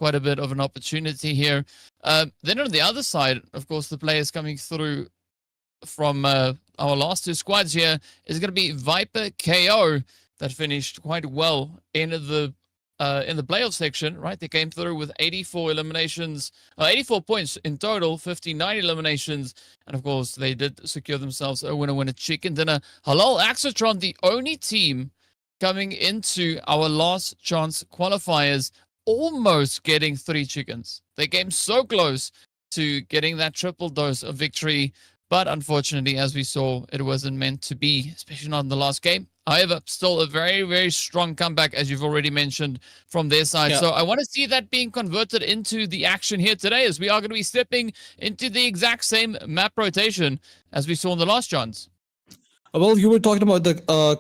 quite a bit of an opportunity here. Then on the other side, of course, the players coming through from our last two squads here is going to be Viper KO that finished quite well in the playoff section, right? They came through with 84 eliminations, 84 points in total, 59 eliminations, and of course they did secure themselves a winner chicken dinner. Halal Axatron, the only team coming into our last chance qualifiers, almost getting 3 chickens. They came so close to getting that triple dose of victory, but unfortunately, as we saw, it wasn't meant to be, especially not in the last game. However, still a very, very strong comeback, as you've already mentioned, from their side. Yeah. So I want to see that being converted into the action here today, as we are going to be stepping into the exact same map rotation as we saw in the last chance. Well, you were talking about the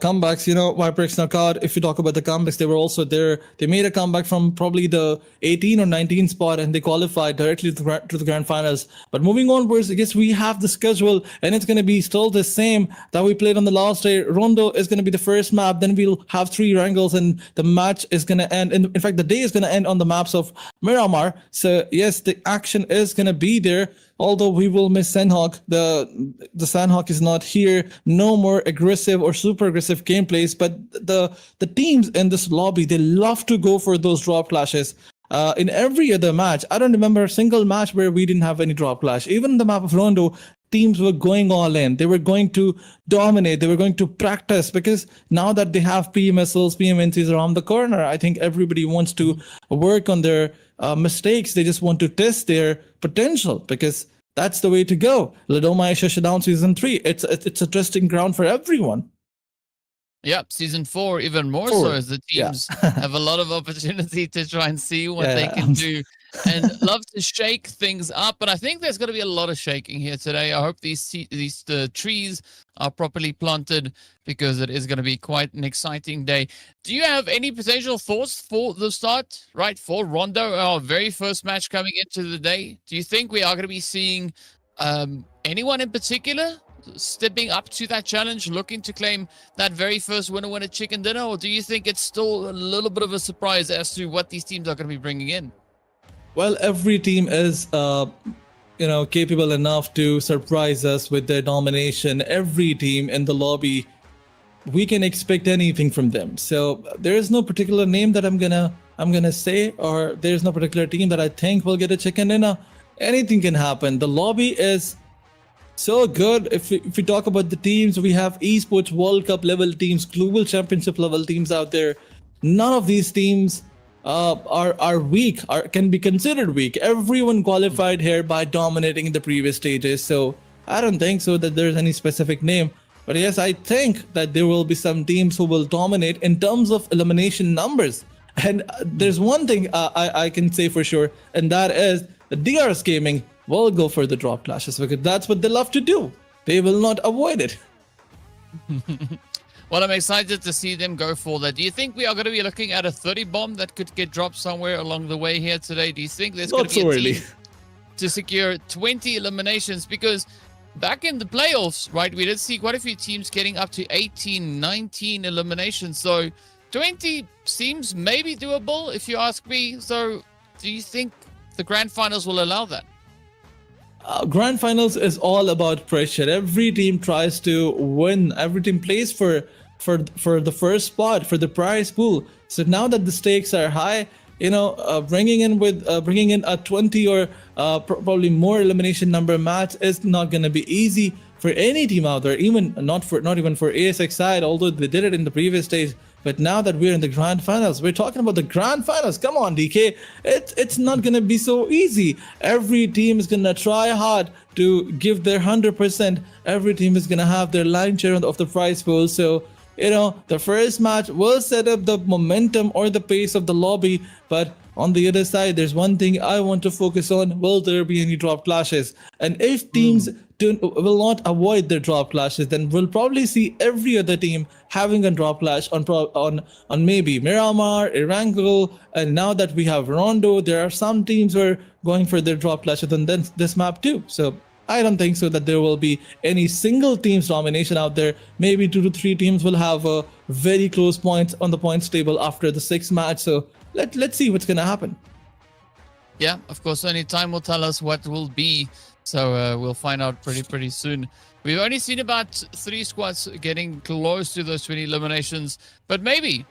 comebacks, Viper X Knockout. If you talk about the comebacks, they were also there. They made a comeback from probably the 18 or 19 spot, and they qualified directly to the grand finals. But moving onwards, I guess we have the schedule, and it's going to be still the same that we played on the last day. Rondo is going to be the first map. Then we'll have 3 wrangles, and the match is going to end. In fact, the day is going to end on the maps of Miramar. So yes, the action is going to be there. Although we will miss Sandhawk, the Sandhawk is not here. No more aggressive or super aggressive gameplays. But the teams in this lobby, they love to go for those drop clashes. In every other match, I don't remember a single match where we didn't have any drop clash. Even in the map of Rondo, teams were going all in. They were going to dominate. They were going to practice, because now that they have PMSLs, PMNCs around the corner, I think everybody wants to work on their mistakes. They just want to test their potential, because that's the way to go. Ladoma Asia Shutdown Season 3. It's a testing ground for everyone. Yep, Season 4 even more so, as the teams have a lot of opportunity to try and see what they can do and love to shake things up. But I think there's going to be a lot of shaking here today. I hope these trees are properly planted, because it is going to be quite an exciting day. Do you have any potential thoughts for the start, right, for Rondo, our very first match coming into the day? Do you think we are going to be seeing anyone in particular stepping up to that challenge, looking to claim that very first winner chicken dinner? Or do you think it's still a little bit of a surprise as to what these teams are going to be bringing in? Well, every team is capable enough to surprise us with their domination. Every team in the lobby, we can expect anything from them. So there is no particular name that I'm gonna say, or there's no particular team that I think will get a chicken dinner. Anything can happen. The lobby is so good. If we talk about the teams, we have esports World Cup level teams, global championship level teams out there. None of these teams are weak, can be considered weak. Everyone qualified here by dominating in the previous stages. So I don't think so that there's any specific name. But yes, I think that there will be some teams who will dominate in terms of elimination numbers. And there's one thing I can say for sure, and that is that DRS Gaming will go for the drop clashes, because that's what they love to do. They will not avoid it. Well, I'm excited to see them go for that. Do you think we are going to be looking at a 30 bomb that could get dropped somewhere along the way here today? Do you think there's going to be a team to secure 20 eliminations? Because back in the playoffs, right, we did see quite a few teams getting up to 18, 19 eliminations. So 20 seems maybe doable, if you ask me. So do you think the grand finals will allow that? Grand finals is all about pressure. Every team tries to win. Every team plays for the first spot, for the prize pool. So now that the stakes are high, bringing in a 20 or probably more elimination number match is not going to be easy for any team out there. Even not even for ASX side, although they did it in the previous stage. But now that we're in the grand finals, we're talking about the grand finals. Come on, DK. It's not going to be so easy. Every team is going to try hard to give their 100%. Every team is going to have their line share of the prize pool. So, the first match will set up the momentum or the pace of the lobby. But on the other side, there's one thing I want to focus on. Will there be any drop clashes? And if teams will not avoid their drop clashes, then we'll probably see every other team having a drop clash on maybe Miramar, Erangel, and now that we have Rondo, there are some teams who are going for their drop clashes on this map too. So I don't think so that there will be any single team's domination out there. Maybe 2 to 3 teams will have a very close points on the points table after the 6th match. So let's see what's gonna happen. Yeah, of course, only time will tell us what will be. So we'll find out pretty soon. We've only seen about 3 squads getting close to those 20 eliminations, but maybe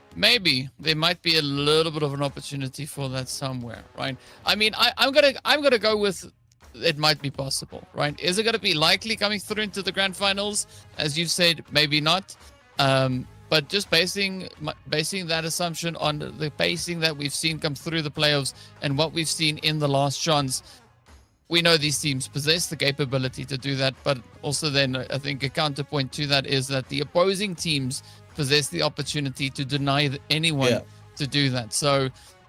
there might be a little bit of an opportunity for that somewhere, right? I mean, I'm gonna go with it might be possible, right? Is it gonna be likely coming through into the grand finals? As you've said, maybe not. But just basing that assumption on the pacing that we've seen come through the playoffs and what we've seen in the last chance, we know these teams possess the capability to do that. But also then I think a counterpoint to that is that the opposing teams possess the opportunity to deny anyone to do that. So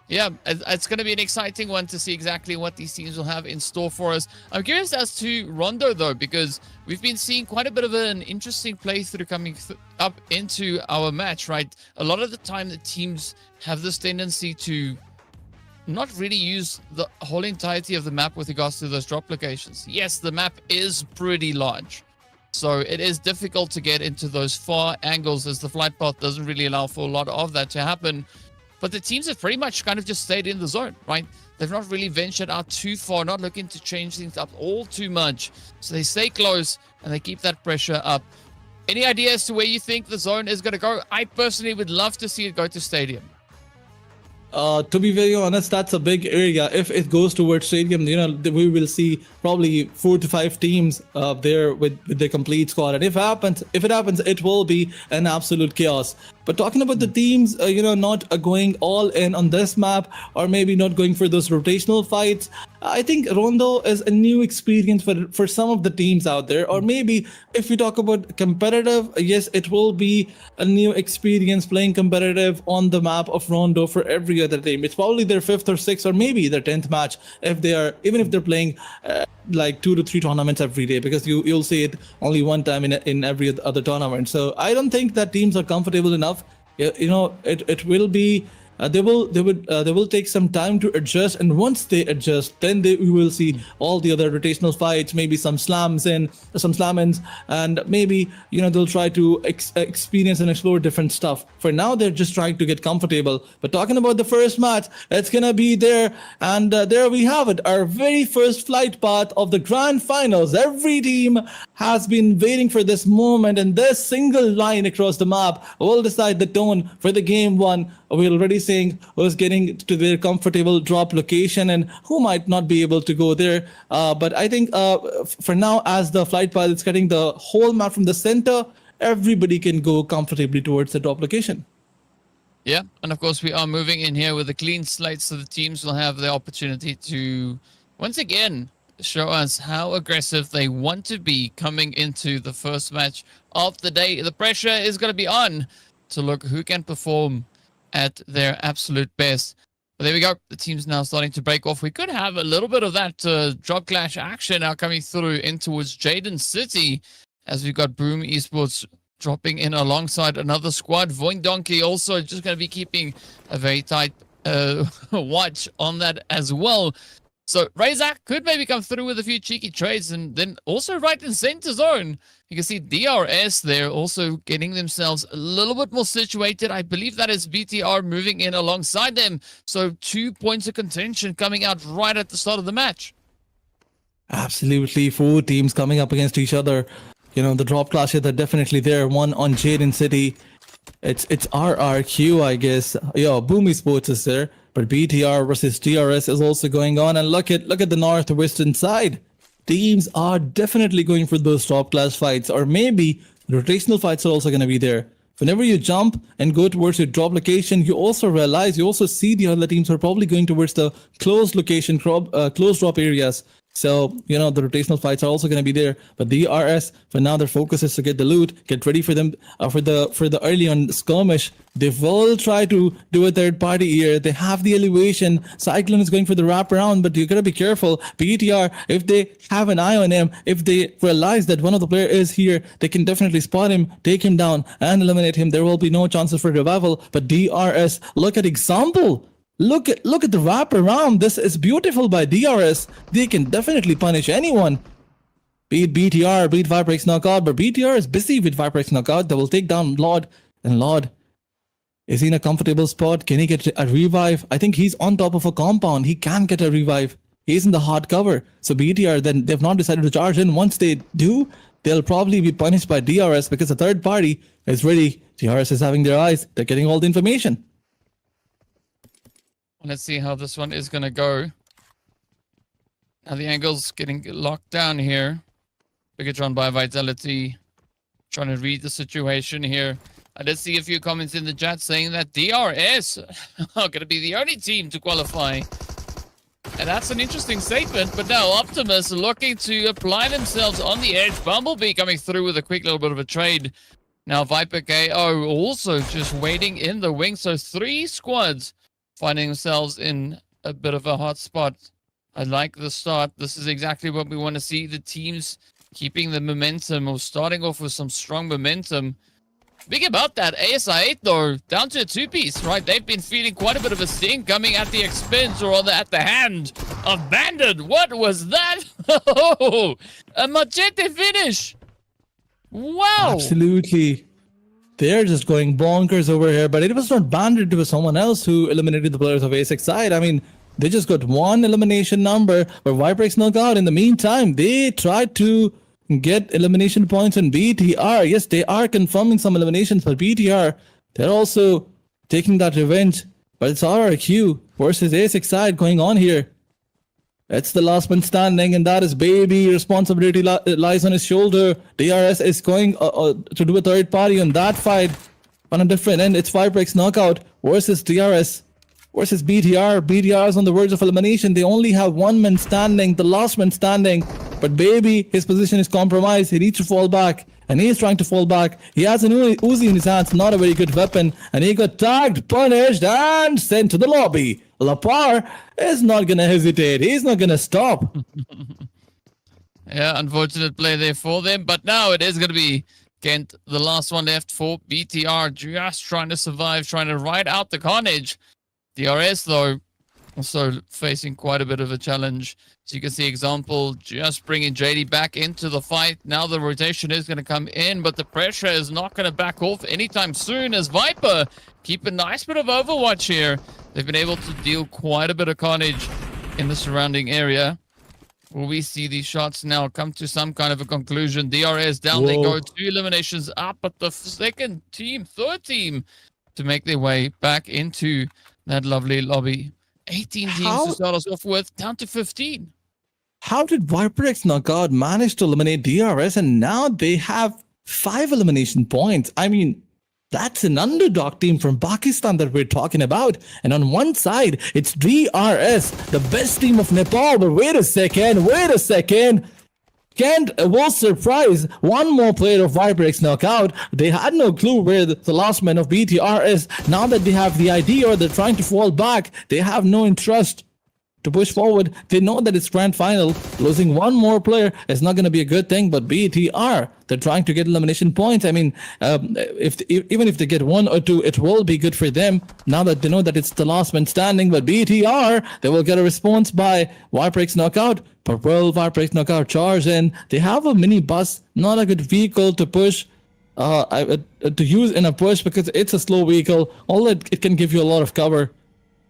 yeah, it's going to be an exciting one to see exactly what these teams will have in store for us. I'm curious as to Rondo, though, because we've been seeing quite a bit of an interesting playthrough coming up into our match, right? A lot of the time, the teams have this tendency to not really use the whole entirety of the map with regards to those drop locations. Yes, the map is pretty large, so it is difficult to get into those far angles as the flight path doesn't really allow for a lot of that to happen. But the teams have pretty much kind of just stayed in the zone, right? They've not really ventured out too far, not looking to change things up all too much. So they stay close and they keep that pressure up. Any idea as to where you think the zone is going to go? I personally would love to see it go to stadium. To be very honest, that's a big area. If it goes towards stadium, we will see probably 4 to 5 teams there with the complete squad. And if it happens, it will be an absolute chaos. But talking about the teams, not going all in on this map, or maybe not going for those rotational fights, I think Rondo is a new experience for some of the teams out there. Or maybe if we talk about competitive, yes, it will be a new experience playing competitive on the map of Rondo for every other team. It's probably their 5th or 6th or maybe their 10th match if they're playing like 2 to 3 tournaments every day, because you'll see it only one time in every other tournament. So I don't think that teams are comfortable enough. It will be they will take some time to adjust, and once they adjust, then we will see all the other rotational fights, maybe some slam-ins, and maybe they'll try to experience and explore different stuff. For now, they're just trying to get comfortable. But talking about the first match, it's gonna be there, and there we have it, our very first flight path of the grand finals. Every team has been waiting for this moment, and this single line across the map will decide the tone for the game one. We're already saying who's getting to their comfortable drop location and who might not be able to go there. But I think for now, as the flight path is cutting the whole map from the center, everybody can go comfortably towards the drop location. Yeah, and of course we are moving in here with a clean slate, so the teams will have the opportunity to once again show us how aggressive they want to be coming into the first match of the day. The pressure is going to be on to look who can perform at their absolute best. But there we go. The team's now starting to break off. We could have a little bit of that drop clash action now coming through in towards Jaden City, as we've got Boom Esports dropping in alongside another squad. Voin Donkey also just going to be keeping a very tight watch on that as well. So Razak could maybe come through with a few cheeky trades, and then also right in center zone, you can see DRS there also getting themselves a little bit more situated. I believe that is BTR moving in alongside them. So 2 points of contention coming out right at the start of the match. Absolutely, 4 teams coming up against each other. The drop clashes are definitely there. One on Jaden City. It's RRQ, I guess. Yeah, Boom Esports is there. But BTR versus DRS is also going on. And look at the northwestern side. Teams are definitely going for those top class fights, or maybe rotational fights are also going to be there. Whenever you jump and go towards your drop location, you also see the other teams are probably going towards the closed location, closed drop areas. So, the rotational fights are also going to be there. But DRS, for now, their focus is to get the loot, get ready for them for the early on skirmish. They will try to do a third party here. They have the elevation. Cyclone is going for the wraparound, but you got to be careful. BTR, if they have an eye on him, if they realize that one of the players is here, they can definitely spot him, take him down, and eliminate him. There will be no chances for revival. But DRS, look at example. Look at the wraparound. This is beautiful by DRS. They can definitely punish anyone. Be it BTR, be it Viprex Knockout, but BTR is busy with Viprex Knockout. They will take down Lord, and Lord Is he in a comfortable spot? Can he get a revive? I think he's on top of a compound. He can get a revive. He's in the hard cover. So BTR, then they've not decided to charge in. Once they do, they'll probably be punished by DRS because the third party is ready. DRS is having their eyes. They're getting all the information. Let's see how this one is going to go. Now the angle's getting locked down here. Bigatron by Vitality. Trying to read the situation here. I did see a few comments in the chat saying that DRS are going to be the only team to qualify. And that's an interesting statement. But now Optimus looking to apply themselves on the edge. Bumblebee coming through with a quick little bit of a trade. Now Viper KO also just waiting in the wing. So 3 squads finding themselves in a bit of a hot spot. I like the start. This is exactly what we want to see. The teams keeping the momentum or starting off with some strong momentum. Big about that. ASI8 though, down to a 2-piece, right? They've been feeling quite a bit of a sting coming at the expense or rather at the hand of Bandit. What was that? Oh, a machete finish. Wow. Absolutely. They're just going bonkers over here, but it was not Bandit, it was someone else who eliminated the players of A6 side. I mean, they just got 1 elimination number, but Viprex knocked out. In the meantime, they tried to get elimination points on BTR. Yes, they are confirming some eliminations, but BTR, they're also taking that revenge. But it's RRQ versus A6 side going on here. It's the last man standing, and that is Baby. Responsibility lies on his shoulder. DRS is going to do a third party on that fight. On a different end, it's Viprex knockout versus DRS versus BTR. BTR is on the verge of elimination. They only have 1 man standing, the last man standing. But Baby, his position is compromised. He needs to fall back, and he is trying to fall back. He has an Uzi in his hands, not a very good weapon, and he got tagged, punished, and sent to the lobby. Lapar is not going to hesitate. He's not going to stop. Yeah, unfortunate play there for them. But now it is going to be Kent, the last one left for BTR. Just trying to survive, trying to ride out the carnage. DRS, though, also facing quite a bit of a challenge. So you can see example, just bringing JD back into the fight. Now the rotation is going to come in, but the pressure is not going to back off anytime soon as Viper keep a nice bit of overwatch here. They've been able to deal quite a bit of carnage in the surrounding area. Will we see these shots now come to some kind of a conclusion? DRS down, they go 2 eliminations up, but the second team, third team, to make their way back into that lovely lobby. 18 teams to start us off with, down to 15. How did Viprex Knockout manage to eliminate DRS, and now they have 5 elimination points? I mean, that's an underdog team from Pakistan that we're talking about. And on one side, it's DRS, the best team of Nepal. But wait a second. Kent was surprised. 1 more player of Viprex knockout. They had no clue where the last man of BTR is. Now that they have the idea or they're trying to fall back, they have no interest to push forward. They know that it's grand final. Losing 1 more player is not going to be a good thing, but BTR, they're trying to get elimination points. I mean, even if they get 1 or 2, it will be good for them now that they know that it's the last man standing. But BTR, they will get a response by Viprex knockout. But will Viprex knockout charge in? They have a mini bus, not a good vehicle to push, to use in a push because it's a slow vehicle. Although it can give you a lot of cover.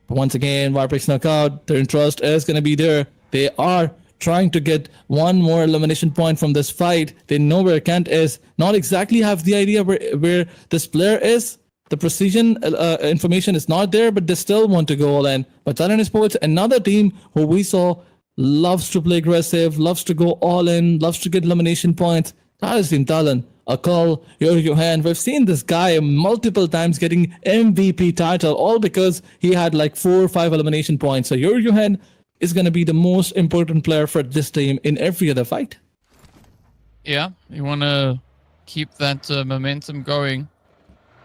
But once again, Viprex knockout, their interest is going to be there. They are trying to get 1 more elimination point from this fight. They know where Kent is. Not exactly have the idea where this player is. The precision information is not there, but they still want to go all in. But Talon Sports, another team who we saw loves to play aggressive, loves to go all in, loves to get elimination points. That is Team Talon. Akal, Johan. We've seen this guy multiple times getting MVP title, all because he had like 4 or 5 elimination points. So Johan is going to be the most important player for this team in every other fight. Yeah, you want to keep that momentum going.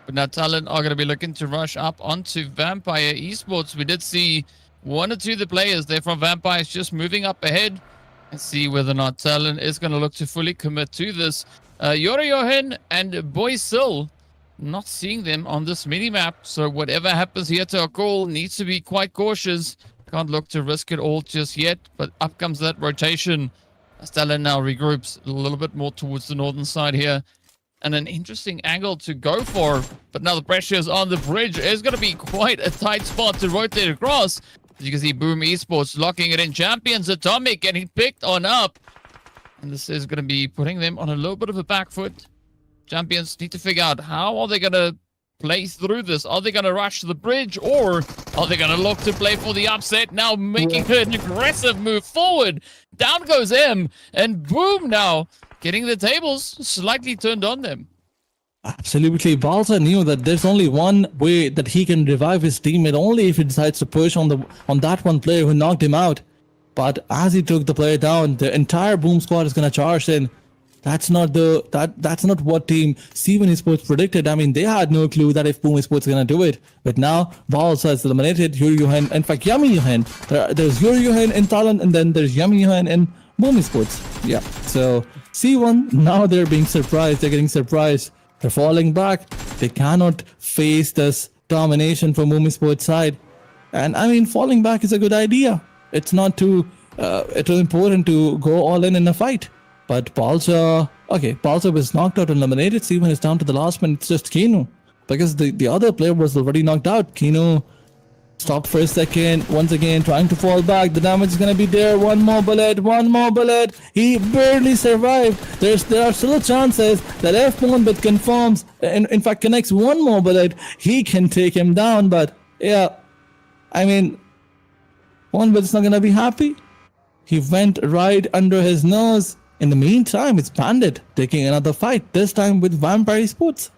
But now Talon are going to be looking to rush up onto Vampire Esports. We did see 1 or 2 of the players there from Vampires just moving up ahead. And see whether or not Talon is going to look to fully commit to this. Johan and Boysil, not seeing them on this mini-map. So whatever happens here to our call needs to be quite cautious. Can't look to risk it all just yet. But up comes that rotation. Talon now regroups a little bit more towards the northern side here. and an interesting angle to go for. But now the pressure is on the bridge. It's going to be quite a tight spot to rotate across. As you can see, Boom Esports locking it in. Champions Atomic getting picked on up. And this is going to be putting them on a little bit of a back foot. Champions need to figure out how are they going to play through this. Are they going to rush the bridge, or are they going to look to play for the upset? Now making an aggressive move forward. Down goes M, and Boom now getting the tables slightly turned on them. Absolutely. Balsa knew that there's only one way that he can revive his teammate, only if he decides to push on that one player who knocked him out. But as he took the player down, the entire Boom squad is gonna charge in. That's not what Team C1 Esports predicted. I mean, they had no clue that if Boom Esports is gonna do it. But now Balsa has eliminated Yuri Yuhen. In fact, Yami Yuhen. There's Yuri Yuhen in Thailand, and then there's Yami Yuhen in Boom Esports. Yeah. So C1 now they're being surprised. They're getting surprised. They're falling back. They cannot face this domination from Boom Esports side. And I mean, falling back is a good idea. It's not too important to go all in a fight. But Balsa was knocked out and eliminated. C1 is down to the last man. It's just Kino. Because the other player was already knocked out. Kino stopped for a second. Once again, trying to fall back. The damage is going to be there. One more bullet. He barely survived. There are still chances that if Pubg confirms, in fact connects one more bullet, he can take him down. But yeah, I mean, Pubg's not going to be happy. He went right under his nose. In the meantime, it's Bandit taking another fight, this time with Vampire Esports.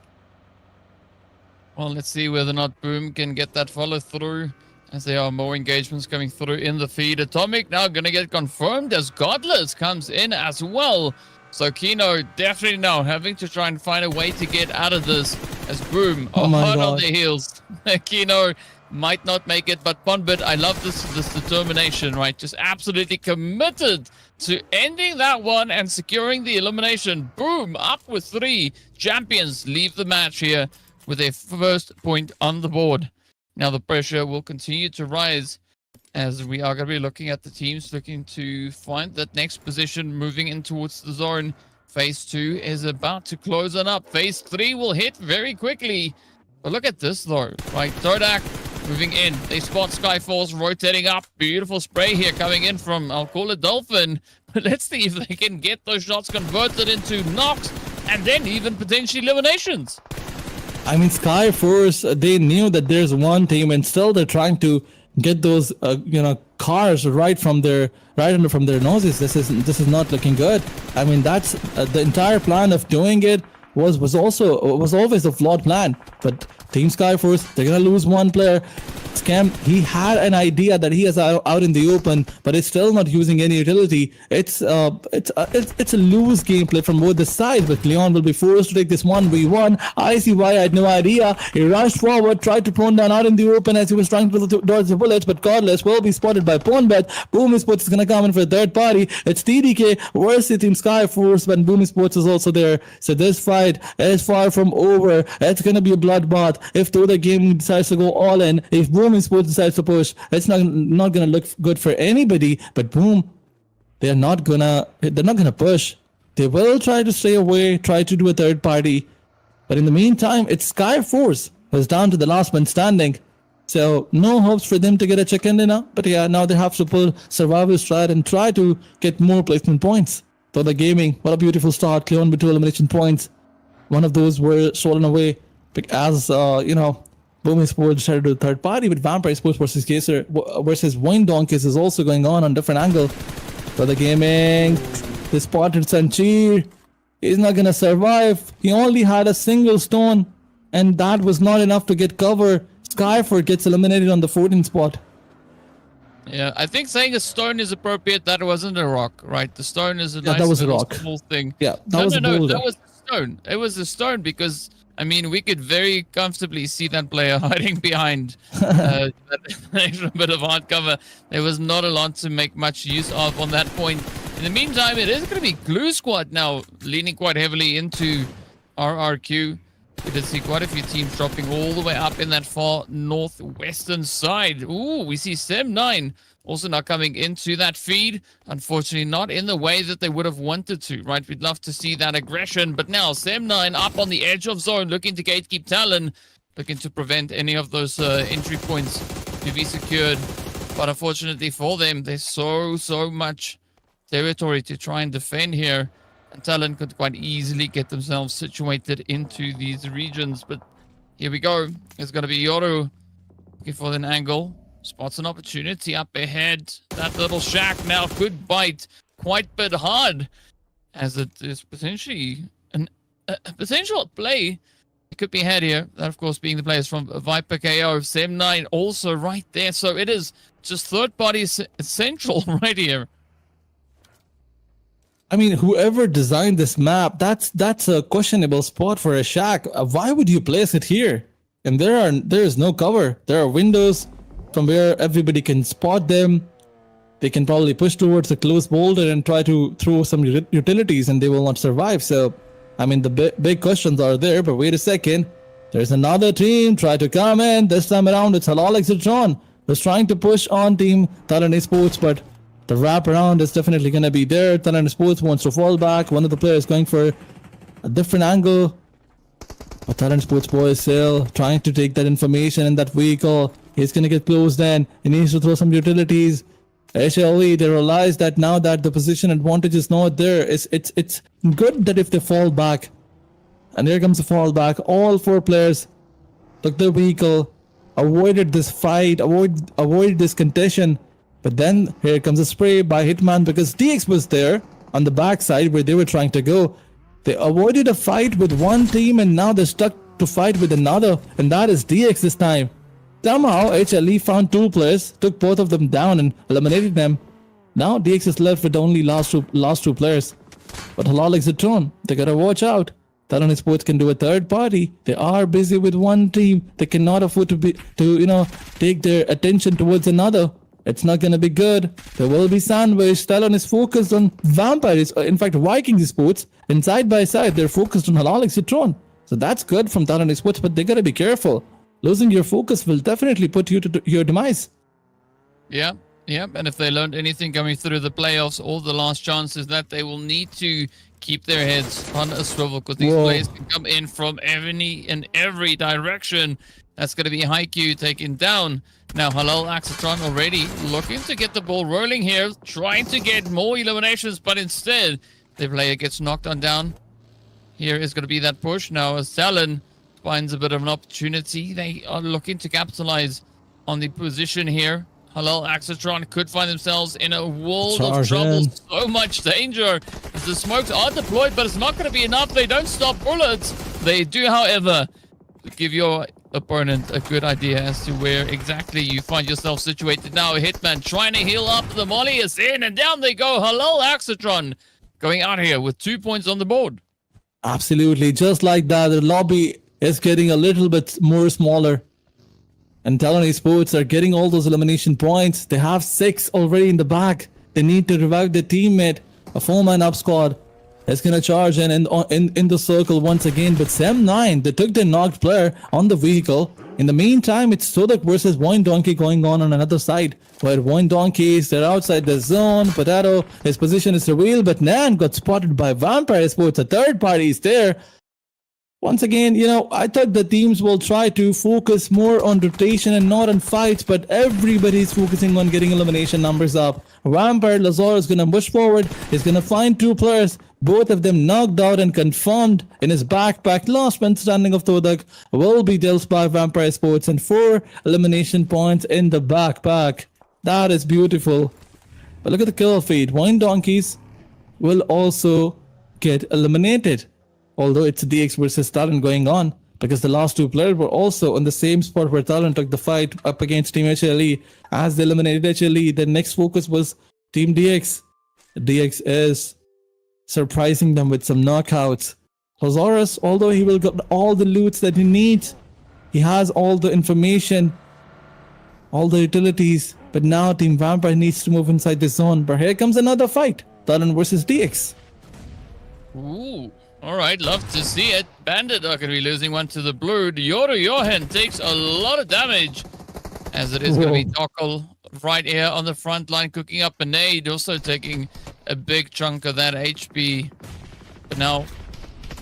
Well, let's see whether or not Boom can get that follow through, as there are more engagements coming through in the feed. Atomic now going to get confirmed as Godless comes in as well. So Kino definitely now having to try and find a way to get out of this, as Boom hard on the heels. Kino might not make it, but Pubg, I love this determination, right? Just absolutely committed to ending that one and securing the elimination. Boom up with 3. Champions leave the match here with their first point on the board. Now the pressure will continue to rise, as we are going to be looking at the teams looking to find that next position, moving in towards the zone. Phase 2 is about to close on up. Phase 3 will hit very quickly. But look at this though, right? Turca moving in. They spot Skyfalls rotating up. Beautiful spray here coming in from, I'll call it Dolphin. But let's see if they can get those shots converted into knocks and then even potentially eliminations. I mean, Skyforce, they knew that there's one team, and still they're trying to get those, cars right from their noses. This is not looking good. I mean, that's the entire plan of doing it was always a flawed plan. But Team Skyforce, they're gonna lose one player. Scam, he had an idea that he is out in the open, but it's still not using any utility. It's a loose gameplay from both the sides, but Leon will be forced to take this 1v1. ICY had no idea. He rushed forward, tried to prone down out in the open as he was trying to dodge the bullets, but Godless will be spotted by Pubg. Boom Esports is gonna come in for a third party. It's TDK versus Team Skyforce, when Boom Esports is also there. So this fight is far from over. It's gonna be a bloodbath. If the other game decides to go all in, if Boom Esports decides to push, it's not gonna look good for anybody. But Boom, they're not gonna push. They will try to stay away, try to do a third party. But in the meantime, it's Skyforce who's down to the last man standing. So no hopes for them to get a chicken dinner. But yeah, now they have to pull survival strat and try to get more placement points. So the gaming, what a beautiful start. Cleon with 2 elimination points. One of those were stolen away. As Boom Esports decided to do a third party, but Vampire Esports versus Wine Donkeys is also going on different angle. For the gaming, they spotted Sanchir. He's not gonna survive. He only had a single stone, and that was not enough to get cover. Skyford gets eliminated on the 14th spot. Yeah, I think saying a stone is appropriate. That wasn't a rock, right? The stone is a nice that was a rock. Small thing. Yeah, that was a boulder. That was a stone. It was a stone because, I mean, we could very comfortably see that player hiding behind that extra bit of hard cover. There was not a lot to make much use of on that point. In the meantime, it is going to be Glue Squad now leaning quite heavily into RRQ. We did see quite a few teams dropping all the way up in that far northwestern side. Ooh, we see Sem9 also not coming into that feed. Unfortunately, not in the way that they would have wanted to, right? We'd love to see that aggression. But now Sem9 up on the edge of zone, looking to gatekeep Talon, looking to prevent any of those entry points to be secured. But unfortunately for them, there's so much territory to try and defend here. And Talon could quite easily get themselves situated into these regions. But here we go. It's going to be Yoru looking for an angle. Spots an opportunity up ahead. That little shack now could bite quite a bit hard, as it is potentially a potential play. It could be had here. That, of course, being the players from Viper KO. Sem9 also right there. So it is just third party central right here. I mean, whoever designed this map, that's a questionable spot for a shack. Why would you place it here? And there is no cover. There are windows from where everybody can spot them. They can probably push towards a close boulder and try to throw some utilities, and they will not survive. So, I mean, the big questions are there. But wait a second, there's another team try to come in. This time around, it's Halal Exitron who's trying to push on Team Talon Esports, but the wraparound is definitely going to be there. Talon Sports wants to fall back. One of the players going for a different angle. But Talon Sports boy is still trying to take that information in that vehicle. He's going to get closed in. He needs to throw some utilities. HLE, they realize that now that the position advantage is not there, it's good that if they fall back. And here comes the fall back. All four players took their vehicle, avoided this fight, avoided this contention. But then here comes a spray by Hitman because DX was there on the backside where they were trying to go. They avoided a fight with one team and now they're stuck to fight with another, and that is DX this time. Somehow HLE found two players, took both of them down and eliminated them. Now DX is left with only last two players. But Halal Exitron, they gotta watch out. Talon Esports can do a third party. They are busy with one team. They cannot afford to take their attention towards another. It's not going to be good. There will be sandwich. Talon is focused on Vampires, in fact, Vikings Sports. And side by side, they're focused on Halal Exitron. So that's good from Talon Sports, but they got to be careful. Losing your focus will definitely put you to your demise. Yeah. And if they learned anything coming through the playoffs, all the last chances that they will need to keep their heads on a swivel because these players can come in from every direction. That's going to be Haikyuu taken down. Now, Halal Axatron already looking to get the ball rolling here, trying to get more eliminations, but instead, the player gets knocked on down. Here is going to be that push. Now, as Talon finds a bit of an opportunity, they are looking to capitalize on the position here. Halal Axatron could find themselves in a world of trouble. So much danger as the smokes are deployed, but it's not going to be enough. They don't stop bullets. They do, however, give your opponent a good idea as to where exactly you find yourself situated. Now Hitman trying to heal up. The molly is in and down they go. Halal Axatron going out here with 2 points on the board. Absolutely. Just like that, the lobby is getting a little bit more smaller. And Talon Esports are getting all those elimination points. They have 6 already in the back. They need to revive their teammate. A 4-man up squad is going to charge in the circle once again. But Sem9, they took their knocked player on the vehicle. In the meantime, it's Sodak versus Wine Donkey going on another side. Where Wine Donkeys, they're outside the zone. Potato, his position is revealed. But Nan got spotted by Vampire Sports. A third party is there. Once again, I thought the teams will try to focus more on rotation and not on fights, but everybody's focusing on getting elimination numbers up. Vampire Lazar is going to push forward. He's going to find 2 players, both of them knocked out and confirmed in his backpack. Last man standing of Todak will be dealt by Vampire Sports and 4 elimination points in the backpack. That is beautiful. But look at the kill feed. Wine Donkeys will also get eliminated. Although it's DX versus Talon going on, because the last 2 players were also on the same spot where Talon took the fight up against Team HLE. As they eliminated HLE, the next focus was Team DX. DX is surprising them with some knockouts. Lazarus, although he will get all the loots that he needs, he has all the information, all the utilities, but now Team Vampire needs to move inside the zone. But here comes another fight. Talon versus DX. Ooh. All right, love to see it. Bandit are going to be losing one to the blue. Yoru Johan takes a lot of damage, as it is going to be Dockel right here on the front line, cooking up a nade, also taking a big chunk of that HP. But now,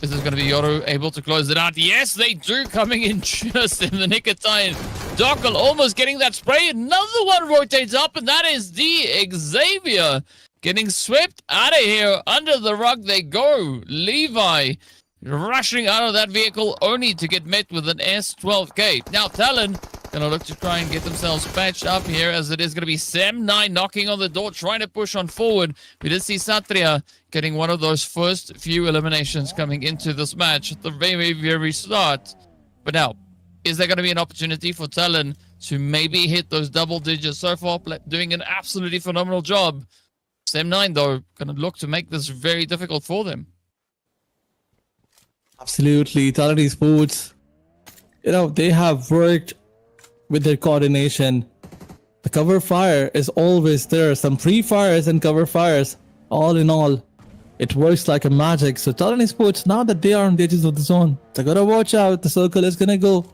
is this going to be Yoru able to close it out? Yes, they do, coming in just in the nick of time. Dockel almost getting that spray. Another one rotates up, and that is the Xavier getting swept out of here. Under the rug they go. Levi rushing out of that vehicle only to get met with an S12K. Now Talon gonna look to try and get themselves patched up here, as it is gonna be Sam9 knocking on the door, trying to push on forward. We did see Satria getting one of those first few eliminations coming into this match at the very, very start. But now, is there gonna be an opportunity for Talon to maybe hit those double digits? So far, doing an absolutely phenomenal job. Sam9, though, going to look to make this very difficult for them. Absolutely. Talon Esports, they have worked with their coordination. The cover fire is always there. Some pre-fires and cover fires. All in all, it works like a magic. So Talon Esports, now that they are on the edges of the zone, they got to watch out. The circle is going to go,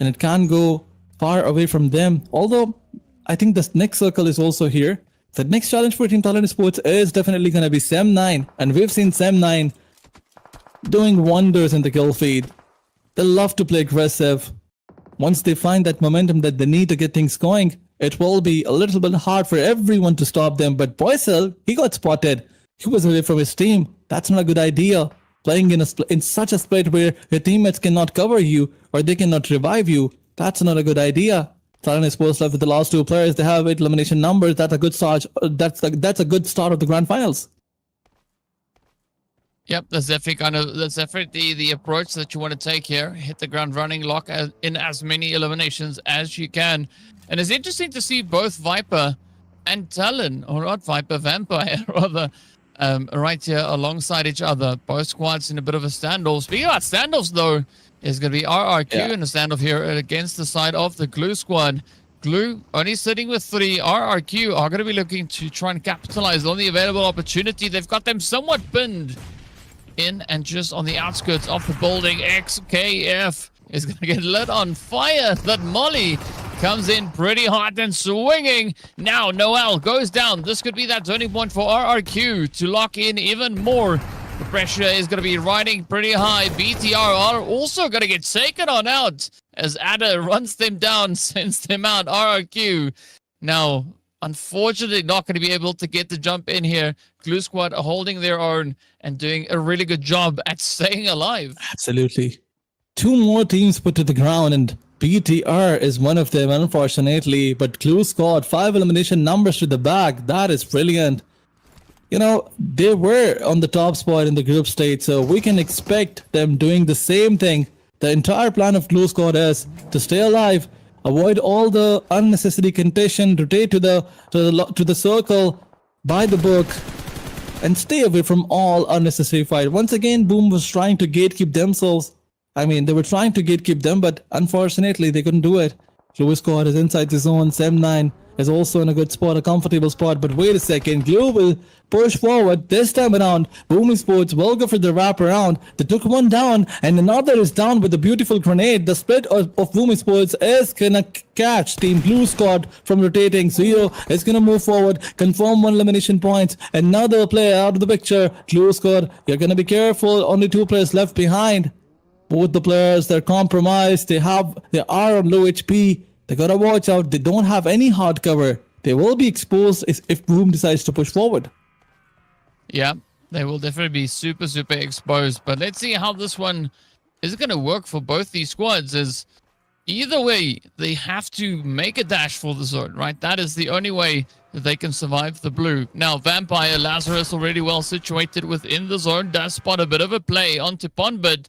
and it can't go far away from them. Although, I think the next circle is also here. The next challenge for Team Talon Sports is definitely going to be Sam9. And we've seen Sam9 doing wonders in the kill feed. They love to play aggressive. Once they find that momentum that they need to get things going, it will be a little bit hard for everyone to stop them. But Boysel, he got spotted. He was away from his team. That's not a good idea. Playing in such a split where your teammates cannot cover you or they cannot revive you, that's not a good idea. Talon is supposed left with the last two players. They have 8 elimination numbers. That's a good start. That's a good start of the grand finals. Yep, that's definitely the approach that you want to take here. Hit the ground running, lock in as many eliminations as you can. And it's interesting to see both Viper and Talon, or not Viper, Vampire rather, right here alongside each other. Both squads in a bit of a standoff. Speaking about standoffs, though, is going to be RRQ in a standoff here against the side of the Glue squad. Glue only sitting with 3. RRQ are going to be looking to try and capitalize on the available opportunity. They've got them somewhat pinned in and just on the outskirts of the building. XKF is going to get lit on fire. That Molly comes in pretty hot and swinging. Now Noel goes down. This could be that turning point for RRQ to lock in even more. The pressure is going to be riding pretty high. BTR are also going to get taken on out as Ada runs them down, sends them out. RRQ now, unfortunately, not going to be able to get the jump in here. Glue Squad are holding their own and doing a really good job at staying alive. Absolutely. 2 more teams put to the ground, and BTR is one of them, unfortunately. But Glue Squad, 5 elimination numbers to the back. That is brilliant. They were on the top spot in the group stage, so we can expect them doing the same thing. The entire plan of Glue Squad is to stay alive, avoid all the unnecessary contention, rotate to the circle, by the book, and stay away from all unnecessary fight. Once again, Boom was trying to gatekeep themselves. They were trying to gatekeep them, but unfortunately, they couldn't do it. Glue Squad is inside the zone. Sam9 is also in a good spot, a comfortable spot. But wait a second, Glue will push forward. This time around, Boom Sports will go for the wrap around. They took one down, and another is down with a beautiful grenade. The split of Boom Sports is gonna catch Team Glue Squad from rotating. Zero is gonna move forward, confirm 1 elimination point. Another player out of the picture. Glue Squad, you're gonna be careful. Only 2 players left behind. Both the players, they're compromised. They are on low HP. They gotta watch out. They don't have any hard cover. They will be exposed if Boom decides to push forward. Yeah, they will definitely be super exposed. But let's see how this one is going to work for both these squads. As either way, they have to make a dash for the zone, right? That is the only way that they can survive the blue. Now, Vampire Lazarus already well situated within the zone. Does spot a bit of a play onto Ponbit,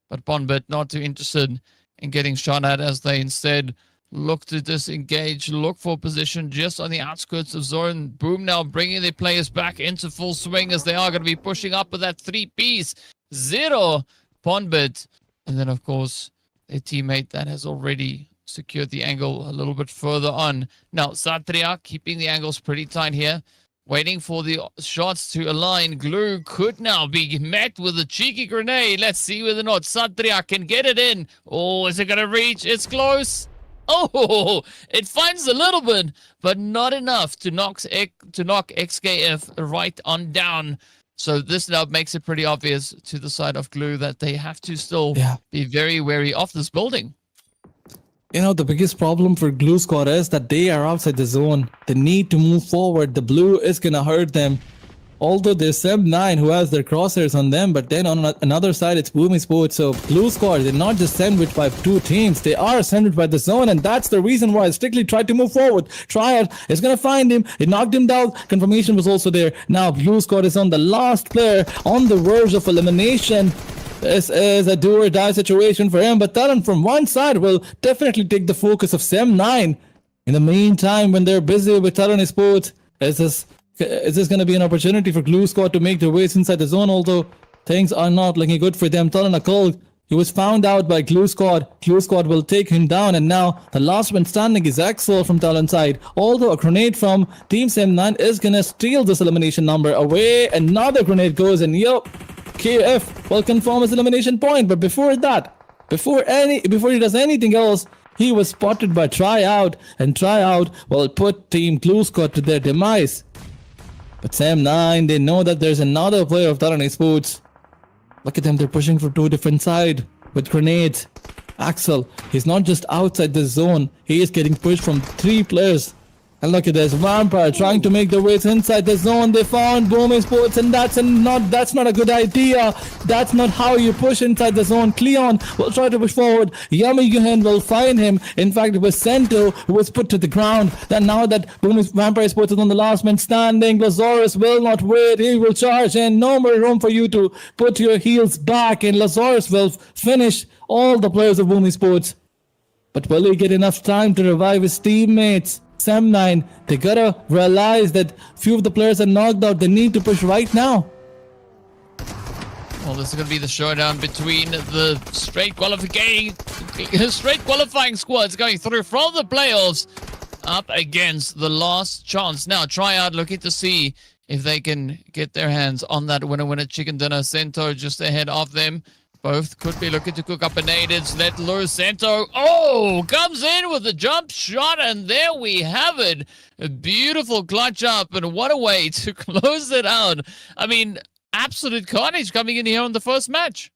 but Ponbit not too interested in getting shot at, as they instead look to disengage, look for position just on the outskirts of zone. Boom now bringing their players back into full swing, as they are going to be pushing up with that 3-piece. Zero, Ponbit, and then of course their teammate that has already secured the angle a little bit further on. Now Satria keeping the angles pretty tight here. waiting for the shots to align. Glue could now be met with a cheeky grenade. Let's see whether or not Satria can get it in. Oh, is it going to reach? It's close. Oh, it finds a little bit, but not enough to knock XKF right on down. So this now makes it pretty obvious to the side of Glue that they have to still be very wary of this building. You know, the biggest problem for Glue Squad is that they are outside the zone. They need to move forward. The blue is going to hurt them. Although there's Sem9 who has their crosshairs on them, but then on another side it's Boomy Sports. So Blue Squad, they're not just sandwiched by two teams, they are sandwiched by the zone, and that's the reason why Strictly tried to move forward. Triad is gonna find him, it knocked him down, confirmation was also there. Now Blue Squad is on the last player on the verge of elimination. This is a do or die situation for him, but Talon from one side will definitely take the focus of Sem9. In the meantime, when they're busy with Talon Sports, is this going to be an opportunity for Glue Squad to make their ways inside the zone? Although things are not looking good for them. Talon Akul, he was found out by Glue Squad. Glue Squad will take him down, and now the last one standing is Axel from Talon side. Although a grenade from Team Sem9 is going to steal this elimination number away. Another grenade goes, and yup, KF will confirm his elimination point. But before that, before he does anything else, he was spotted by Tryout, and Tryout will put Team Glue Squad to their demise. But Sem9, they know that there's another player of Talon Sports. Look at them, they're pushing from two different sides with grenades. Axel, he's not just outside the zone, he is getting pushed from three players. And look at this, Vampire trying to make their ways inside the zone. They found Boomy Sports, and that's not a good idea. That's not how you push inside the zone. Cleon will try to push forward. Yummy Yuhen will find him. In fact, it was Sento who was put to the ground. Then now that Vampire Sports is on the last man standing, Lazarus will not wait. He will charge, and no more room for you to put your heels back. And Lazarus will finish all the players of Boomy Sports. But will he get enough time to revive his teammates? Sem9, they gotta realize that few of the players are knocked out. They need to push right now. Well, this is going to be the showdown between the straight qualifying squads going through from the playoffs up against the last chance. Now, Triad looking to see if they can get their hands on that winner chicken dinner. Cento just ahead of them. Both could be looking to cook up a natives. Let loose. Sento. Oh, comes in with a jump shot, and there we have it. A beautiful clutch up, and what a way to close it out. I mean, absolute carnage coming in here on the first match.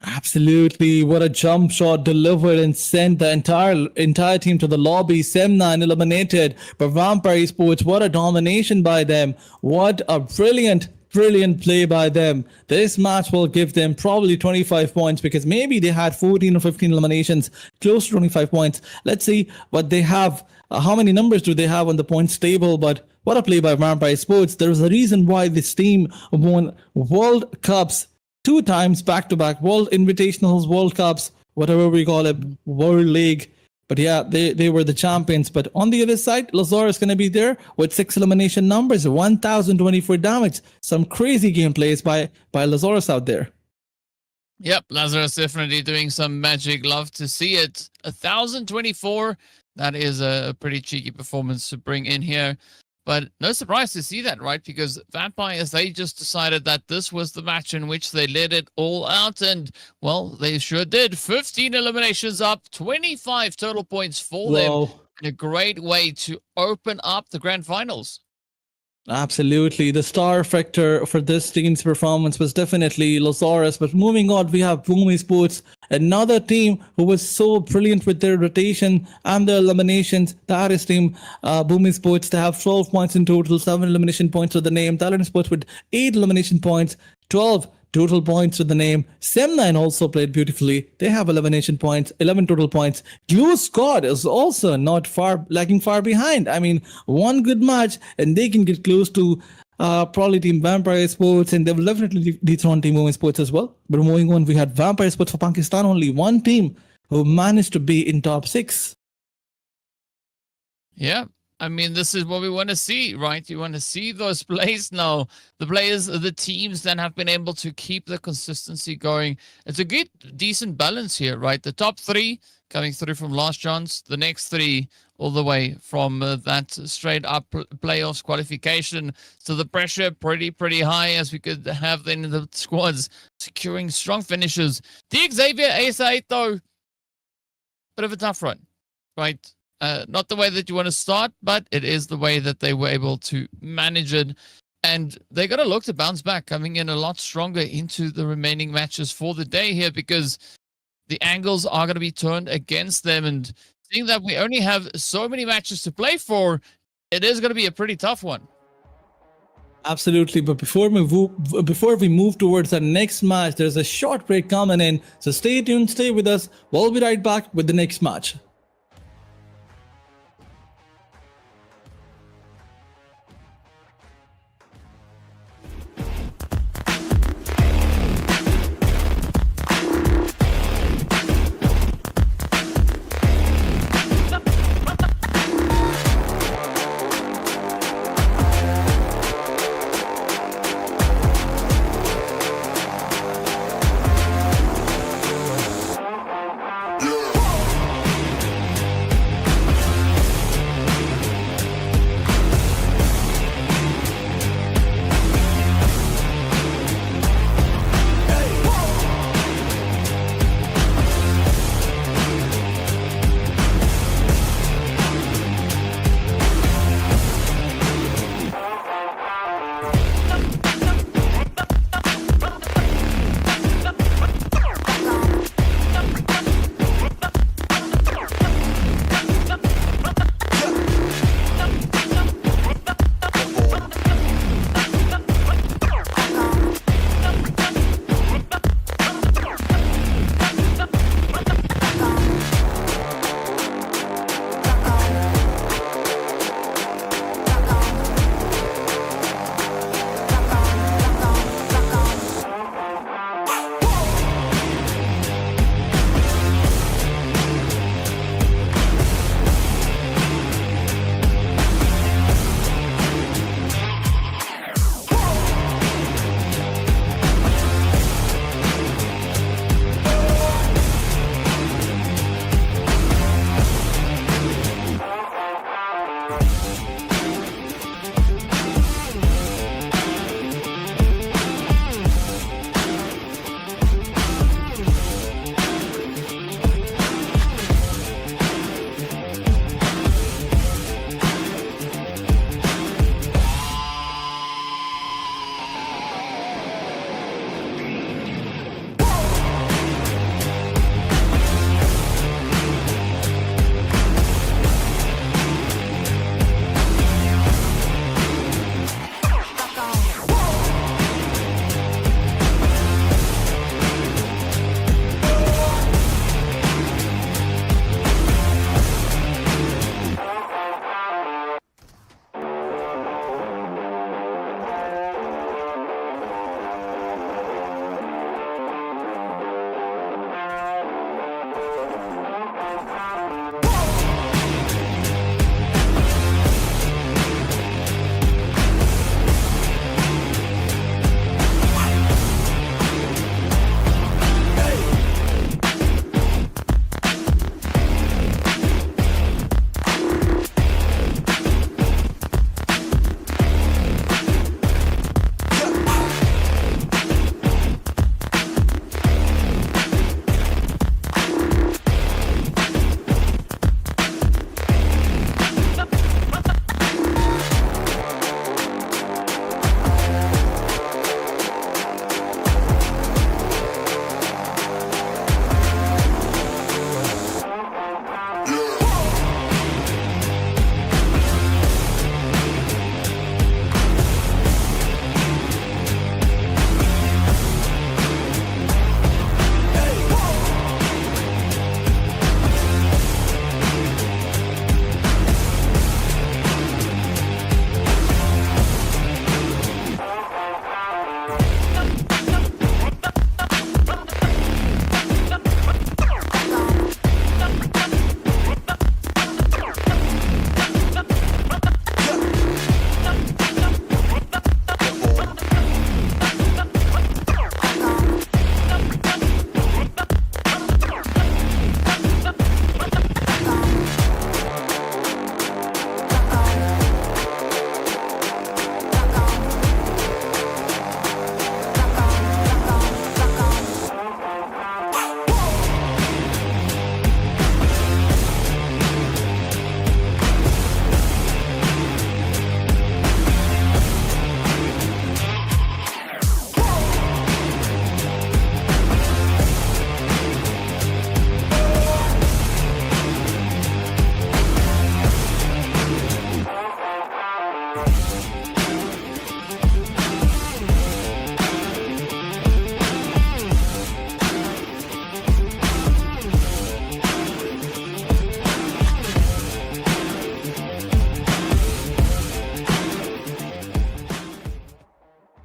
Absolutely. What a jump shot delivered and sent the entire team to the lobby. Sem9 eliminated. But Vampire Sports, what a domination by them. What a brilliant play by them. This match will give them probably 25 points because maybe they had 14 or 15 eliminations, close to 25 points. Let's see what they have. How many numbers do they have on the points table? But what a play by Vampire Sports. There's a reason why this team won World Cups 2 times back-to-back. World Invitationals, World Cups, whatever we call it, World League. But yeah, they were the champions. But on the other side, Lazarus is going to be there with 6 elimination numbers, 1,024 damage. Some crazy gameplays by Lazarus out there. Yep, Lazarus definitely doing some magic. Love to see it. 1,024. That is a pretty cheeky performance to bring in here. But no surprise to see that, right? Because Vampires, they just decided that this was the match in which they let it all out. And, well, they sure did. 15 eliminations up, 25 total points for them. And a great way to open up the grand finals. Absolutely. The star factor for this team's performance was definitely Lazarus. But moving on, we have Boomy Sports, another team who was so brilliant with their rotation and their eliminations. The Aris team, Boomy Sports, they have 12 points in total, 7 elimination points to the name. Talent Sports with 8 elimination points, 12 total points to the name. Sem9 also played beautifully. They have elimination points, 11 total points. Glue Squad is also not lagging far behind. I mean, one good match and they can get close to probably Team Vampire Sports, and they will definitely dethrone Team Women Sports as well. But moving on, we had Vampire Sports for Pakistan, only one team who managed to be in top 6. Yeah. I mean, this is what we want to see, right? You want to see those plays now. The players, the teams that have been able to keep the consistency going. It's a good, decent balance here, right? The top 3 coming through from last chance. The next 3 all the way from that straight up playoffs qualification. So the pressure pretty high, as we could have then the squads securing strong finishes. The Xavier Ace 8 though, bit of a tough run, right? Not the way that you want to start, but it is the way that they were able to manage it. And they're going to look to bounce back, coming in a lot stronger into the remaining matches for the day here, because the angles are going to be turned against them. And seeing that we only have so many matches to play for, it is going to be a pretty tough one. Absolutely, but before we move towards the next match, there's a short break coming in. So stay tuned, stay with us. We'll be right back with the next match.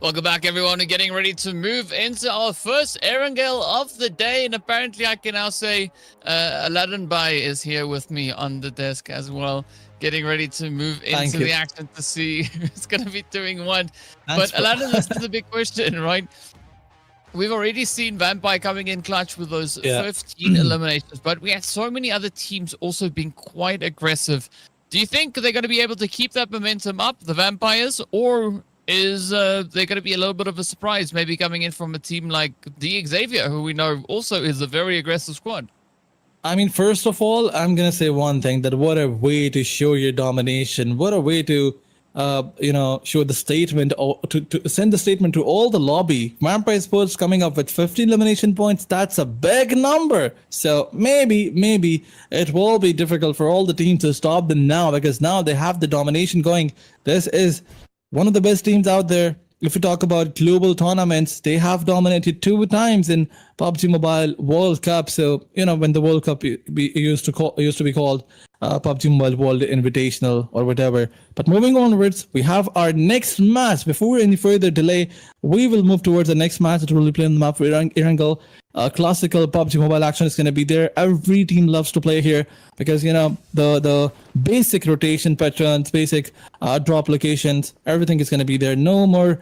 Welcome back, everyone. We're getting ready to move into our first Erangel of the day. And apparently, I can now say Aladdin Bai is here with me on the desk as well, getting ready to move into the action to see who's going to be doing what. But Aladdin, this is the big question, right? We've already seen Vampire coming in clutch with those 15 eliminations, but we had so many other teams also being quite aggressive. Do you think they're going to be able to keep that momentum up, the Vampires, or is they're going to be a little bit of a surprise, maybe coming in from a team like the Xavier, who we know also is a very aggressive squad? I mean, first of all, I'm going to say one thing, that what a way to show your domination. What a way to, show the statement, or to send the statement to all the lobby. Vampire Sports coming up with 15 elimination points. That's a big number. So maybe it will be difficult for all the teams to stop them now, because now they have the domination going. This is one of the best teams out there. If you talk about global tournaments, they have dominated 2 times in Pubg Mobile World Cup. So, when the World Cup used to be called Pubg Mobile World Invitational or whatever. But moving onwards, we have our next match. Before any further delay, we will move towards the next match that will be played on the map for Erangel. Classical Pubg Mobile action is going to be there. Every team loves to play here because, the basic rotation patterns, basic drop locations, everything is going to be there. No more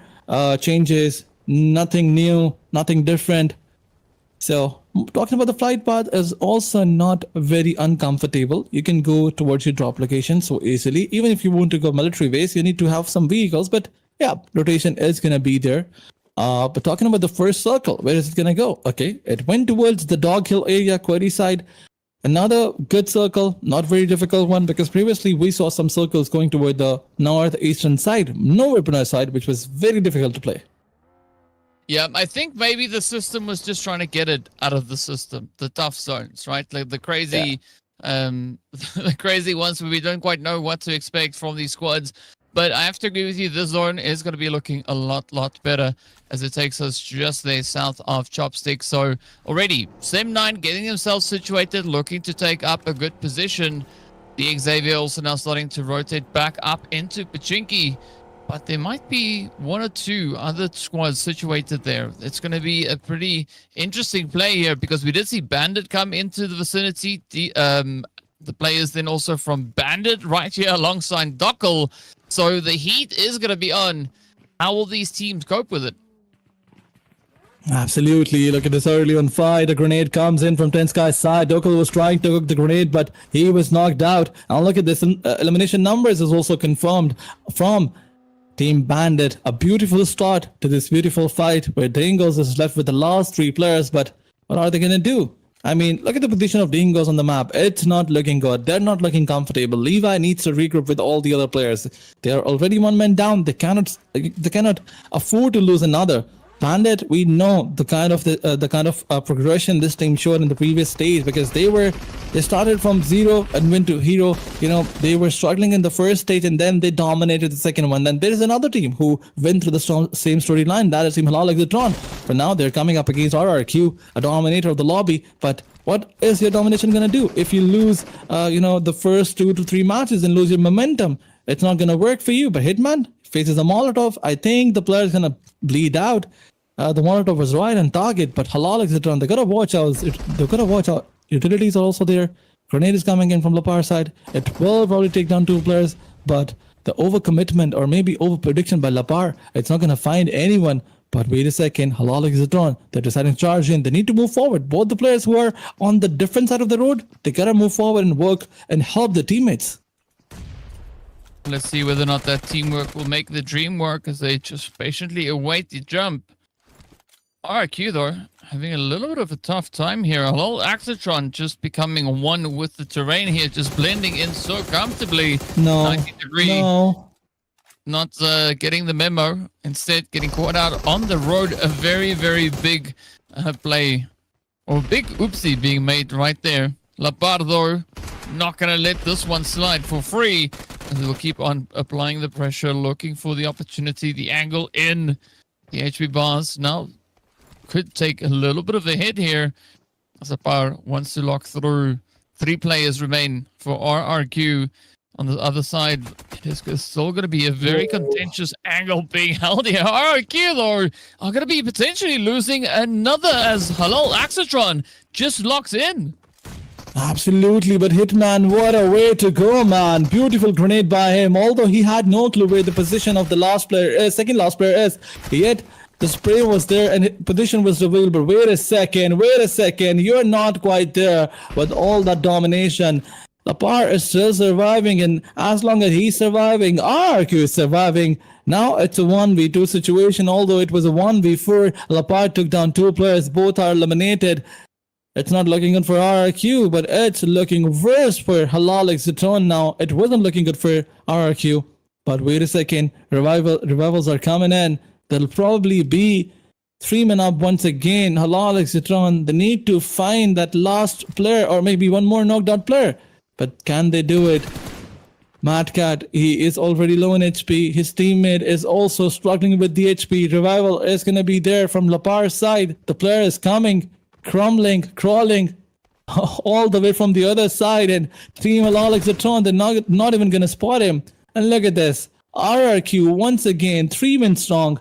changes, nothing new, nothing different. So talking about the flight path is also not very uncomfortable. You can go towards your drop location so easily. Even if you want to go military base, you need to have some vehicles. But yeah, rotation is going to be there. But talking about the first circle, where is it going to go? Okay, it went towards the Dog Hill area, Query side. Another good circle, not very difficult one, because previously we saw some circles going toward the northeastern side, no weaponized side, which was very difficult to play. Yeah, I think maybe the system was just trying to get it out of the system, the tough zones, right? Like the crazy, the crazy ones where we don't quite know what to expect from these squads. But I have to agree with you, this zone is going to be looking a lot better as it takes us just there south of Chopstick. So already, Sem9 getting themselves situated, looking to take up a good position. The Xavier also now starting to rotate back up into Pachinki. But there might be 1 or 2 other squads situated there. It's going to be a pretty interesting play here because we did see Bandit come into the vicinity. The players then also from Bandit right here alongside Dockel. So the heat is going to be on. How will these teams cope with it? Absolutely. Look at this early on fight. A grenade comes in from Ten Sky's side. Dockel was trying to hook the grenade, but he was knocked out. And look at this. Elimination numbers is also confirmed from Team Bandit. A beautiful start to this beautiful fight where Dingos is left with the last 3 players. But what are they going to do? I mean, look at the position of Dingos on the map. It's not looking good. They're not looking comfortable. Levi needs to regroup with all the other players. They are already 1 man down. They cannot afford to lose another. Bandit, we know the kind of progression this team showed in the previous stage, because they started from 0 and went to hero. They were struggling in the first stage and then they dominated the second one. Then there is another team who went through the same storyline. That is Team Halal Exitron. But now they're coming up against RRQ, a dominator of the lobby. But what is your domination gonna do if you lose, the first 2 to 3 matches and lose your momentum? It's not gonna work for you. But Hitman faces a Molotov. I think the player is gonna bleed out. The Molotov was right on target, but Halal Exitron, they gotta watch out. They gotta watch out. Utilities are also there. Grenade is coming in from Lapar side. It will probably take down 2 players, but the overcommitment or maybe overprediction by Lapar, it's not gonna find anyone. But wait a second, Halal Exitron, they're deciding to charge in. They need to move forward. Both the players who are on the different side of the road, they gotta move forward and work and help their teammates. Let's see whether or not that teamwork will make the dream work as they just patiently await the jump. RQ though, having a little bit of a tough time here. Halal Axatron just becoming one with the terrain here, just blending in so comfortably. No, 90 degree. No. Not getting the memo. Instead, getting caught out on the road. A very, very big play. Or big oopsie being made right there. Lapar though, not going to let this one slide for free. As they will keep on applying the pressure, looking for the opportunity, the angle in. The HP bars now could take a little bit of a hit here. Lapar wants to lock through. 3 players remain for RRQ. On the other side, it is still going to be a very contentious angle being held here. RRQ, though, are going to be potentially losing another as Halal Axatron just locks in. Absolutely, but Hitman, what a way to go, man. Beautiful grenade by him, although he had no clue where the position of the last player, second last player is. Yet, the spray was there and position was revealed, but wait a second, you're not quite there with all that domination. Lapar is still surviving, and as long as he's surviving, RRQ is surviving. Now it's a 1v2 situation, although it was a 1v4. Lapar took down 2 players, both are eliminated. It's not looking good for RRQ, but it's looking worse for Halal Exitron now. It wasn't looking good for RRQ, but wait a second, revivals are coming in. There'll probably be 3 men up once again. Halal Exitron, they need to find that last player or maybe one more knocked out player. But can they do it? Mad Cat, he is already low in HP. His teammate is also struggling with the HP. Revival is going to be there from Lapar's side. The player is coming, crawling all the way from the other side. And Team Halal Exitron, they're not even going to spot him. And look at this. RRQ once again, 3 men strong.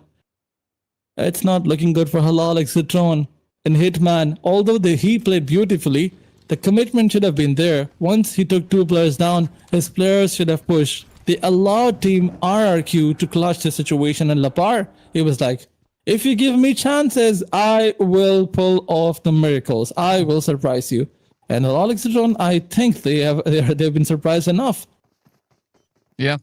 It's not looking good for Halal Exitron and Hitman. Although he played beautifully, the commitment should have been there. Once he took 2 players down, his players should have pushed. They allowed Team RRQ to clutch the situation, and Lapar, he was like, if you give me chances, I will pull off the miracles. I will surprise you. And Alex Citron, I think they've been surprised enough. Yeah.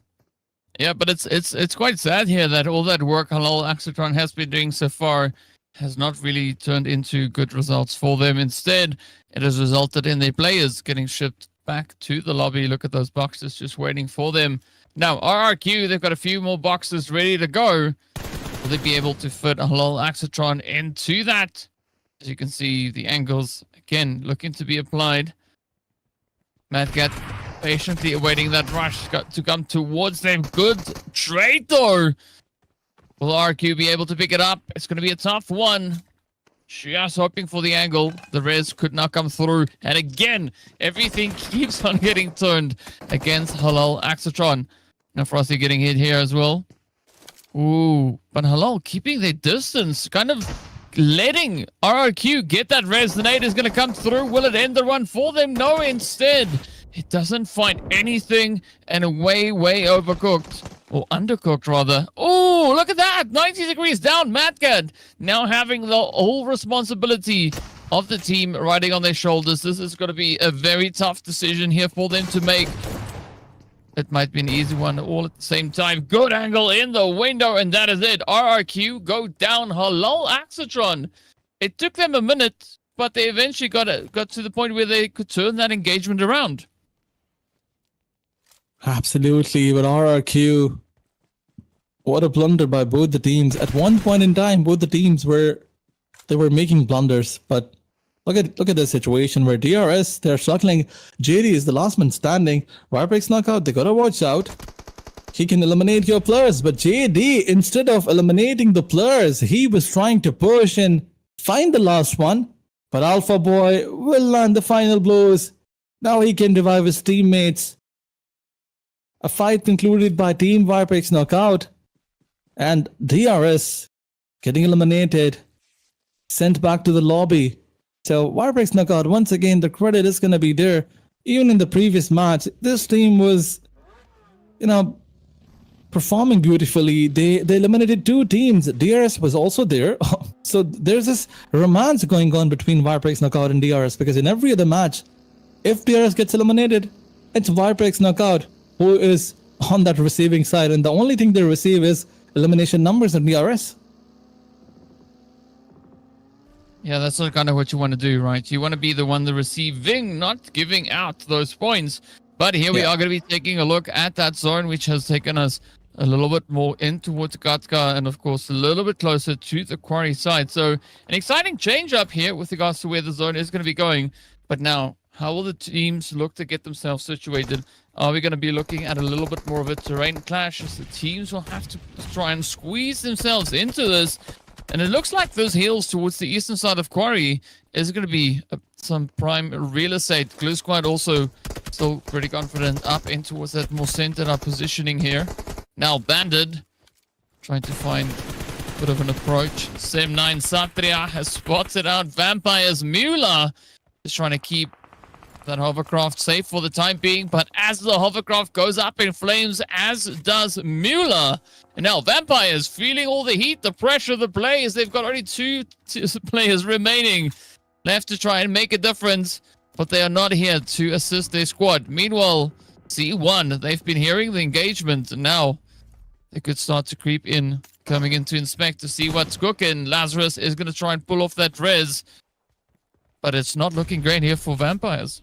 Yeah, but it's quite sad here that all that work Halal Axatron has been doing so far has not really turned into good results for them. Instead, it has resulted in their players getting shipped back to the lobby. Look at those boxes just waiting for them. Now, RRQ, they've got a few more boxes ready to go. Will they be able to fit a Halal Axatron into that? As you can see, the angles, again, looking to be applied. Mad Cat patiently awaiting that rush to come towards them. Good trade, though. Will RQ be able to pick it up? It's going to be a tough one. Just hoping for the angle. The res could not come through. And again, everything keeps on getting turned against Halal Axatron. Now Frosty getting hit here as well. Ooh, but Halal keeping their distance. Kind of letting RRQ get that res. The nade is going to come through. Will it end the run for them? No, instead. It doesn't find anything, and way overcooked. Or undercooked, rather. Oh, look at that! 90 degrees down, Matcat. Now having the whole responsibility of the team riding on their shoulders. This is going to be a very tough decision here for them to make. It might be an easy one all at the same time. Good angle in the window, and that is it. RRQ go down. Halal Axatron. It took them a minute, but they eventually got to the point where they could turn that engagement around. Absolutely, but RRQ, what a blunder by both the teams. At one point in time, both the teams were making blunders. But look at the situation where DRS, they're struggling. JD is the last man standing. Vipex knockout, they gotta watch out. He can eliminate your players, but JD, instead of eliminating the players, he was trying to push and find the last one. But Alpha Boy will land the final blows. Now he can revive his teammates. A fight concluded by Team Vipex knockout, and DRS getting eliminated, sent back to the lobby. So Vipex knockout, once again, the credit is going to be there. Even in the previous match, this team was, performing beautifully. They eliminated 2 teams. DRS was also there. So there's this romance going on between Vipex knockout and DRS, because in every other match, if DRS gets eliminated, it's Vipex knockout who is on that receiving side, and the only thing they receive is elimination numbers and DRS. Yeah, that's kind of what you want to do, right? You want to be the one receiving, not giving out those points. But here we are going to be taking a look at that zone, which has taken us a little bit more in towards Gatka, and of course a little bit closer to the quarry side. So an exciting change up here with regards to where the zone is going to be going. But now, how will the teams look to get themselves situated? Are we going to be looking at a little bit more of a terrain clash, as the teams will have to try and squeeze themselves into this? And it looks like those hills towards the eastern side of Quarry is going to be some prime real estate. Glue Squad also still pretty confident up in towards that more centered up positioning here. Now Bandit trying to find a bit of an approach. Sem9 Satria has spotted out Vampires. Mueller is trying to keep that hovercraft safe for the time being, but as the hovercraft goes up in flames, as does Mueller. And now Vampires feeling all the heat, the pressure of the players. They've got only two players remaining left to try and make a difference, but they are not here to assist their squad. Meanwhile, C1, they've been hearing the engagement, and now they could start to creep in, coming in to inspect to see what's cooking. Lazarus is going to try and pull off that res, but it's not looking great here for Vampires.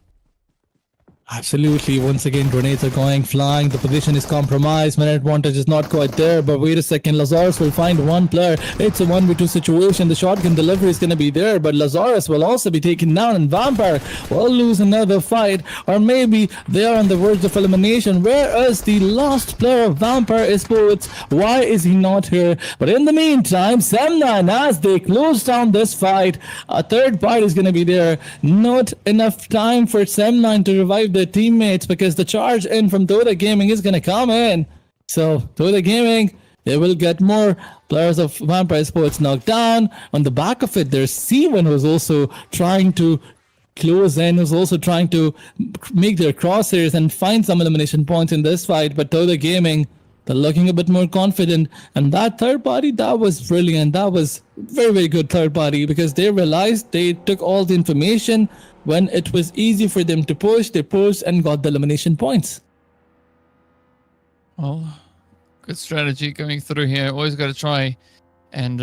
Absolutely. Once again, grenades are going flying. The position is compromised. Minute advantage is not quite there. But wait a second. Lazarus will find one player. It's a 1v2 situation. The shotgun delivery is going to be there. But Lazarus will also be taken down. And Vampire will lose another fight. Or maybe they are on the verge of elimination. Whereas the last player of Vampire is Sports. Why is he not here? But in the meantime, Sem9, as they close down this fight, a third fight is going to be there. Not enough time for Sem9 to revive their teammates, because the charge in from Turca Gaming is going to come in. So Turca Gaming, they will get more players of Vampire Sports knocked down. On the back of it, there's C1 who's also trying to close in, who's also trying to make their crosshairs and find some elimination points in this fight. But Turca Gaming, they're looking a bit more confident. And that third party, that was brilliant. That was very, very good third party, because they realized they took all the information. When it was easy for them to push, they pushed and got the elimination points. Well, good strategy going through here. Always got to try and,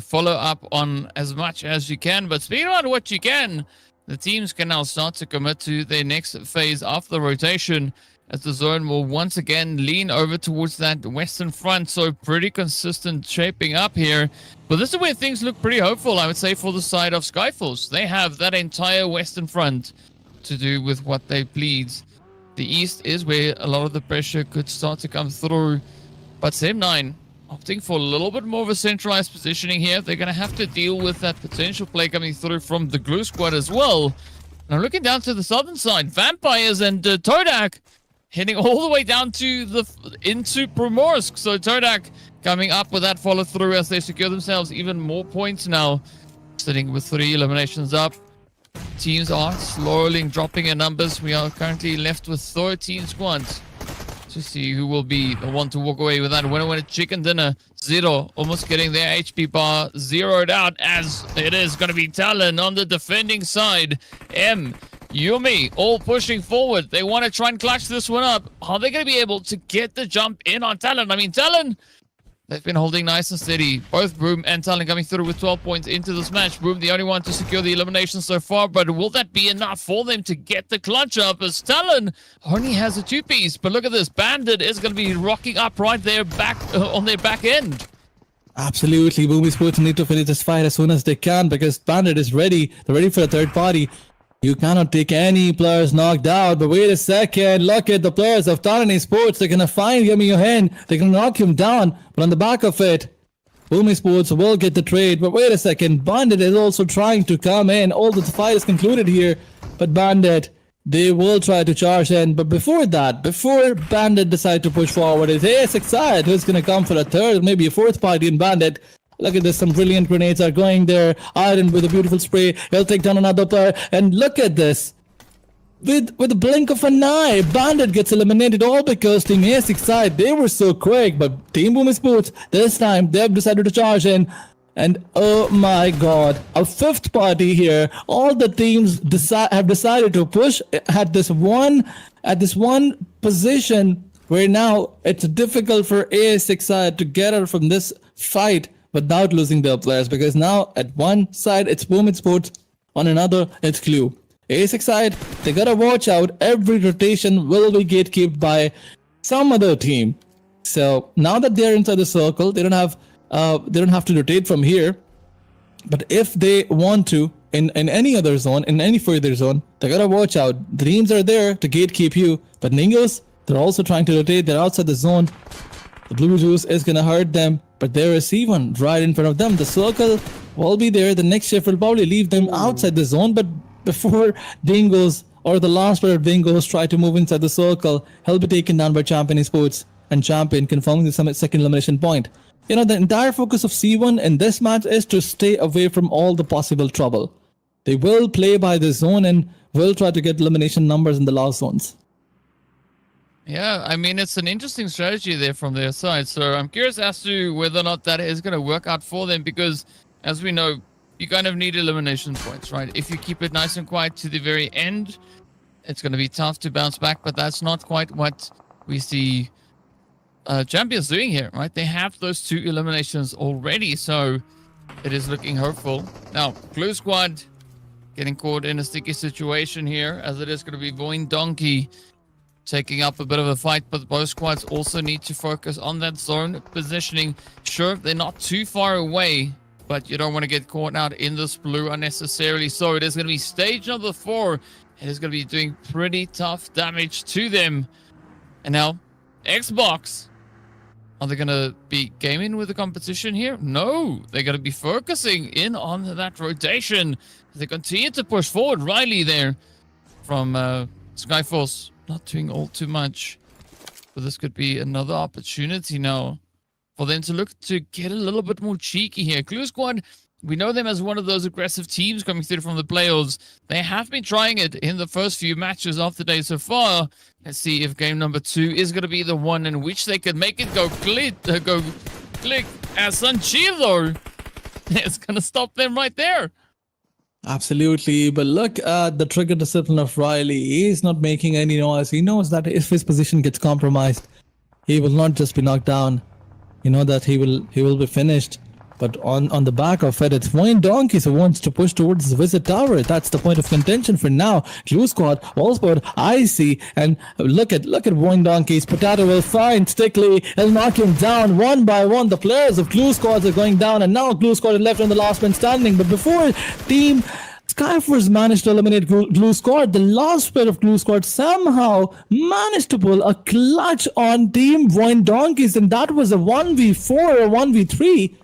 follow up on as much as you can. But speaking about what you can, the teams can now start to commit to their next phase of the rotation, as the zone will once again lean over towards that western front. So pretty consistent shaping up here. But this is where things look pretty hopeful, I would say, for the side of Skyforce. They have that entire western front to do with what they please. The east is where a lot of the pressure could start to come through. But Sem9 opting for a little bit more of a centralized positioning here. They're going to have to deal with that potential play coming through from the Glue Squad as well. Now looking down to the southern side, Vampires and Todak heading all the way down to into Primorsk. So Todak coming up with that follow through as they secure themselves even more points now, sitting with 3 eliminations up. Teams are slowly dropping in numbers. We are currently left with 13 squads to see who will be the one to walk away with that winner chicken dinner. Zero almost getting their HP bar zeroed out, as it is going to be Talon on the defending side. Yumi all pushing forward. They want to try and clutch this one up. Are they going to be able to get the jump in on Talon? I mean, Talon, they've been holding nice and steady. Both Broom and Talon coming through with 12 points into this match. Broom, the only one to secure the elimination so far, but will that be enough for them to get the clutch up, as Talon only has a 2-piece? But look at this. Bandit is going to be rocking up right there back on their back end. Absolutely. Boomy Sports need to finish this fight as soon as they can, because Bandit is ready. They're ready for the third party. You cannot take any players knocked out. But wait a second. Look at the players of Talon Sports. They're going to find Yumi Yohen. They're going to knock him down. But on the back of it, Boomy Sports will get the trade. But wait a second. Bandit is also trying to come in. All the fight is concluded here. But Bandit, they will try to charge in. But before that, before Bandit decide to push forward, is ASXI who's going to come for a third, maybe a fourth party in Bandit. Look at this, some brilliant grenades are going there. Iron with a beautiful spray. He'll take down another player. And look at this. With a blink of an eye, Bandit gets eliminated, all because Team ASXI, they were so quick. But Team Boomy Sports, this time, they've decided to charge in. And oh my god, a fifth party here. All the teams have decided to push at this one position where now it's difficult for ASXI to get out from this fight without losing their players, because now at one side it's Boomy Sports, on another it's Clue. ASXI, they gotta watch out. Every rotation will be gatekept by some other team. So now that they're inside the circle, they don't have to rotate from here. But if they want to, in any other zone, in any further zone, they gotta watch out. The teams are there to gatekeep you, but Ningos, they're also trying to rotate. They're outside the zone. The blue juice is gonna hurt them, but there is C1 right in front of them. The circle will be there. The next shift will probably leave them outside the zone, but before Dingo's or the last player Bingos try to move inside the circle, he'll be taken down by Champion Esports, and Champion confirming the second elimination point. The entire focus of C1 in this match is to stay away from all the possible trouble. They will play by the zone and will try to get elimination numbers in the last zones. Yeah, I mean, it's an interesting strategy there from their side. So I'm curious as to whether or not that is going to work out for them because, as we know, you kind of need elimination points, right? If you keep it nice and quiet to the very end, it's going to be tough to bounce back, but that's not quite what we see Champions doing here, right? They have those 2 eliminations already, so it is looking hopeful. Now, Blue Squad getting caught in a sticky situation here, as it is going to be Voin Donkey taking up a bit of a fight, but both squads also need to focus on that zone positioning. Sure, they're not too far away, but you don't want to get caught out in this blue unnecessarily. So it is going to be stage number 4. It is going to be doing pretty tough damage to them. And now, Xbox. Are they going to be gaming with the competition here? No, they're going to be focusing in on that rotation. They continue to push forward. Riley there from Skyforce. Not doing all too much, but this could be another opportunity now for them to look to get a little bit more cheeky here. Clue Squad, we know them as one of those aggressive teams coming through from the playoffs. They have been trying it in the first few matches of the day so far. Let's see if game number 2 is going to be the one in which they could make it go click as Sanchido. It's going to stop them right there. Absolutely, but look at the trigger discipline of Riley. He's not making any noise. He knows that if his position gets compromised, he will not just be knocked down. You know that he will be finished. But on the back of it, it's Voin Donkey who wants to push towards the Visit Tower. That's the point of contention for now. Clue Squad, Wallsport, Icy, and look at Voin Donkey's Potato will find Stickley. He'll knock him down one by one. The players of Clue Squad are going down, and now Clue Squad is left on the last man standing. But before Team Skyforce managed to eliminate Clue Squad, the last player of Clue Squad somehow managed to pull a clutch on Team Voin Donkeys, and that was a 1v4 or 1v3.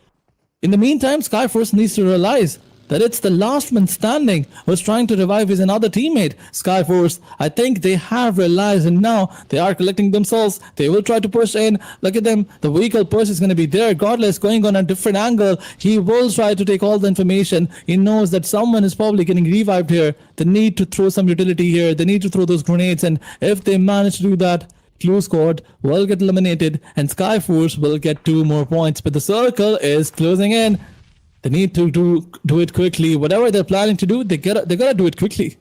In the meantime, Skyforce needs to realize that it's the last man standing who's trying to revive his another teammate. Skyforce, I think they have realized, and now they are collecting themselves. They will try to push in. Look at them. The vehicle push is going to be there. Godless going on a different angle. He will try to take all the information. He knows that someone is probably getting revived here. They need to throw some utility here. They need to throw those grenades, and if they manage to do that, Clue Squad will get eliminated and Skyforce will get 2 more points. But the circle is closing in. They need to do it quickly. Whatever they're planning to do, they gotta do it quickly.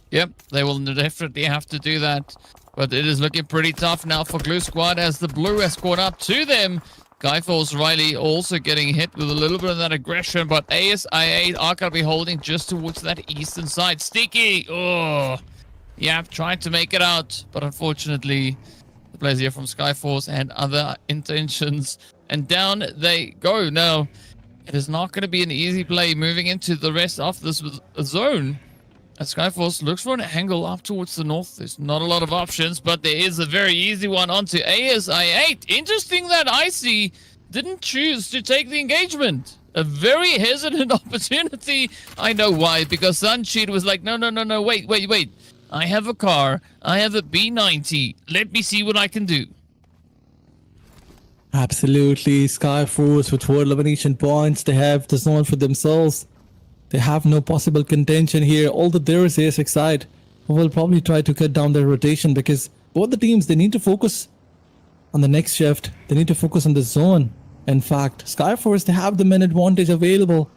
Yep, they will definitely have to do that. But it is looking pretty tough now for Clue Squad as the blue has caught up to them. Skyforce Riley also getting hit with a little bit of that aggression, but ASI8 are going to be holding just towards that eastern side. Sticky! Oh! Yeah, tried to make it out, but unfortunately, the players here from Skyforce and other intentions, and down they go. Now, it is not going to be an easy play moving into the rest of this zone. As Skyforce looks for an angle up towards the north. There's not a lot of options, but there is a very easy one onto ASI8. Interesting that Icy didn't choose to take the engagement. A very hesitant opportunity. I know why, because Suncheat was like, no, wait. I have a car. I have a B90. Let me see what I can do. Absolutely. Skyforce with 4 elimination points. They have the zone for themselves. They have no possible contention here. Although there is ASX side who will probably try to cut down their rotation because both the teams, they need to focus on the next shift. They need to focus on the zone. In fact, Skyforce, they have the man advantage available.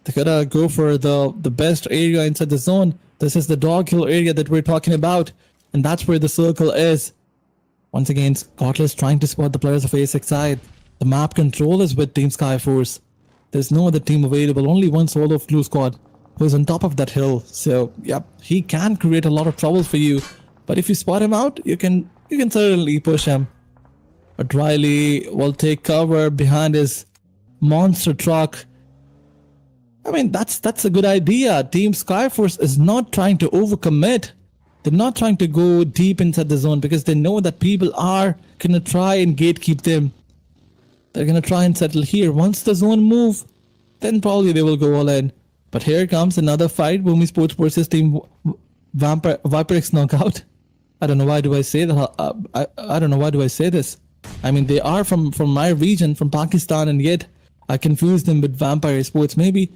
They gotta go for the best area inside the zone. This is the dog hill area that we're talking about, and that's where the circle is. Once again, Scotland trying to spot the players of ASX side. The map control is with Team Skyforce. There's no other team available, only one solo of Clue Squad who is on top of that hill. So, yep, he can create a lot of trouble for you. But if you spot him out, you can certainly push him. But Riley will take cover behind his monster truck. I mean, that's a good idea. Team Skyforce is not trying to overcommit. They're not trying to go deep inside the zone because they know that people are going to try and gatekeep them. They're going to try and settle here. Once the zone move, then probably they will go all in. But here comes another fight. Boomy Sports versus Team Viper X knockout. I don't know why do I say that. I don't know why do I say this. I mean, they are from my region, from Pakistan, and yet I confuse them with Vampire Sports. Maybe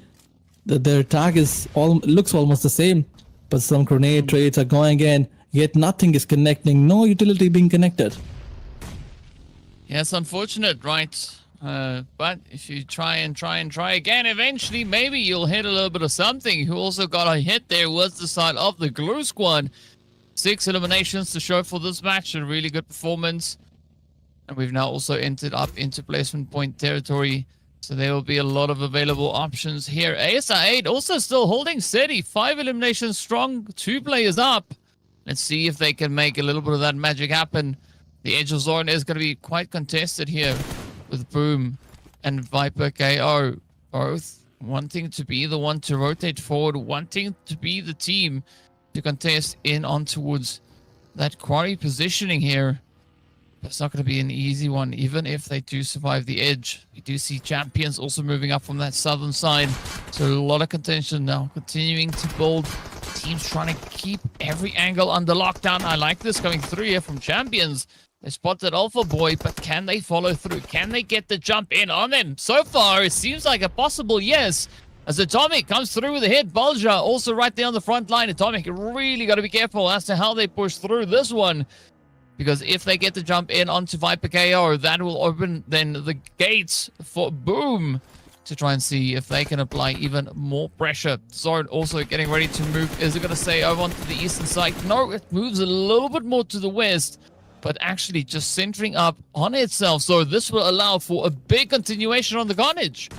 their tag looks almost the same, but some grenade trades are going in, yet nothing is connecting. No utility being connected. Yeah, it's unfortunate, right? But if you try again, eventually maybe you'll hit a little bit of something. Who also got a hit there was the side of the Glue Squad. 6 eliminations to show for this match. A really good performance. And we've now also entered up into placement point territory. So there will be a lot of available options here. ASI8 also still holding steady. 5 eliminations strong. 2 players up. Let's see if they can make a little bit of that magic happen. The edge of zone is going to be quite contested here with Boom and Viper KO. Both wanting to be the one to rotate forward. Wanting to be the team to contest in on towards that quarry positioning here. It's not going to be an easy one, even if they do survive the edge. We do see champions also moving up from that southern side. So a lot of contention now, continuing to build. Teams trying to keep every angle under lockdown. I like this coming through here from champions. They spotted Alpha Boy, but can they follow through? Can they get the jump in on them? So far, it seems like a possible yes. As Atomic comes through with a hit. Balja also right there on the front line. Atomic really got to be careful as to how they push through this one. Because if they get the jump in onto Viper KO, that will open then the gates for Boom to try and see if they can apply even more pressure. Zord also getting ready to move. Is it going to stay over onto the eastern side? No, it moves a little bit more to the west, but actually just centering up on itself. So this will allow for a big continuation on the Carnage.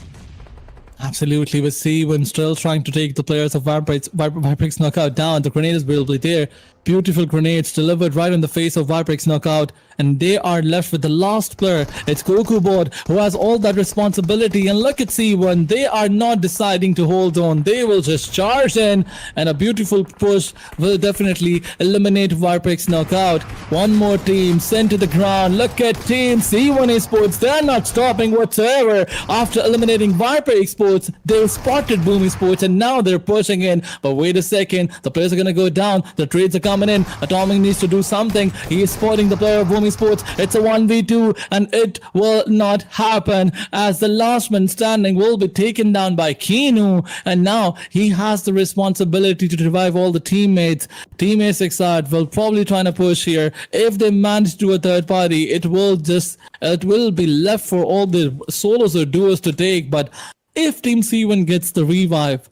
Absolutely, with C1 still trying to take the players of Viperx Knockout down. The grenades will be there. Beautiful grenades delivered right in the face of Viperx Knockout. And they are left with the last player. It's Goku Board who has all that responsibility. And look at C1. They are not deciding to hold on. They will just charge in. And a beautiful push will definitely eliminate Viperx Knockout. One more team sent to the ground. Look at Team C1 Esports. They're not stopping whatsoever. After eliminating Viper Esports, they spotted Boom Esports. And now they're pushing in. But wait a second. The players are going to go down. The trades are coming in. Atomic needs to do something. He is spotting the player of Boom Esports. It's a 1v2 and it will not happen as the last man standing will be taken down by Kinu, and now he has the responsibility to revive all the teammates. Team A6R will probably try to push here. If they manage to do a third party, it will be left for all the solos or duos to take. But if Team C1 gets the revive,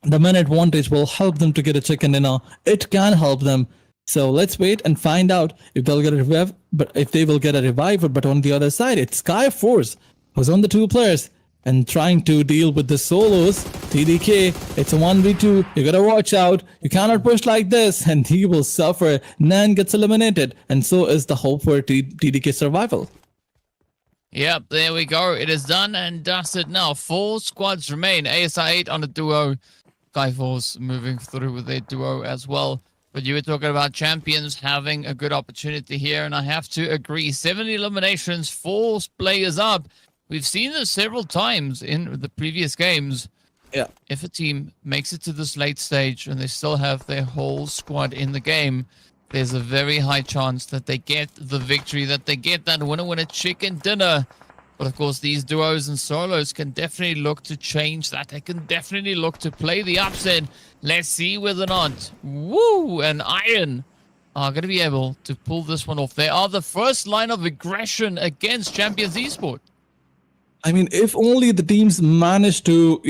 the man advantage will help them to get a chicken dinner. It can help them. So let's wait and find out if they'll get a revive, but if they will get a revival. But on the other side, it's Skyforce who's on the 2 players and trying to deal with the solos. TDK, it's a 1v2. You gotta watch out. You cannot push like this, and he will suffer. Nan gets eliminated, and so is the hope for TDK survival. Yep, there we go. It is done and dusted now. 4 squads remain. ASI8 on the duo. Skyforce moving through with their duo as well. But you were talking about champions having a good opportunity here, and I have to agree. 7 eliminations, 4 players up. We've seen this several times in the previous games. Yeah. If a team makes it to this late stage and they still have their whole squad in the game, there's a very high chance that they get the victory, that they get that winner chicken dinner. But of course, these duos and solos can definitely look to change that. They can definitely look to play the upset. Let's see whether or not Woo and Iron are going to be able to pull this one off. They are the first line of aggression against Champions Esports. I mean, if only the teams manage to,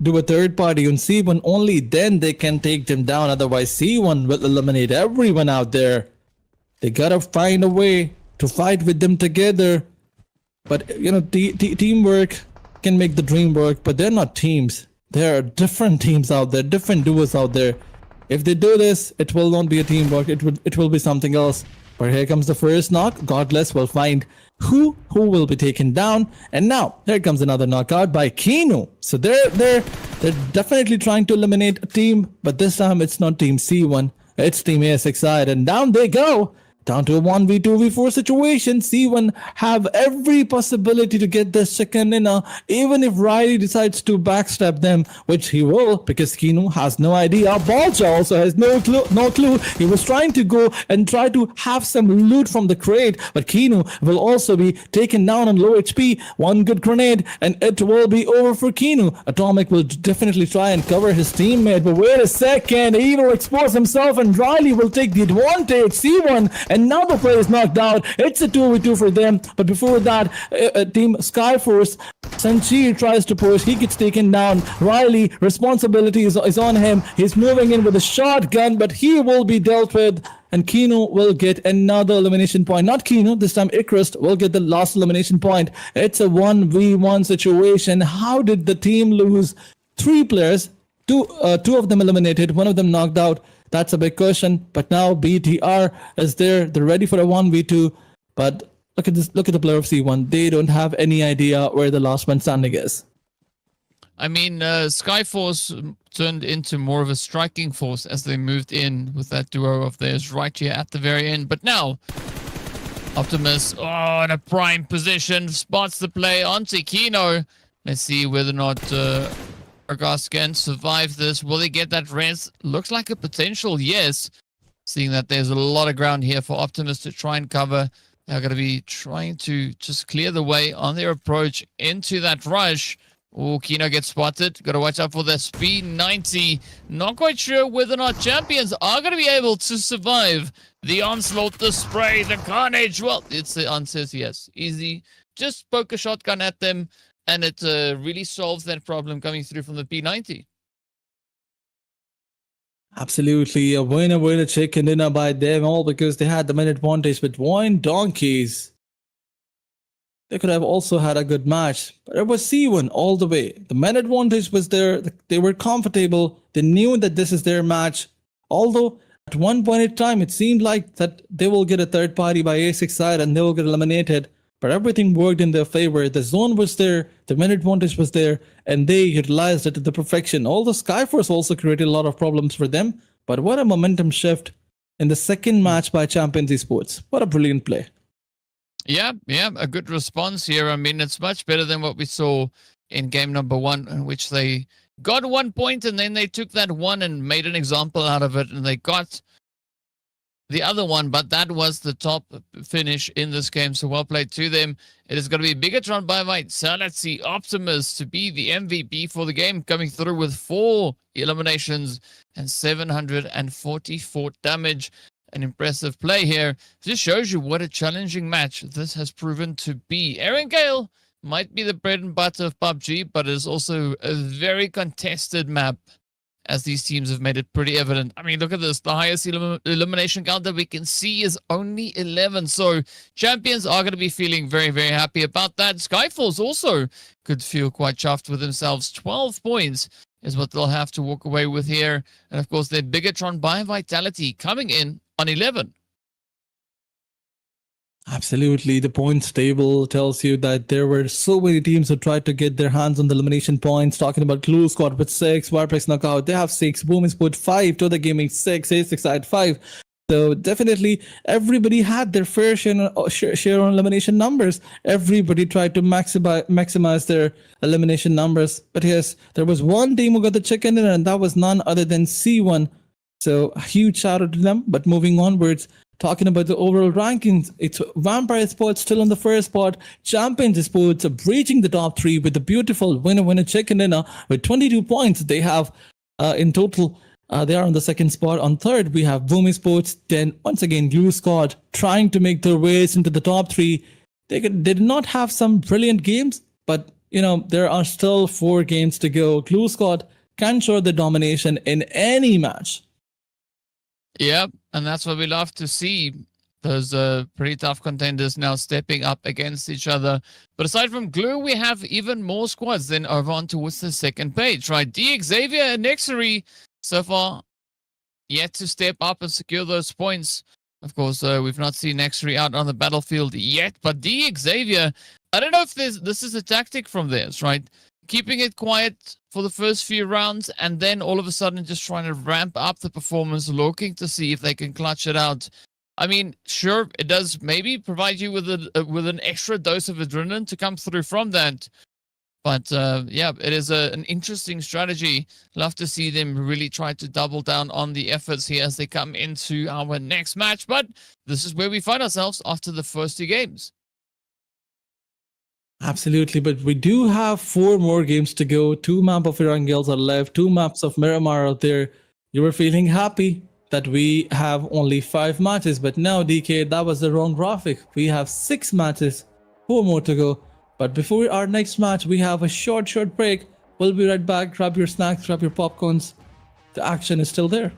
do a third party on C1, only then they can take them down. Otherwise, C1 will eliminate everyone out there. They gotta find a way to fight with them together. But, teamwork can make the dream work, but they're not teams. There are different teams out there, different duos out there. If they do this, it will not be a teamwork. It will be something else. But here comes the first knock. Godless will find who will be taken down. And now, here comes another knockout by Kinu. So they're definitely trying to eliminate a team, but this time it's not Team C1. It's Team A6 side, and down they go. Down to a 1v2v4 situation, C1 have every possibility to get this second winner, even if Riley decides to backstab them, which he will, because Kinu has no idea. Balcha also has no clue. He was trying to go and try to have some loot from the crate, but Kinu will also be taken down on low HP. One good grenade, and it will be over for Kinu. Atomic will definitely try and cover his teammate, but wait a second, he will expose himself, and Riley will take the advantage. C1, and now the player is knocked out. It's a 2v2 for them. But before that, Team Skyforce, Sanchi tries to push. He gets taken down. Riley, responsibility is on him. He's moving in with a shotgun, but he will be dealt with. And Kino will get another elimination point. Not Kino, this time Icarus will get the last elimination point. It's a 1v1 situation. How did the team lose? 3 players, two of them eliminated, one of them knocked out. That's a big question. But now BTR is there. They're ready for a 1v2. But look at this. Look at the player of C1. They don't have any idea where the last man standing is. I mean, Skyforce turned into more of a striking force as they moved in with that duo of theirs right here at the very end. But now, Optimus, in a prime position, spots the play onto Kino. Let's see whether or not Argas can survive this. Will they get that res? Looks like a potential yes, seeing that there's a lot of ground here for Optimus to try and cover. They're going to be trying to just clear the way on their approach into that rush. Oh, Kino gets spotted. Got to watch out for the speed 90. Not quite sure whether or not champions are going to be able to survive the onslaught, the spray, the carnage. Well, it's the answer is yes. Easy. Just poke a shotgun at them, and it really solves that problem coming through from the P90. Absolutely. A winner chicken dinner by them all because they had the minute advantage with one donkeys. They could have also had a good match, but it was C1 all the way. The man advantage was there. They were comfortable. They knew that this is their match. Although at one point in time, it seemed like that they will get a third party by A6 side and they will get eliminated. But everything worked in their favor. The zone was there. The man advantage was there. And they utilized it to the perfection. Although Skyforce also created a lot of problems for them. But what a momentum shift in the second match by Champions Esports. What a brilliant play. Yeah, a good response here. I mean, it's much better than what we saw in game number 1, in which they got 1 point and then they took that one and made an example out of it, and they got the other one, but that was the top finish in this game, so well played to them. It is going to be Bigatron by White. So let's see Optimus to be the MVP for the game, coming through with 4 eliminations and 744 damage. An impressive play here. Just shows you what a challenging match this has proven to be. Aaron Gale might be the bread and butter of PUBG, but it is also a very contested map, as these teams have made it pretty evident. I mean, look at this. The highest elimination count that we can see is only 11. So champions are going to be feeling very, very happy about that. Skyfalls also could feel quite chuffed with themselves. 12 points is what they'll have to walk away with here. And of course, their Bigatron by Vitality coming in on 11. Absolutely. The points table tells you that there were so many teams who tried to get their hands on the elimination points. Talking about Clue Squad with 6, Warplex Knockout, they have 6, Boomers put 5, Toda Gaming 6, A6 had 5. So definitely everybody had their fair share on elimination numbers. Everybody tried to maximize their elimination numbers. But yes, there was one team who got the chicken dinner, and that was none other than C1. So a huge shout out to them. But moving onwards, talking about the overall rankings, it's Vampire Sports still on the first spot. Champions Sports are breaching the top 3 with the beautiful winner chicken dinner with 22 points. They have in total. They are on the second spot. On third, we have Boom Sports. Then once again, Glue Squad trying to make their ways into the top 3. They did not have some brilliant games, but there are still 4 games to go. Glue Squad can show the domination in any match. Yeah, and that's what we love to see. Those pretty tough contenders now stepping up against each other. But aside from Glue, we have even more squads then over on towards the second page, right? D Xavier and Nexery so far yet to step up and secure those points. Of course, we've not seen Nexery out on the battlefield yet, but D Xavier, I don't know if this is a tactic from theirs, right? Keeping it quiet for the first few rounds and then all of a sudden just trying to ramp up the performance, looking to see if they can clutch it out I mean, sure, it does maybe provide you with with an extra dose of adrenaline to come through from that. But yeah, it is an interesting strategy. Love to see them really try to double down on the efforts here as they come into our next match. But this is where we find ourselves after the first 2 games. Absolutely, but we do have 4 more games to go. 2 maps of Erangels are left, 2 maps of Miramar out there. You were feeling happy that we have only 5 matches, but now, DK, that was the wrong graphic. We have 6 matches, 4 more to go. But before our next match, we have a short break. We'll be right back. Grab your snacks, grab your popcorns. The action is still there.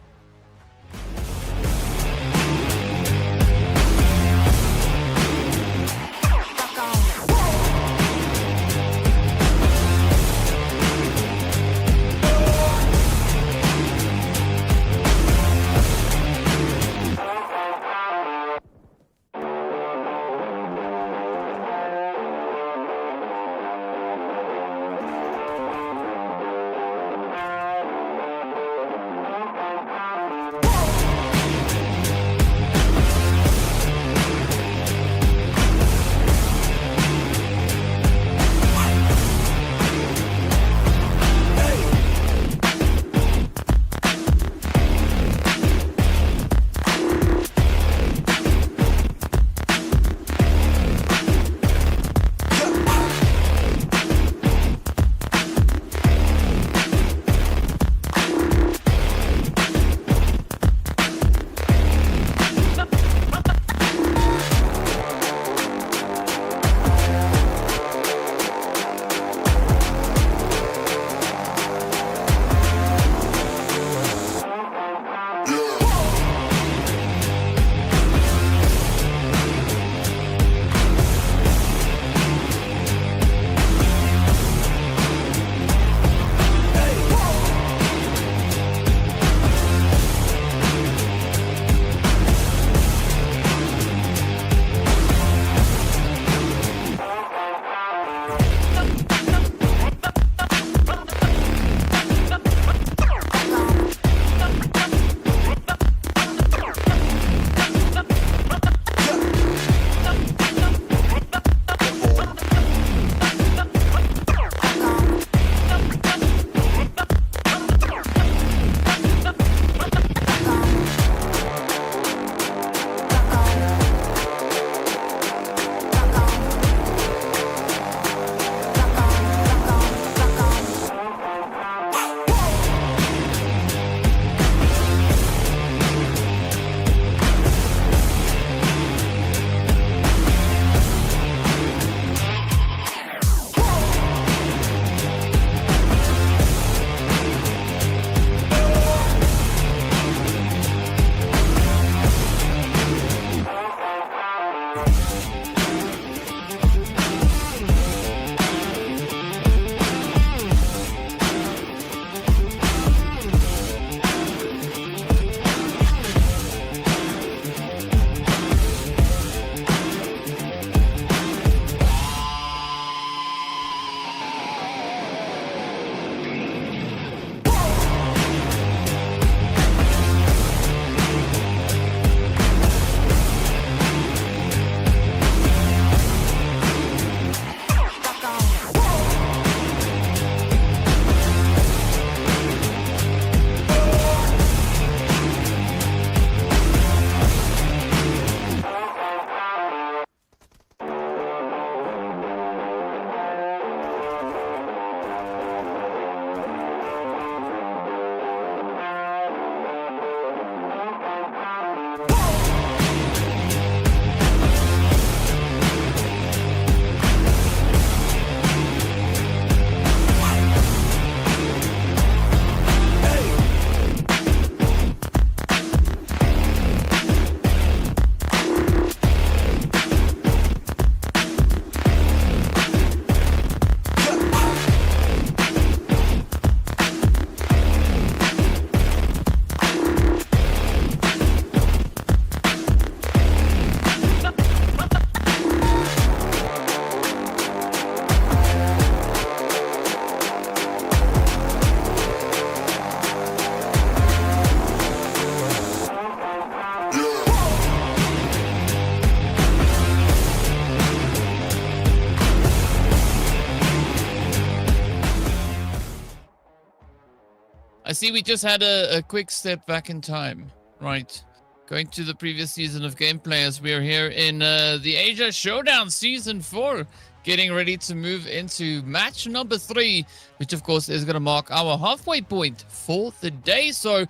see we just had a quick step back in time, right? Going to the previous season of gameplay as we are here in the Asia Showdown Season 4, getting ready to move into match number 3, which of course is going to mark our halfway point for the day. So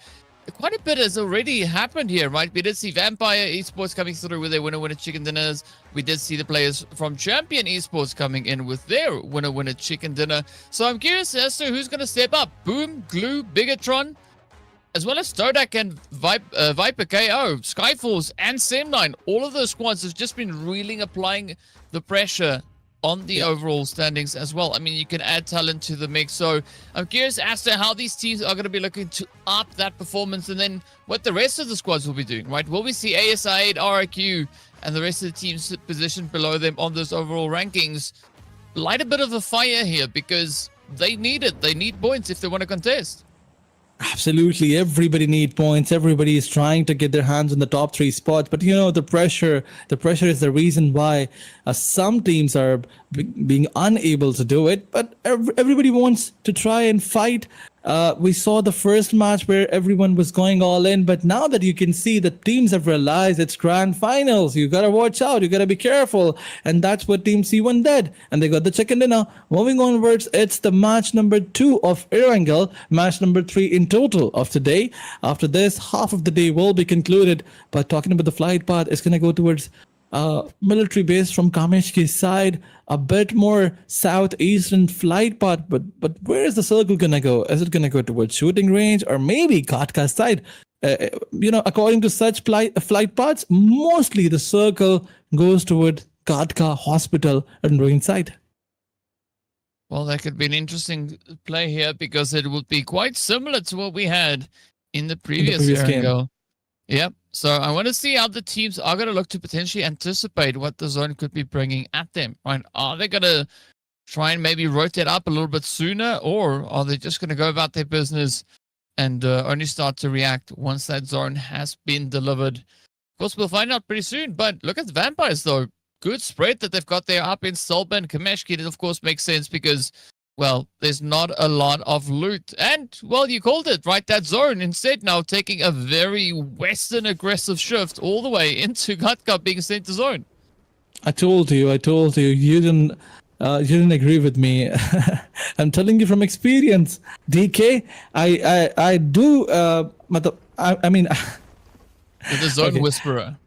quite a bit has already happened here, right? We did see Vampire Esports coming through with their winner chicken dinners. We did see the players from Champion Esports coming in with their winner chicken dinner. So I'm curious as to who's going to step up. Boom, Glue, Bigatron, as well as Turca and Viper KO, Skyforce, and Sem9. All of those squads have just been really applying the pressure on the overall standings as well. I mean, you can add talent to the mix. So I'm curious as to how these teams are going to be looking to up that performance, and then what the rest of the squads will be doing, right? Will we see ASI8, RIQ, and the rest of the teams positioned below them on those overall rankings light a bit of a fire here, because they need it. They need points if they want to contest. Absolutely, everybody need points. Everybody is trying to get their hands on the top 3 spots, but the pressure is the reason why some teams are being unable to do it. But everybody wants to try and fight. We saw the first match where everyone was going all in, but now that you can see that teams have realized it's grand finals, you gotta watch out, you gotta be careful, and that's what Team C1 did, and they got the chicken dinner. Moving onwards, it's the match number 2 of Erangel, match number 3 in total of today. After this, half of the day will be concluded, but talking about the flight path, it's gonna go towards military base from Kameshki's side, a bit more southeastern flight path, but where is the circle gonna go? Is it gonna go towards shooting range, or maybe Katka's side? According to such flight paths, mostly the circle goes toward Katka Hospital and Ruin side. Well, that could be an interesting play here, because it would be quite similar to what we had in the previous game. Yep. So I want to see how the teams are going to look to potentially anticipate what the zone could be bringing at them, right? Are they going to try and maybe rotate up a little bit sooner, or are they just going to go about their business and only start to react once that zone has been delivered? Of course, we'll find out pretty soon, but look at the Vampires, though. Good spread that they've got there up in Solban. Kameshki, it of course makes sense because, well, there's not a lot of loot. And, well, you called it, right? That zone instead now taking a very Western aggressive shift all the way into Katka being sent to zone. I told you. You didn't agree with me. I'm telling you from experience. DK, I do, I mean... You're the zone whisperer.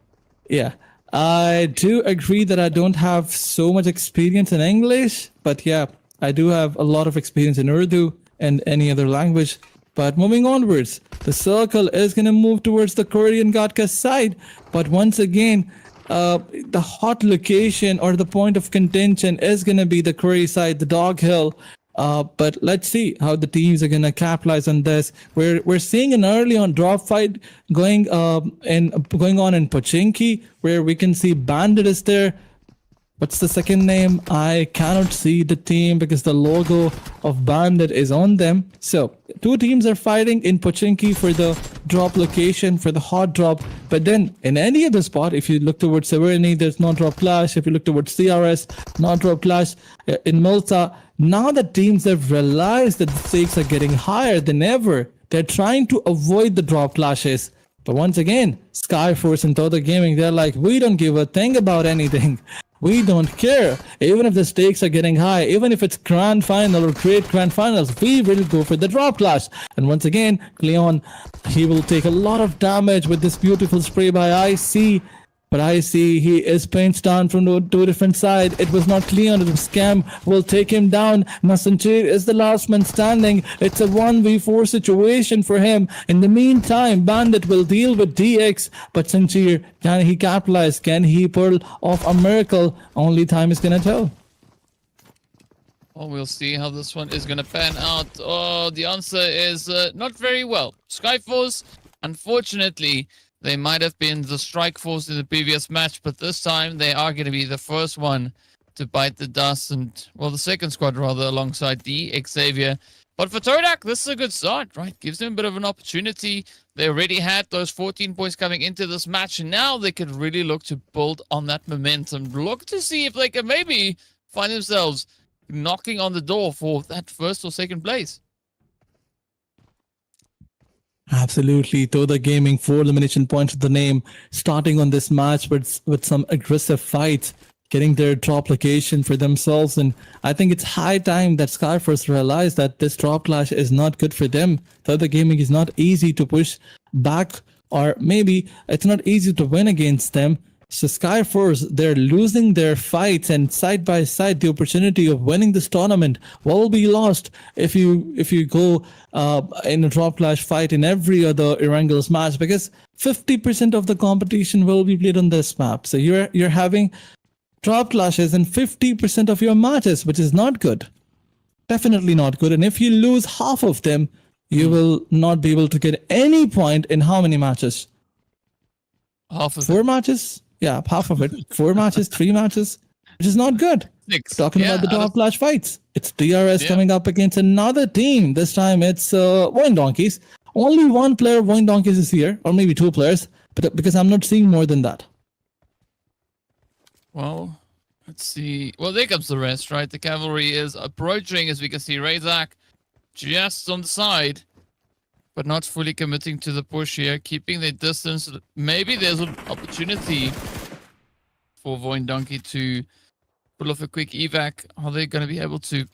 Yeah. I do agree that I don't have so much experience in English, but yeah, I do have a lot of experience in Urdu and any other language. But moving onwards, the circle is going to move towards the Korean Gatka side. But once again, the hot location or the point of contention is going to be the Korea side, the Dog Hill. But let's see how the teams are going to capitalize on this. We're seeing an early on drop fight going on in Pochinki, where we can see Bandit is there. What's the second name? I cannot see the team because the logo of Bandit is on them. So 2 teams are fighting in Pochinki for the drop location, for the hot drop. But then in any other spot, if you look towards Severny, there's no drop clash. If you look towards CRS, no drop clash. In Malta, now that teams have realized that the stakes are getting higher than ever, they're trying to avoid the drop clashes. But once again, Skyforce and Total Gaming, they're like, we don't give a thing about anything. We don't care. Even if the stakes are getting high, even if it's grand final or great grand finals, we will go for the drop clash. And once again, Cleon, he will take a lot of damage with this beautiful spray by IC. But I see he is pinched down from 2 different sides. It was not Cleon, it was Scam. Will take him down. Nasanchir is the last man standing. It's a 1v4 situation for him. In the meantime, Bandit will deal with DX. But Sanchir, can he capitalize? Can he pull off a miracle? Only time is going to tell. Well, we'll see how this one is going to pan out. Oh, the answer is not very well. Skyforce, unfortunately, they might have been the strike force in the previous match, but this time they are going to be the first one to bite the dust, and, well, the second squad rather, alongside the Xavier. But for Todak, this is a good start, right? Gives them a bit of an opportunity. They already had those 14 points coming into this match, and now they could really look to build on that momentum. Look to see if they can maybe find themselves knocking on the door for that first or second place. Absolutely. Toda Gaming, 4 elimination points with the name, starting on this match with some aggressive fights, getting their drop location for themselves. And I think it's high time that Skyforce realized that this drop clash is not good for them. Toda Gaming is not easy to push back, or maybe it's not easy to win against them. So Skyforce, they're losing their fights, and side by side, the opportunity of winning this tournament will be lost if you go in a drop clash fight in every other Erangels match, because 50% of the competition will be played on this map. So you're having drop clashes in 50% of your matches, which is not good. Definitely not good. And if you lose half of them, you will not be able to get any point in how many matches? Half of 4 matches? Yeah, half of it. 4 matches, 3 matches, which is not good. 6. Talking about the top clash fights, it's DRS Yeah. coming up against another team. This time it's Wine Donkeys. Only one player of Wine Donkeys is here, or maybe 2 players, but because I'm not seeing more than that. Well, let's see. Well, there comes the rest, right? The cavalry is approaching, as we can see. Razak just on the side, but not fully committing to the push here, keeping their distance. Maybe there's an opportunity for Voin Donkey to pull off a quick evac. Are they going to be able to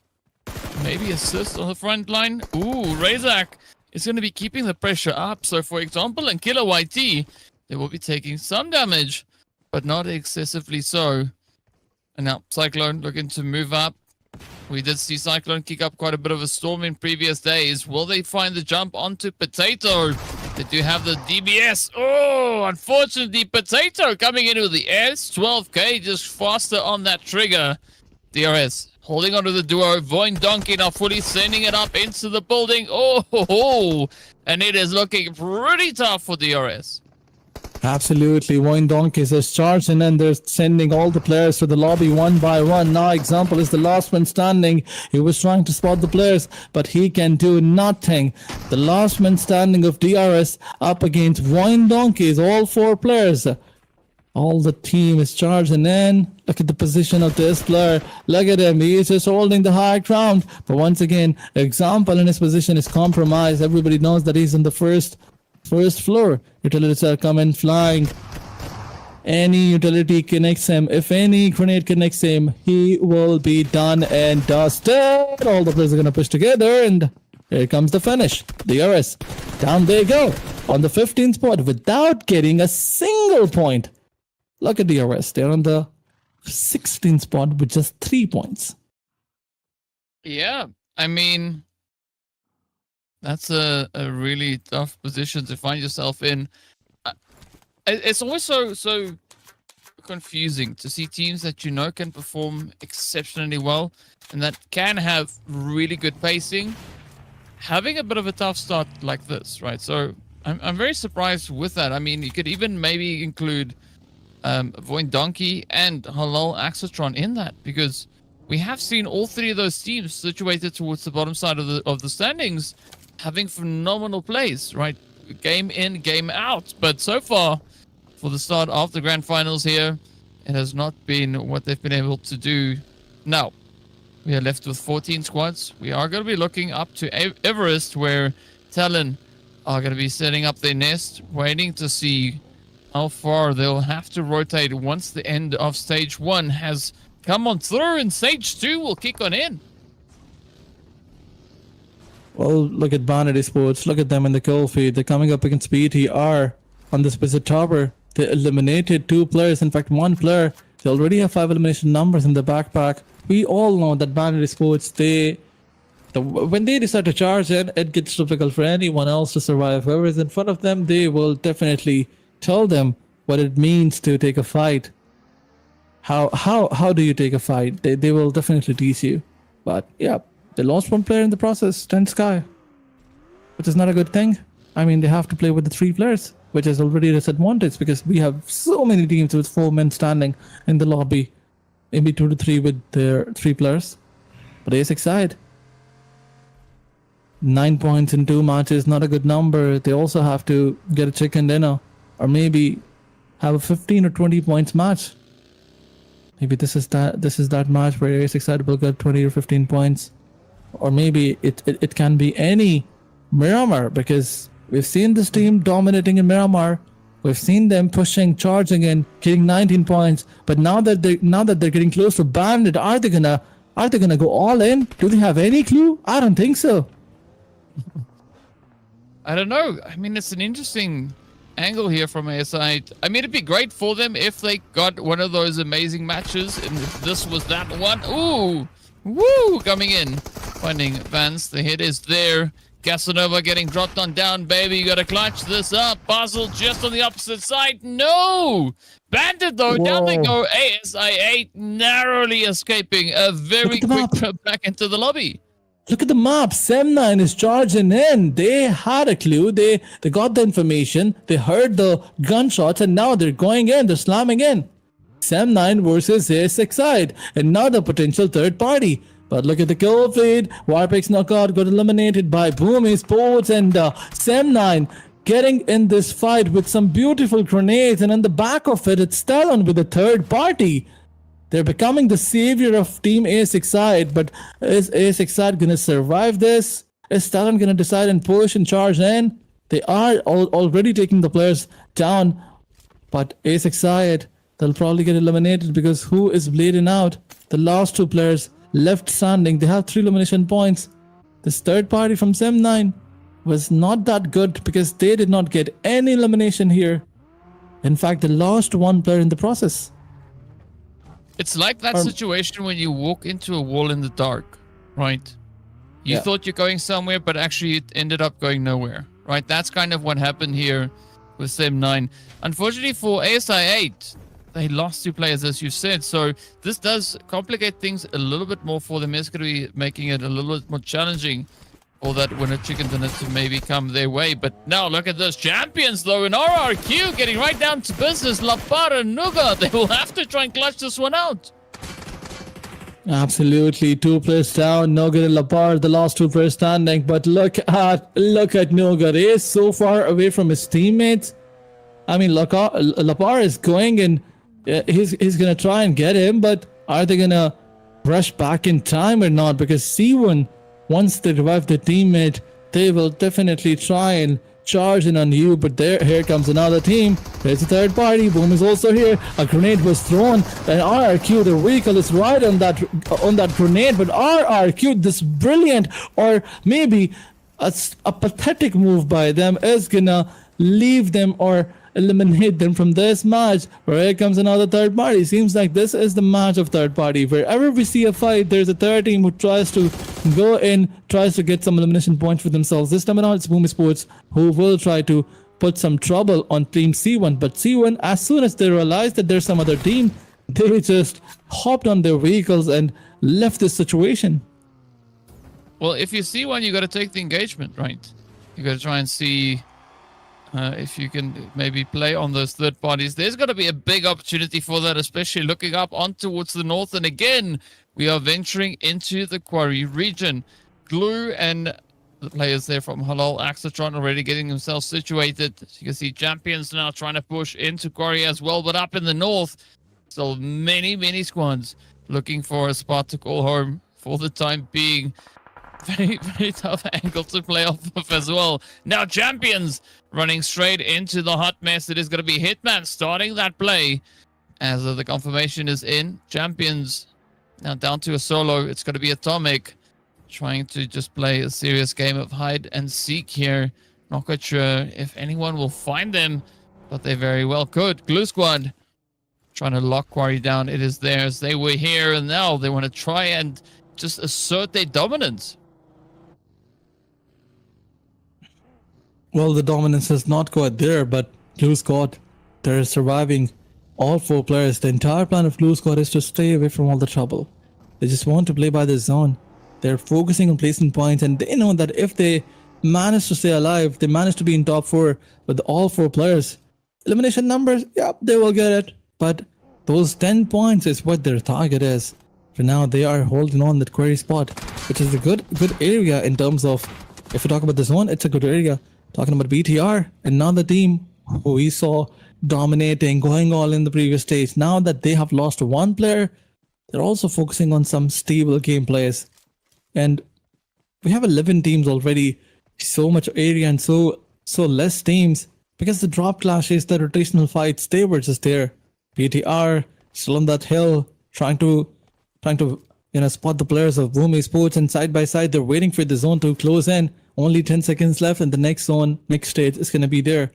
maybe assist on the front line? Ooh, Razak is going to be keeping the pressure up. So, for example, in Killer YT, they will be taking some damage, but not excessively so. And now Cyclone looking to move up. We did see Cyclone kick up quite a bit of a storm in previous days. Will they find the jump onto Potato? They do have the DBS. Oh, unfortunately, Potato coming in with the S. 12k, just faster on that trigger. DRS holding onto the duo. Voin Donkey now fully sending it up into the building. Oh, and it is looking pretty tough for DRS. Absolutely. Wine Donkeys is charged, and then they're sending all the players to the lobby one by one. Now, example is the last man standing. He was trying to spot the players, but he can do nothing. The last man standing of DRS up against Wine Donkeys, all 4 players. All the team is charged, and then look at the position of this player. Look at him. He is just holding the high ground. But once again, example in his position is compromised. Everybody knows that he's on the first floor. Utilities are coming flying. Any utility connects him. If any grenade connects him, he will be done and dusted. All the players are going to push together, and here comes the finish. DRS. Down they go on the 15th spot without getting a single point. Look at DRS. They're on the 16th spot with just 3 points. Yeah, I mean, that's a really tough position to find yourself in. It's always so confusing to see teams that you know can perform exceptionally well and that can have really good pacing having a bit of a tough start like this, right? So I'm very surprised with that. I mean, you could even maybe include Voin Donkey and Halal Axotron in that, because we have seen all 3 of those teams situated towards the bottom side of the standings having phenomenal plays, right? Game in, game out. But so far, for the start of the grand finals here, it has not been what they've been able to do. Now, we are left with 14 squads. We are going to be looking up to Everest, where Talon are going to be setting up their nest, waiting to see how far they'll have to rotate once the end of stage 1 has come on through, and stage 2 will kick on in. Well, look at Vanity Sports. Look at them in the kill feed. They're coming up against BTR on this visit tower. They eliminated 2 players. In fact, 1 player. They already have 5 elimination numbers in the backpack. We all know that Vanity Sports, when they decide to charge in, it gets difficult for anyone else to survive. Whoever's in front of them, they will definitely tell them what it means to take a fight. How do you take a fight? They will definitely teach you. But yeah, they lost 1 player in the process, 10 Sky, which is not a good thing. I mean, they have to play with the 3 players, which is already a disadvantage, because we have so many teams with 4 men standing in the lobby, maybe 2 to 3 with their 3 players. But A6 side, 9 points in 2 matches, not a good number. They also have to get a chicken dinner, or maybe have a 15 or 20 points match. Maybe this is that match where A6 side will get 20 or 15 points. Or maybe it can be any Miramar, because We've seen this team dominating in Miramar. We've seen them pushing, charging in, getting 19 points. But now that they're getting close to Bandit, are they gonna go all in? Do they have any clue? I don't think so. I don't know. I mean, it's an interesting angle here from ASI. I mean, it'd be great for them if they got one of those amazing matches, and if this was that one. Ooh, woo, coming in, finding Vance. The hit is there. Casanova getting dropped on down, baby. You gotta clutch this up. Basel just on the opposite side. No! Bandit though, down they Whoa. go. ASI8 narrowly escaping a very Look at the quick map. trip back into the lobby. Look at the map. Sem9 is charging in. They had a clue. They got the information. They heard the gunshots, and now they're going in. They're slamming in. Sem9 versus A6 side. Another potential third party. But look at the kill feed. Warpix knockout got eliminated by Boomy Sports, and Sem9 getting in this fight with some beautiful grenades, and on the back of it, it's Talon with a third party. They're becoming the savior of Team A6 side, but is A6 side gonna survive this? Is Talon gonna decide and push and charge in? They are already taking the players down, but A6 side, they'll probably get eliminated because who is bleeding out? The last two players left standing. They have 3 elimination points. This third party from Sem9 was not that good because they did not get any elimination here. In fact, they lost one player in the process. It's like that situation when you walk into a wall in the dark, right? You Yeah. thought you're going somewhere, but actually it ended up going nowhere, right? That's kind of what happened here with Sem9. Unfortunately for ASI8, they lost 2 players, as you said. So this does complicate things a little bit more for them. It's going to be making it a little bit more challenging for that winner chicken dinner to maybe come their way. But now look at this. Champions, though, in RRQ getting right down to business. La Para Nuga, they will have to try and clutch this one out. Absolutely, 2 players down. Nogar and Lapar, the last 2 players standing. But look at Nogar. He is so far away from his teammates. I mean, Lapar is going and he's gonna try and get him. But are they gonna rush back in time or not? Because C1, once they revive their teammate, they will definitely try and charge in on you. But here comes another team. There's a third party. Boom is also here. A grenade was thrown, and RRQ, the vehicle is right on that grenade. But RRQ, this brilliant or maybe a pathetic move by them is gonna leave them or eliminate them from this match. Where here comes another third party. Seems like this is the match of third party. Wherever we see a fight, there's a third team who tries to go in, tries to get some elimination points for themselves. This time around, it's Boomy Sports who will try to put some trouble on Team C1. But C1, as soon as they realize that there's some other team, they just hopped on their vehicles and left this situation. Well, if you see one, you got to take the engagement, right? You got to try and see if you can maybe play on those third parties. There's got to be a big opportunity for that, especially looking up on towards the north. And again, we are venturing into the Quarry region. Glue and the players there from Halal Axatron already getting themselves situated. As you can see, Champions now trying to push into Quarry as well. But up in the north, still many squads looking for a spot to call home for the time being. Very tough angle to play off of as well. Now Champions running straight into the hot mess. It is going to be Hitman starting that play as the confirmation is in. Champions now down to a solo. It's going to be Atomic trying to just play a serious game of hide and seek here. Not quite sure if anyone will find them, but they very well could. Glue Squad trying to lock Quarry down. It is theirs. They were here and now they want to try and just assert their dominance. Well, the dominance is not quite there, but Blue Squad, they're surviving all 4 players. The entire plan of Blue Squad is to stay away from all the trouble. They just want to play by the zone. They're focusing on placing points, and they know that if they manage to stay alive, they manage to be in top 4 with all 4 players. Elimination numbers, yep, they will get it. But those 10 points is what their target is. For now, they are holding on that Quarry spot, which is a good area in terms of, if we talk about the zone, it's a good area. Talking about BTR, another team who we saw dominating, going all in the previous stage. Now that they have lost 1 player, they're also focusing on some stable gameplays. And we have 11 teams already, so much area and so so less teams because the drop clashes, the rotational fights, they were just there. BTR still on that hill, trying to spot the players of Boom Esports, and side by side they're waiting for the zone to close in. Only 10 seconds left, and the next zone, next stage is gonna be there.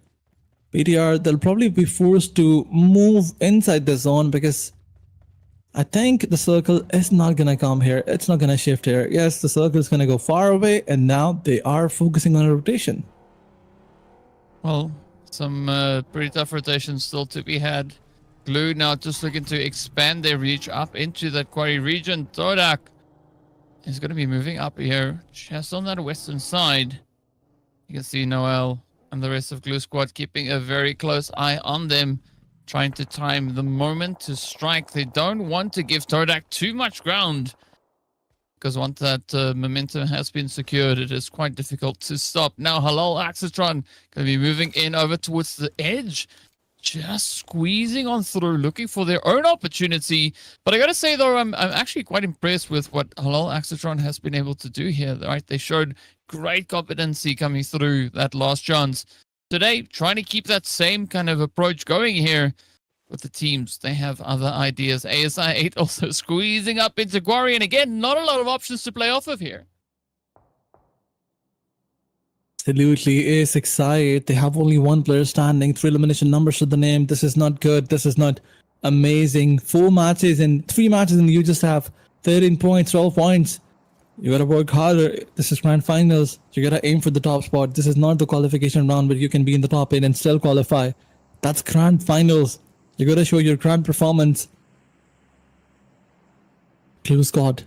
BTR, they'll probably be forced to move inside the zone because I think the circle is not gonna come here. It's not gonna shift here. Yes, the circle is gonna go far away, and now they are focusing on a rotation. Well, some pretty tough rotations still to be had. Glue now just looking to expand their reach up into that quarry region. Turca is going to be moving up here, just on that western side. You can see Noel and the rest of Glue Squad keeping a very close eye on them, trying to time the moment to strike. They don't want to give Turca too much ground, because once that momentum has been secured, it is quite difficult to stop. Now Halal Axatron going to be moving in over towards the edge, just squeezing on through, looking for their own opportunity. But I gotta say though, I'm actually quite impressed with what Halal Axatron has been able to do here. Right, they showed great competency coming through that last chance today, trying to keep that same kind of approach going here with the teams. They have other ideas. ASI 8 also squeezing up into Quarry, and again, not a lot of options to play off of here. Absolutely, is excited. They have only one player standing, 3 elimination numbers to the name. This is not good. This is not amazing. 4 matches and 3 matches, and you just have 13 points, 12 points. You gotta work harder. This is grand finals. You gotta aim for the top spot. This is not the qualification round where you can be in the top 8 and still qualify. That's grand finals. You gotta show your grand performance. Clue Squad.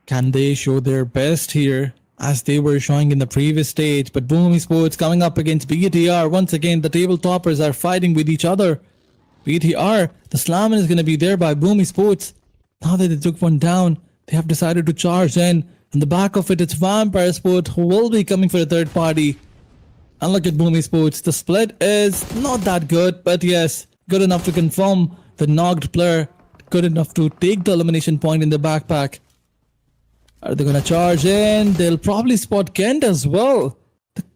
Can they show their best here, as they were showing in the previous stage? But Boom Esports coming up against BTR. Once again, the table toppers are fighting with each other. BTR, the slam is going to be there by Boom Esports. Now that they took one down, they have decided to charge in. On the back of it, it's Vampire Sport who will be coming for a third party. And look at Boom Esports. The split is not that good, but yes, good enough to confirm the knocked player. Good enough to take the elimination point in the backpack. Are they gonna charge in? They'll probably spot Kent as well.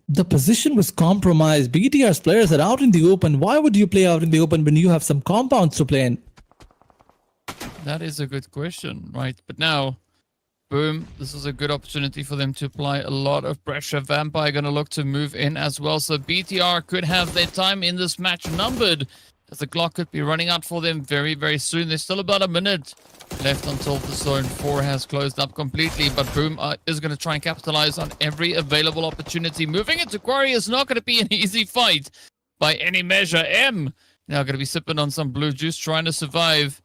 The position was compromised. BTR's players are out in the open. Why would you play out in the open when you have some compounds to play in? That is a good question, right? But now, Boom, this is a good opportunity for them to apply a lot of pressure. Vampire going to look to move in as well. So BTR could have their time in this match numbered, as the clock could be running out for them very, very soon. There's still about a minute left until the zone 4 has closed up completely, but Boom is going to try and capitalize on every available opportunity. Moving into Quarry is not going to be an easy fight by any measure. M now going to be sipping on some blue juice, trying to survive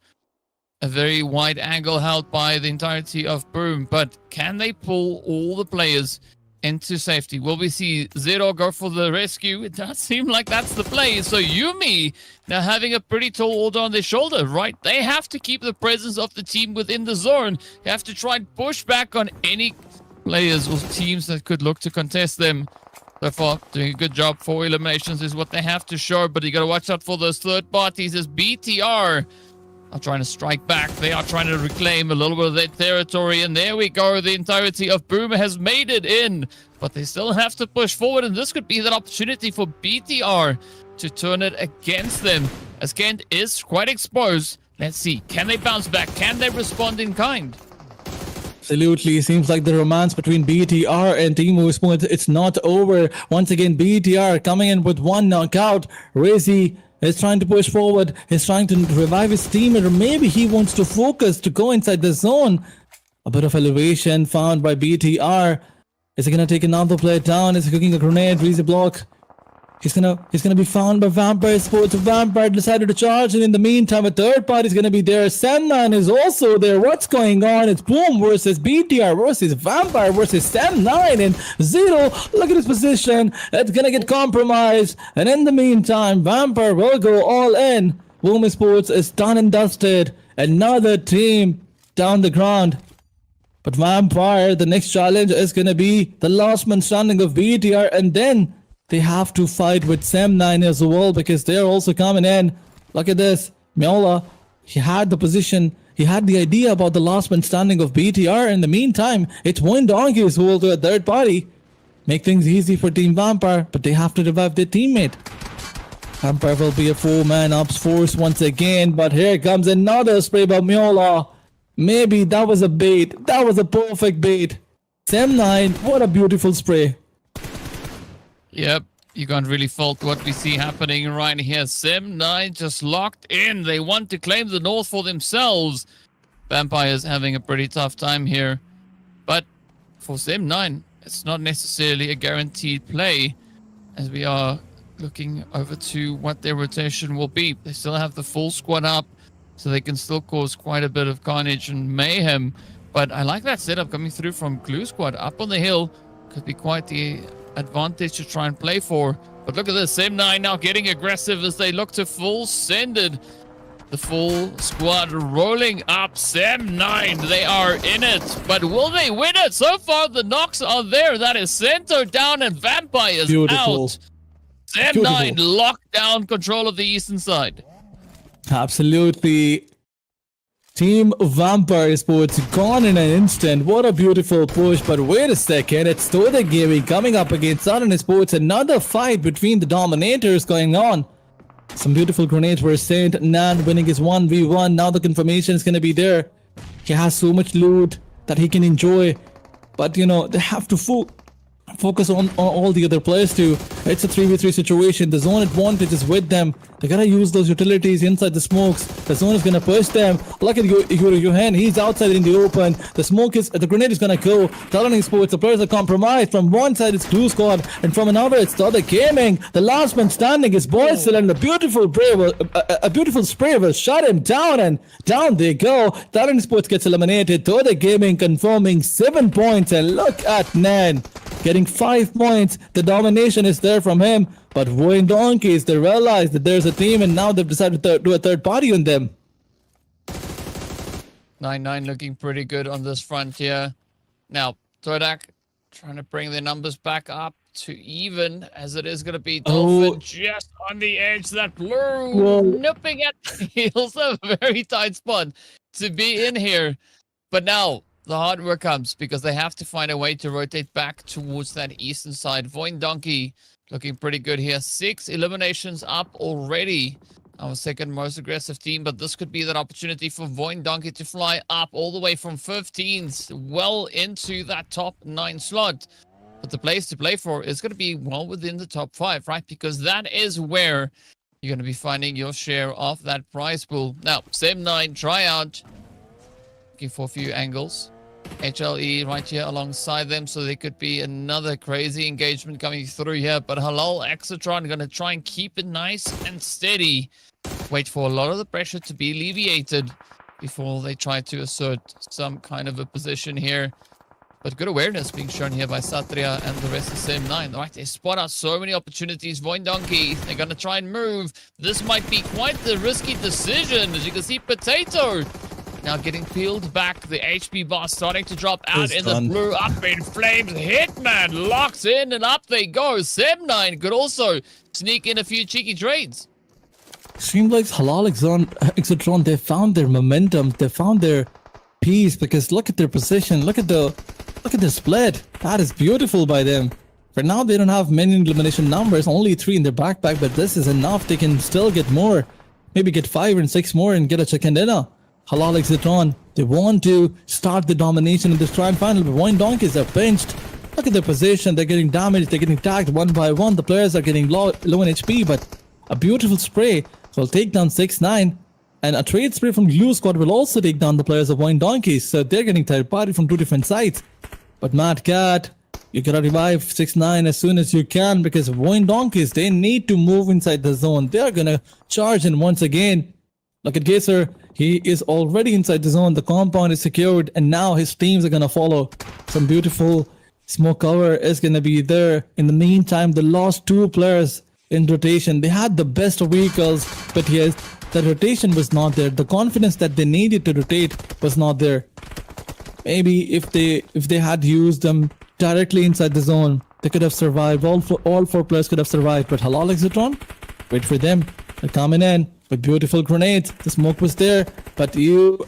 a very wide angle held by the entirety of Boom. But can they pull all the players into safety? Will we see Zero go for the rescue? It does seem like that's the play. So Yumi now having a pretty tall order on their shoulder, right? They have to keep the presence of the team within the zone. They have to try and push back on any players or teams that could look to contest them. So far, doing a good job. 4 eliminations is what they have to show, but you got to watch out for those third parties as BTR are trying to strike back. They are trying to reclaim a little bit of their territory, and there we go. The entirety of Boom has made it in, but they still have to push forward, and this could be that opportunity for BTR to turn it against them, as Kent is quite exposed. Let's see, can they bounce back? Can they respond in kind? Absolutely. Seems like the romance between BTR and Team Esports, it's not over. Once again, BTR coming in with 1 knockout. Rizzy is trying to push forward. He's trying to revive his teammate, or maybe he wants to focus to go inside the zone. A bit of elevation found by BTR. Is he gonna take another player down? Is he cooking a grenade? Rizzy block. He's gonna be found by Vampire Sports. Vampire decided to charge, and in the meantime, a third party is gonna be there. Sam9 is also there. What's going on? It's Boom versus BTR versus Vampire versus Sam9 and Zero. Look at his position. It's gonna get compromised, and in the meantime, Vampire will go all in. Boom Sports is done and dusted. Another team down the ground. But Vampire, the next challenge is gonna be the last man standing of BTR, and then they have to fight with Sam9 as well, because they're also coming in. Look at this. Miola, he had the position. He had the idea about the last man standing of BTR. In the meantime, it's Win Donkeys who will do a third party. make things easy for Team Vampire, but they have to revive their teammate. Vampire will be a 4-man ops force once again, but here comes another spray by Miola. Maybe that was a bait. That was a perfect bait. Sem9, what a beautiful spray. Yep, you can't really fault what we see happening right here. Sem9 just locked in. They want to claim the North for themselves. Vampire's having a pretty tough time here. But for Sem9, it's not necessarily a guaranteed play, as we are looking over to what their rotation will be. They still have the full squad up, so they can still cause quite a bit of carnage and mayhem. But I like that setup coming through from Glue Squad up on the hill. Could be quite the advantage to try and play for. But look at this, Sem9 now getting aggressive as they look to full send it. The full squad rolling up. Sem9, they are in it. But will they win it? So far, the knocks are there. That is Center down and Vampires out. Sem9 locked down control of the eastern side. Absolutely. Team Vampire Sports gone in an instant. What a beautiful push. But wait a second. It's Turca Gaming coming up against Southern Sports. Another fight between the dominators going on. Some beautiful grenades were sent. Nan winning his 1v1. Now the confirmation is going to be there. He has so much loot that he can enjoy. But, you know, they have to focus on all the other players too. It's a 3v3 situation. The zone advantage is with them. They gotta use those utilities inside the smokes. The zone is gonna push them. Look at Johan. He's outside in the open. The grenade is gonna go. Talent Sports, the players are compromised. From one side it's Glue Squad, and from another it's Turca Gaming. The last man standing is Boycel, and a beautiful spray will shut him down, and down they go. Talent Sports gets eliminated. Turca Gaming confirming 7 points, and look at Nan getting 5 points. The domination is there from him. But Voin Donkeys, they realize that there's a team, and now they've decided to do a third party on them. 9-9 looking pretty good on this front here. Now, Turca trying to bring their numbers back up to even, as it is going to be Dolphin just on the edge. That blue nipping at the heels. A very tight spot to be in here. But now the hard work comes, because they have to find a way to rotate back towards that eastern side. Voin Donkey looking pretty good here. 6 eliminations up already. Our second most aggressive team, but this could be that opportunity for Voin Donkey to fly up all the way from 15s, well into that top 9 slot. But the place to play for is going to be well within the top 5, right? Because that is where you're going to be finding your share of that prize pool. Now, Sem9 tryout. Looking for a few angles. HLE right here alongside them, so there could be another crazy engagement coming through here. But Halal Exatron going to try and keep it nice and steady. Wait for a lot of the pressure to be alleviated before they try to assert some kind of a position here. But good awareness being shown here by Satria and the rest of Sem9. Right, they spot out so many opportunities. Voin Donkey, they're going to try and move. This might be quite the risky decision. As you can see, Potato now getting peeled back. The HP bar starting to drop out in the blue. Up in flames. Hitman locks in, and up they go. Sem9 could also sneak in a few cheeky trades. Seems like Halal Exatron, they found their momentum. They found their peace, because look at their position. Look at the split. That is beautiful by them. For now, they don't have many elimination numbers. Only 3 in their backpack, but this is enough. They can still get more. Maybe get 5 and 6 more and get a chicken dinner. Halal Exatron, they want to start the domination in this grand final, but Voin Donkeys are pinched. Look at their position. They're getting damaged. They're getting tagged one by one. The players are getting low in HP, but a beautiful spray will take down 6-9. And a trade spray from Glue Squad will also take down the players of Voin Donkeys. So they're getting third party from 2 different sides. But Mad Cat, you gotta revive 6-9 as soon as you can, because Voin Donkeys, they need to move inside the zone. They're gonna charge in once again. Look at Gazer. He is already inside the zone. The compound is secured, and now his teams are gonna follow. Some beautiful smoke cover is gonna be there. In the meantime, the last 2 players in rotation, they had the best of vehicles, but yes, the rotation was not there. The confidence that they needed to rotate was not there. Maybe if they had used them directly inside the zone, they could have survived. All 4 players could have survived. But Halal Exatron, wait for them. They're coming in with beautiful grenades. The smoke was there, but you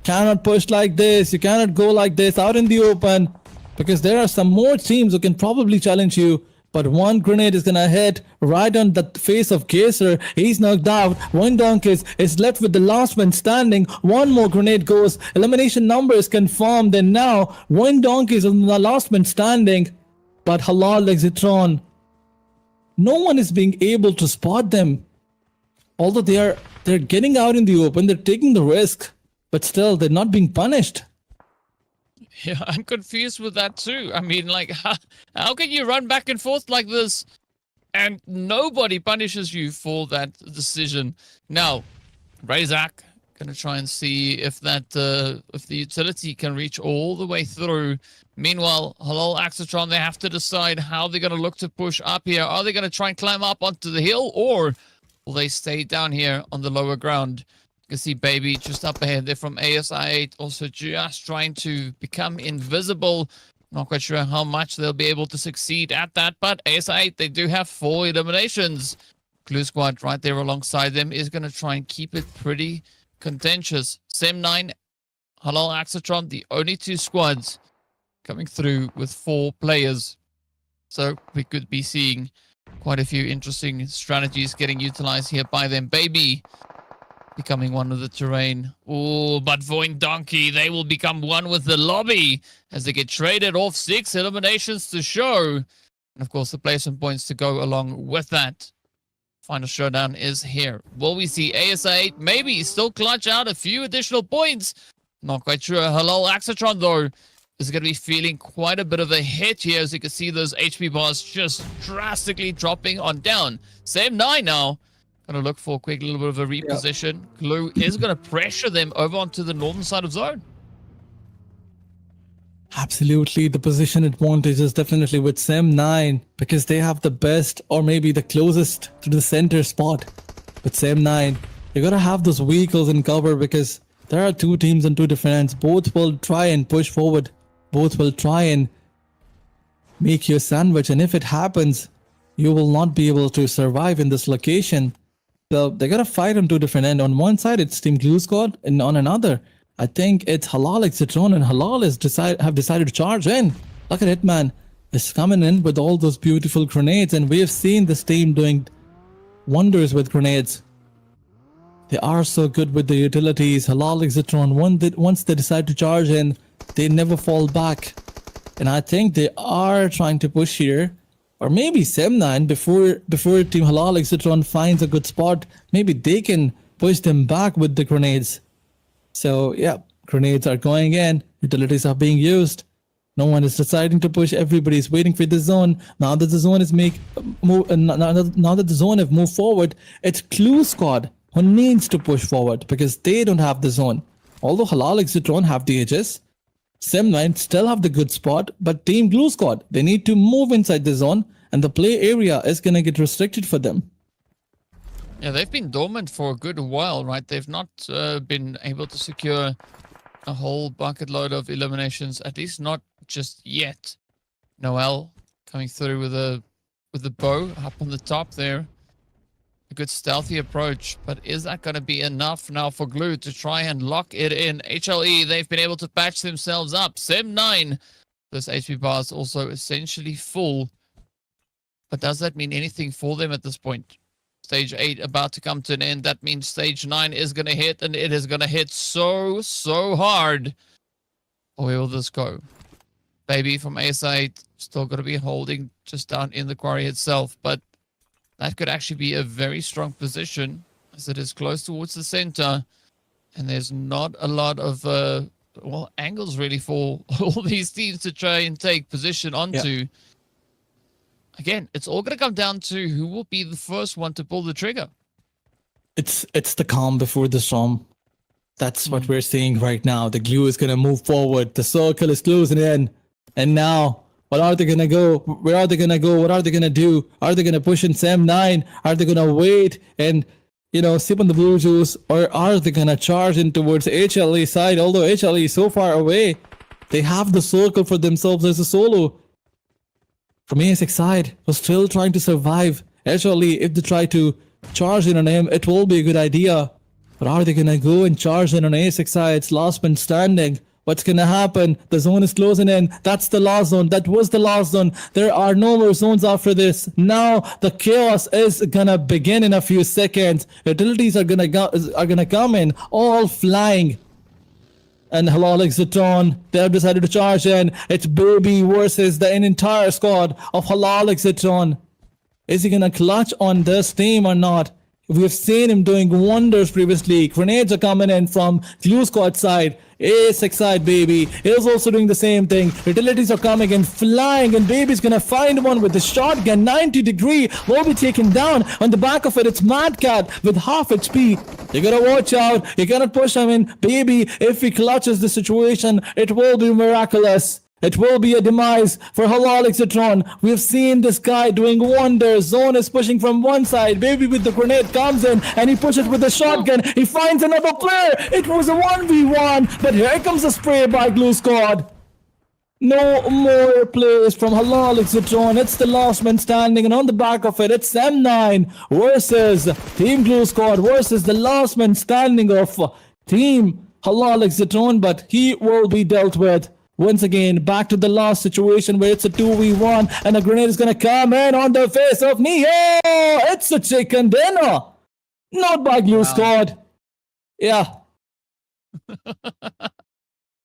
cannot push like this. You cannot go like this out in the open. because there are some more teams who can probably challenge you. But one grenade is gonna hit right on the face of Geyser. He's knocked out. One Donkeys is left with the last man standing. One more grenade goes. Elimination number is confirmed. And now one Donkeys is the last man standing. But Halal Exitron, no one is being able to spot them. Although they're getting out in the open, they're taking the risk, but still they're not being punished. Yeah, I'm confused with that too. I mean, like, how can you run back and forth like this and nobody punishes you for that decision? Now, Razak gonna try and see if that if the utility can reach all the way through. Meanwhile, Halal Axatron, they have to decide how they're gonna look to push up here. Are they gonna try and climb up onto the hill, or will they stay down here on the lower ground? You can see Baby just up ahead there from ASI8, also just trying to become invisible. Not quite sure how much they'll be able to succeed at that, but ASI8, they do have 4 eliminations. Glue Squad right there alongside them is going to try and keep it pretty contentious. Sem9, Halal Axatron, the only 2 squads coming through with 4 players. So we could be seeing quite a few interesting strategies getting utilized here by them. Baby becoming one of the terrain. Oh, but Voin Donkey, they will become one with the lobby as they get traded off. 6 eliminations to show. And of course, the placement points to go along with that. Final showdown is here. Will we see ASA8 maybe still clutch out a few additional points? Not quite sure. Halal Axatron, though, is going to be feeling quite a bit of a hit here, as you can see those HP bars just drastically dropping on down. Same 9 now. Going to look for a quick little bit of a reposition. Yep. Glue is going to pressure them over onto the northern side of zone. Absolutely. The position advantage is definitely with Sem9 because they have the best or maybe the closest to the center spot. With Sem9, you got to have those vehicles in cover because there are 2 teams on 2 different ends. Both will try and push forward. Both will try and make you a sandwich. And if it happens, you will not be able to survive in this location. So they got to fight on 2 different ends. On one side, it's Team Glue Squad, and on another, I think it's Halal Exitron, and Halal have decided to charge in. Look at Hitman. It's coming in with all those beautiful grenades, and we have seen this team doing wonders with grenades. They are so good with the utilities. Halal Exitron, once they decide to charge in, they never fall back. And I think they are trying to push here. Or maybe Sem9 before Team Halal Exitron finds a good spot, maybe they can push them back with the grenades. So yeah, grenades are going in, utilities are being used. No one is deciding to push, everybody's waiting for the zone. Now that the zone is now that the zone have moved forward, it's Glue Squad who needs to push forward because they don't have the zone. Although Halal Exitron have the edges, Sem9 still have the good spot, but Team Glue Squad, they need to move inside the zone and the play area is going to get restricted for them. Yeah, they've been dormant for a good while, right? They've not been able to secure a whole bucket load of eliminations, at least not just yet. Noel coming through with a bow up on the top there. A good stealthy approach, but is that going to be enough now for Glue to try and lock it in? HLE, they've been able to patch themselves up. Sem9, this HP bar is also essentially full. But does that mean anything for them at this point? Stage 8 about to come to an end. That means stage 9 is going to hit, and it is going to hit so hard. Or where will this go? Baby from AS8 still going to be holding just down in the quarry itself, but that could actually be a very strong position as it is close towards the center. And there's not a lot of, angles really for all these teams to try and take position onto. Yeah. Again, it's all going to come down to who will be the first one to pull the trigger. It's the calm before the storm. That's what we're seeing right now. The Glue is going to move forward. The circle is closing in. And now, what are they going to go? Where are they going to go? What are they going to do? Are they going to push in Sem9? Are they going to wait and, sip on the blue juice? Or are they going to charge in towards HLE side? Although HLE is so far away, they have the circle for themselves as a solo. From ASX side, was still trying to survive. HLE, if they try to charge in on him, it will be a good idea. But are they going to go and charge in on ASX side? It's last man standing. What's gonna happen? The zone is closing in. That's the last zone. That was the last zone. There are no more zones after this. Now the chaos is gonna begin in a few seconds. Utilities are gonna come in, all flying. And Halal Exitron, they have decided to charge in. It's Baby versus the entire squad of Halal Exitron. Is he gonna clutch on this team or not? We have seen him doing wonders previously. Grenades are coming in from Glue Squad side. A6 side, Baby is also doing the same thing. Utilities are coming in, flying, and Baby's gonna find one with the shotgun. 90-degree will be taken down. On the back of it, it's Mad Cat with half HP. You gotta watch out. You cannot push him in. Baby, if he clutches the situation, it will be miraculous. It will be a demise for Halal Exitron. We've seen this guy doing wonders. Zone is pushing from one side. Baby with the grenade comes in and he pushes with the shotgun. He finds another player. It was a 1v1, but here comes a spray by Glue Squad. No more plays from Halal Exitron. It's the last man standing, and on the back of it, it's M9 versus Team Glue Squad versus the last man standing of Team Halal Exitron, but he will be dealt with. Once again, back to the last situation where it's a 2v1 and a grenade is going to come in on the face of Neo. It's a chicken dinner. Not by Glue Squad. Yeah.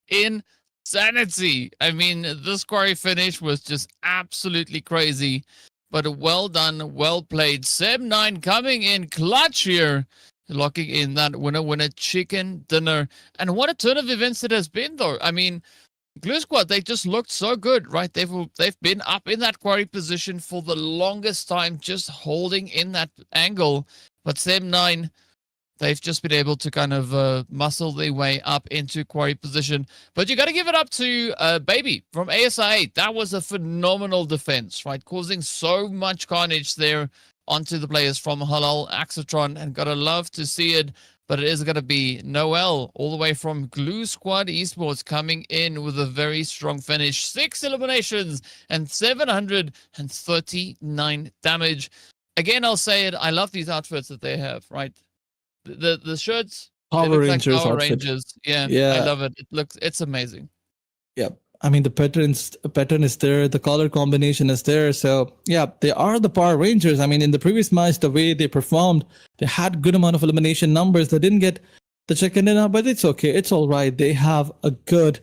Insanity. I mean, this quarry finish was just absolutely crazy. But well done, well played. Seb9 coming in clutch here. Locking in that winner chicken dinner. And what a turn of events it has been, though. I mean, Glue Squad, they just looked so good, right? They've been up in that quarry position for the longest time, just holding in that angle. But Sem9, they've just been able to kind of muscle their way up into quarry position. But you got to give it up to Baby from ASI. That was a phenomenal defense, right? Causing so much carnage there onto the players from Halal Exitron, and gotta love to see it. But it is going to be Noel, all the way from Glue Squad Esports, coming in with a very strong finish. 6 eliminations and 739 damage. Again, I'll say it. I love these outfits that they have, right? The shirts, Power Rangers. Like Power Rangers. Yeah, I love it. It's amazing. Yep. I mean, the pattern is there. The color combination is there. So, yeah, they are the Power Rangers. I mean, in the previous match, the way they performed, they had good amount of elimination numbers. They didn't get the chicken dinner, but it's okay. It's all right. They have a good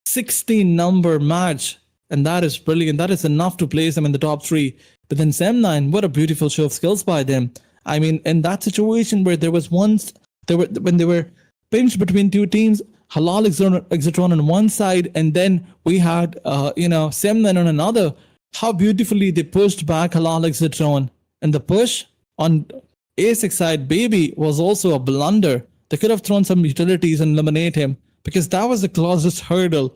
16-number match, and that is brilliant. That is enough to place them in the top 3. But then Sem9, what a beautiful show of skills by them. I mean, in that situation where there was when they were pinched between two teams, Halal Exitron on one side, and then we had, Sem9 on another. How beautifully they pushed back Halal Exitron. And the push on A6 side, Baby, was also a blunder. They could have thrown some utilities and eliminate him, because that was the closest hurdle.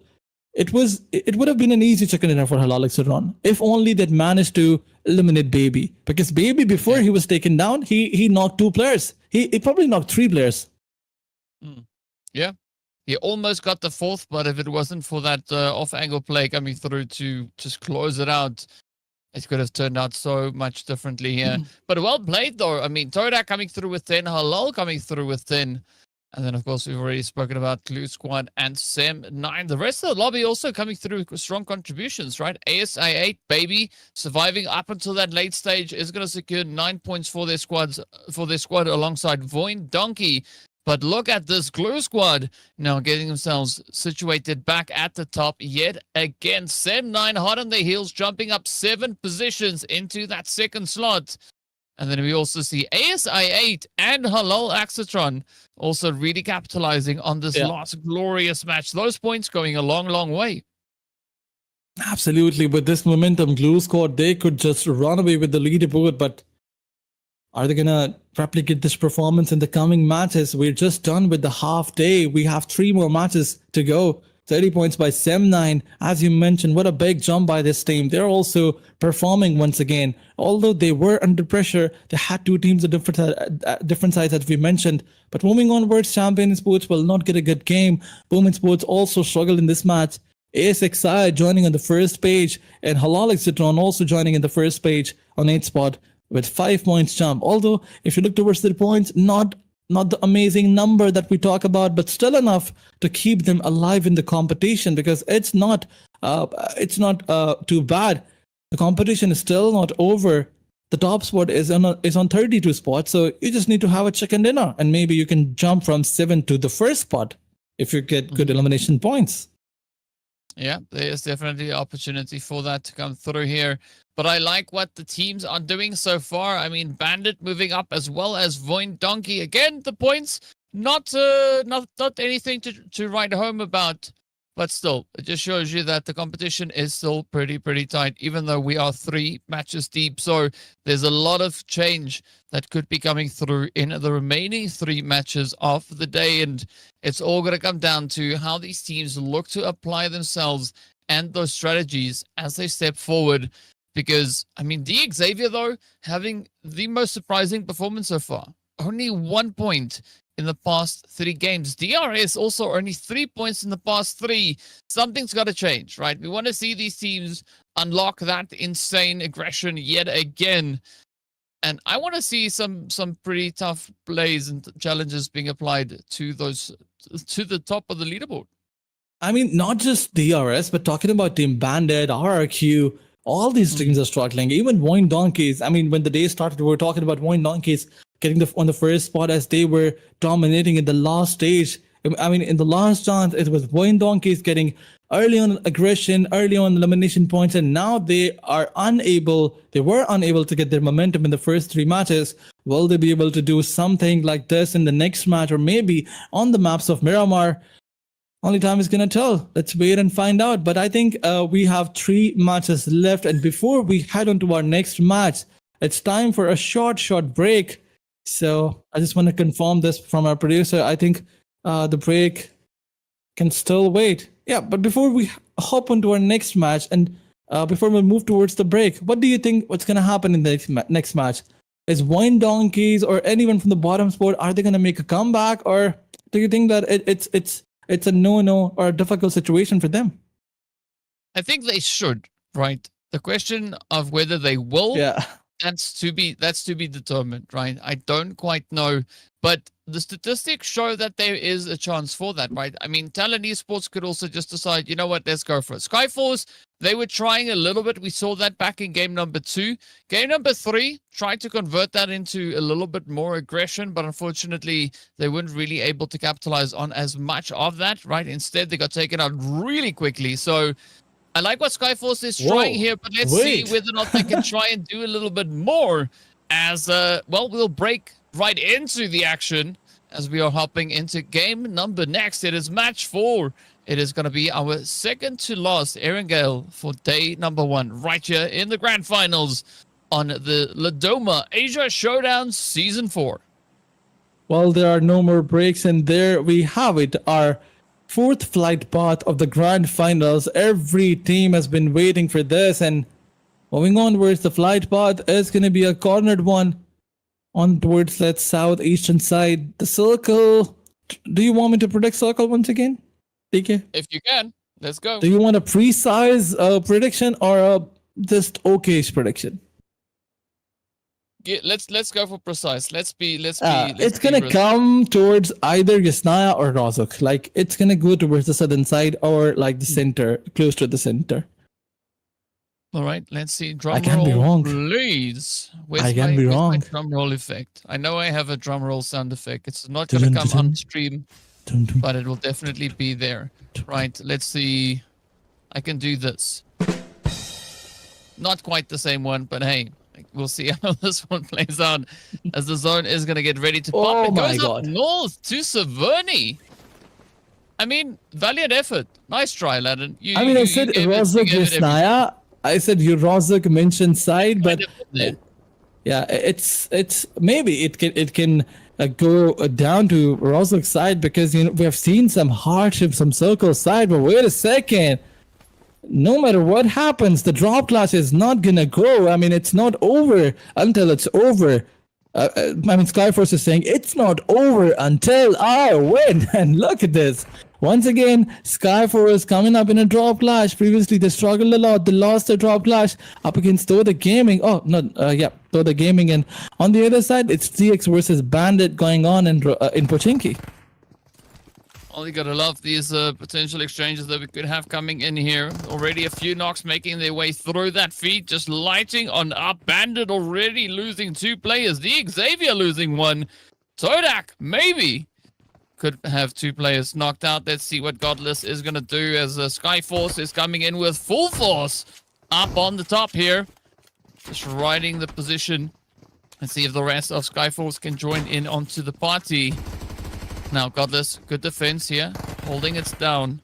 It would have been an easy chicken dinner for Halal Exitron if only they'd managed to eliminate Baby. Because Baby, before he was taken down, he knocked 2 players. He probably knocked 3 players. Yeah. He almost got the 4th, but if it wasn't for that off-angle play coming through to just close it out, it could have turned out so much differently here. But well played, though. I mean, Turca coming through with 10, Halal coming through with 10. And then, of course, we've already spoken about Glue Squad and Sem9. The rest of the lobby also coming through with strong contributions, right? ASI8, Baby, surviving up until that late stage, is going to secure 9 points for their squad alongside Voin Donkey. But look at this Glue Squad now getting themselves situated back at the top yet again. Sem9 hot on their heels, jumping up 7 positions into that second slot. And then we also see ASI8 and Halal Exitron also really capitalizing on this last glorious match. Those points going a long, long way. Absolutely. With this momentum, Glue Squad, they could just run away with the leaderboard, but are they going to replicate this performance in the coming matches? We're just done with the half day. We have 3 more matches to go. 30 points by Sem9. As you mentioned, what a big jump by this team. They're also performing once again. Although they were under pressure, they had 2 teams at different sides, as we mentioned. But moving onwards, Champion Sports will not get a good game. Boom Sports also struggled in this match. ASXI joining on the first page, and Halal Exitron also joining in the first page on 8th spot with 5 points jump. Although, if you look towards the points, not not the amazing number that we talk about, but still enough to keep them alive in the competition, because it's not too bad. The competition is still not over. The top spot is on 32 spots, so you just need to have a chicken dinner, and maybe you can jump from 7 to the first spot if you get good elimination points. Yeah, there is definitely opportunity for that to come through here. But I like what the teams are doing so far. I mean, Bandit moving up as well as Voin Donkey. Again, the points not anything to write home about. But still, it just shows you that the competition is still pretty tight, even though we are 3 matches deep. So there's a lot of change that could be coming through in the remaining 3 matches of the day. And it's all going to come down to how these teams look to apply themselves and those strategies as they step forward. Because, I mean, D Xavier, though, having the most surprising performance so far. Only 1 point in the past 3 games. DRS also only 3 points in the past 3. Something's got to change, right? We want to see these teams unlock that insane aggression yet again. And I want to see some pretty tough plays and challenges being applied to the top of the leaderboard. I mean, not just DRS, but talking about Team Bandit, RRQ, all these teams are struggling. Even Voin Donkeys. I mean, when the day started, we were talking about Voin Donkeys getting on the first spot as they were dominating in the last stage. I mean, in the last chance, it was Voin Donkeys getting early on aggression, early on elimination points, and now they were unable to get their momentum in the first 3 matches. Will they be able to do something like this in the next match, or maybe on the maps of Miramar? Only time is going to tell. Let's wait and find out. But I think we have 3 matches left. And before we head on to our next match, it's time for a short break. So I just want to confirm this from our producer. I think the break can still wait. Yeah, but before we hop onto our next match and before we move towards the break, what do you think what's going to happen in the next match? Is Voin Donkeys or anyone from the bottom spot, are they going to make a comeback? Or do you think that it's a no or a difficult situation for them? I think they should, right? The question of whether they will, that's to be determined, right? I don't quite know, but the statistics show that there is a chance for that, right? I mean, Talent Esports could also just decide, you know what, let's go for it. Skyforce, they were trying a little bit. We saw that back in game number 2. Game number 3 tried to convert that into a little bit more aggression, but unfortunately, they weren't really able to capitalize on as much of that, right? Instead, they got taken out really quickly. So I like what Skyforce is trying here, but let's see whether or not they can try and do a little bit more as, we'll break right into the action as we are hopping into game number next. It is match 4. It is going to be our second to last Erangel for day number 1 right here in the grand finals on the Ladoma Asia Showdown Season 4. Well, there are no more breaks, and there we have it, our 4th flight path of the grand finals. Every team has been waiting for this, and moving onwards, the flight path is going to be a cornered one on towards that southeastern side. The circle, do you want me to predict circle once again, DK? If you can, let's go. Do you want a precise prediction or a just okayish prediction? Yeah, let's go for precise. It's gonna come towards either Yasnaya or Rozuk. Like, it's gonna go towards the southern side or like the center, close to the center. All right, let's see. Drum I can roll, be wrong. Please. I can be wrong. My drum roll effect. I know I have a drum roll sound effect. It's not going to come on stream, but it will definitely be there. Right, let's see. I can do this. Not quite the same one, but hey, we'll see how this one plays out as the zone is going to get ready to pop. It goes up north to Saverni. I mean, valiant effort. Nice try, Laden. I said Rozuk Yasnaya. I said you Rozuk mentioned side, but yeah, it's maybe it can go down to Rozuk's side, because we have seen some hardship, some circle side. But wait a second, no matter what happens, the drop class is not gonna go. I mean, it's not over until it's over. Skyforce is saying it's not over until I win, and look at this. Once again, Skyforce coming up in a drop clash. Previously, they struggled a lot. They lost their drop clash up against Turca Gaming. Oh, no, Turca Gaming. And on the other side, it's TX versus Bandit going on in Pochinki. Only gotta love these potential exchanges that we could have coming in here. Already a few knocks making their way through that feed, just lighting on up. Bandit already losing 2 players. The Xavier losing 1. Todak, maybe, could have 2 players knocked out. Let's see what Godless is gonna do as Skyforce is coming in with full force up on the top here. Just riding the position. Let's see if the rest of Skyforce can join in onto the party. Now, Godless, good defense here, holding it down.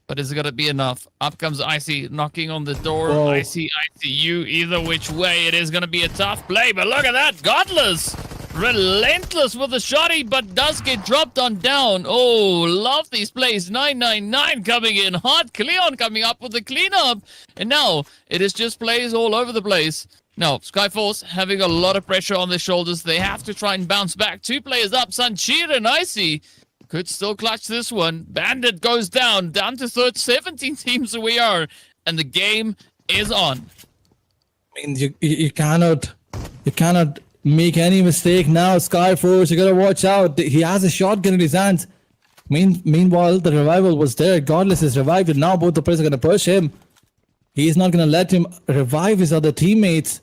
But is it going to be enough? Up comes Icy, knocking on the door. Whoa. Icy, you, either which way, it is going to be a tough play. But look at that, Godless, relentless with the shotty, but does get dropped on down. Oh, love these plays. 999 coming in hot. Cleon coming up with the cleanup. And now, it is just plays all over the place. Now, Skyforce having a lot of pressure on their shoulders. They have to try and bounce back. 2 players up. Sanchir and Icy could still clutch this one. Bandit goes down to 17 teams we are. And the game is on. I mean, you cannot make any mistake now, Skyforce. You gotta watch out. He has a shotgun in his hands. Meanwhile, the revival was there. Godless is revived, and now both the players are gonna push him. He's not gonna let him revive his other teammates.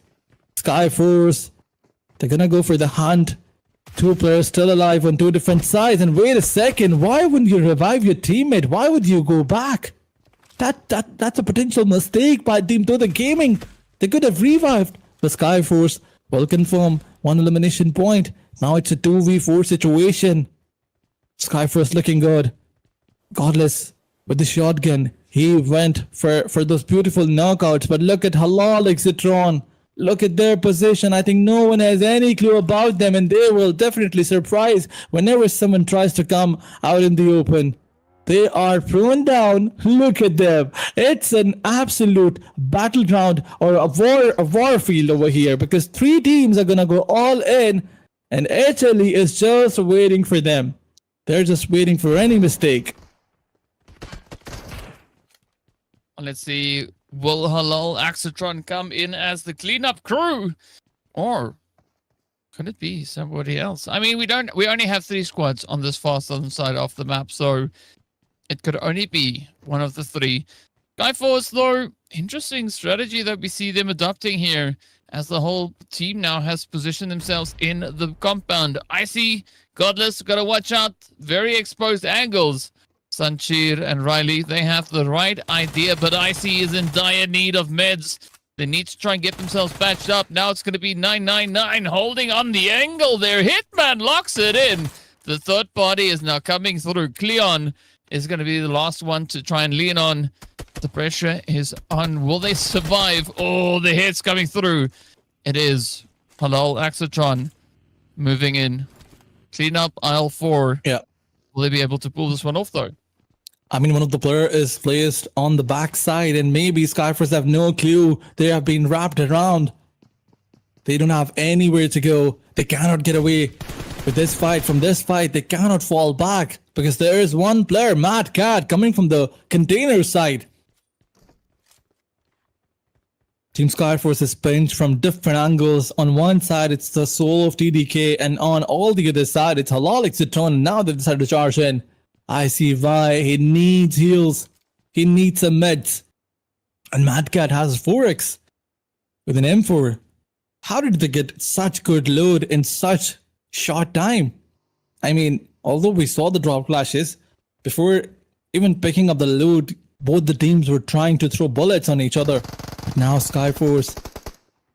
Skyforce, they're gonna go for the hunt. 2 players still alive on 2 different sides. And wait a second, why wouldn't you revive your teammate? Why would you go back? That's a potential mistake by Team Turca Gaming. They could have revived. The Skyforce will confirm 1 elimination point. Now it's a 2v4 situation. Skyforce looking good. Godless with the shotgun. He went for those beautiful knockouts. But look at Halal Exitron. Look at their position. I think no one has any clue about them, and they will definitely surprise whenever someone tries to come out in the open. They are thrown down. Look at them. It's an absolute battleground or a war field over here, because 3 teams are gonna go all in, and HLE is just waiting for them. They're just waiting for any mistake. Let's see, will Halal Axatron come in as the cleanup crew? Or could it be somebody else? I mean, we only have 3 squads on this far southern side of the map, so it could only be one of the 3. Skyforce, though, interesting strategy that we see them adopting here, as the whole team now has positioned themselves in the compound. Icy, Godless, gotta watch out. Very exposed angles. Sanchir and Riley, they have the right idea, but Icy is in dire need of meds. They need to try and get themselves patched up. Now it's going to be 999 holding on the angle there. Hitman locks it in. The third party is now coming through. Cleon is going to be the last one to try and lean on. The pressure is on. Will they survive? Oh, the hits coming through. It is Halal Axatron moving in. Clean up aisle 4. Yeah. Will they be able to pull this one off, though? I mean, one of the player is placed on the backside, and maybe Skyforce have no clue. They have been wrapped around. They don't have anywhere to go. They cannot get away with this fight. From this fight, they cannot fall back, because there is one player, Mad Cat, coming from the container side. Team Skyforce is pinched from different angles. On one side, it's the soul of TDK, and on all the other side, it's Halal Exitron. Now they decided to charge in. I see why. He needs heals. He needs some meds. And Mad Cat has 4x with an M4. How did they get such good load in such short time? I mean, although we saw the drop flashes, before even picking up the loot, both the teams were trying to throw bullets on each other. But now Skyforce,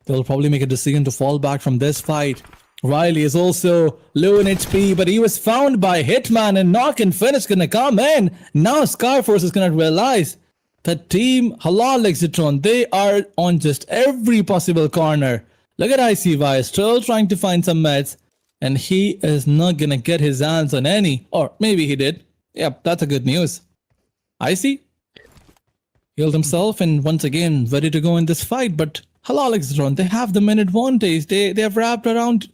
they'll probably make a decision to fall back from this fight. Riley is also low in HP, but he was found by Hitman, and Knock and Finish gonna come in. Now Skyforce is gonna realize that Team Halal Exitron, they are on just every possible corner. Look at ICY, still trying to find some meds, and he is not gonna get his hands on any. Or maybe he did. Yep, that's a good news. Icy healed himself and once again ready to go in this fight, but Halal Exitron, they have the minute advantage. They have wrapped around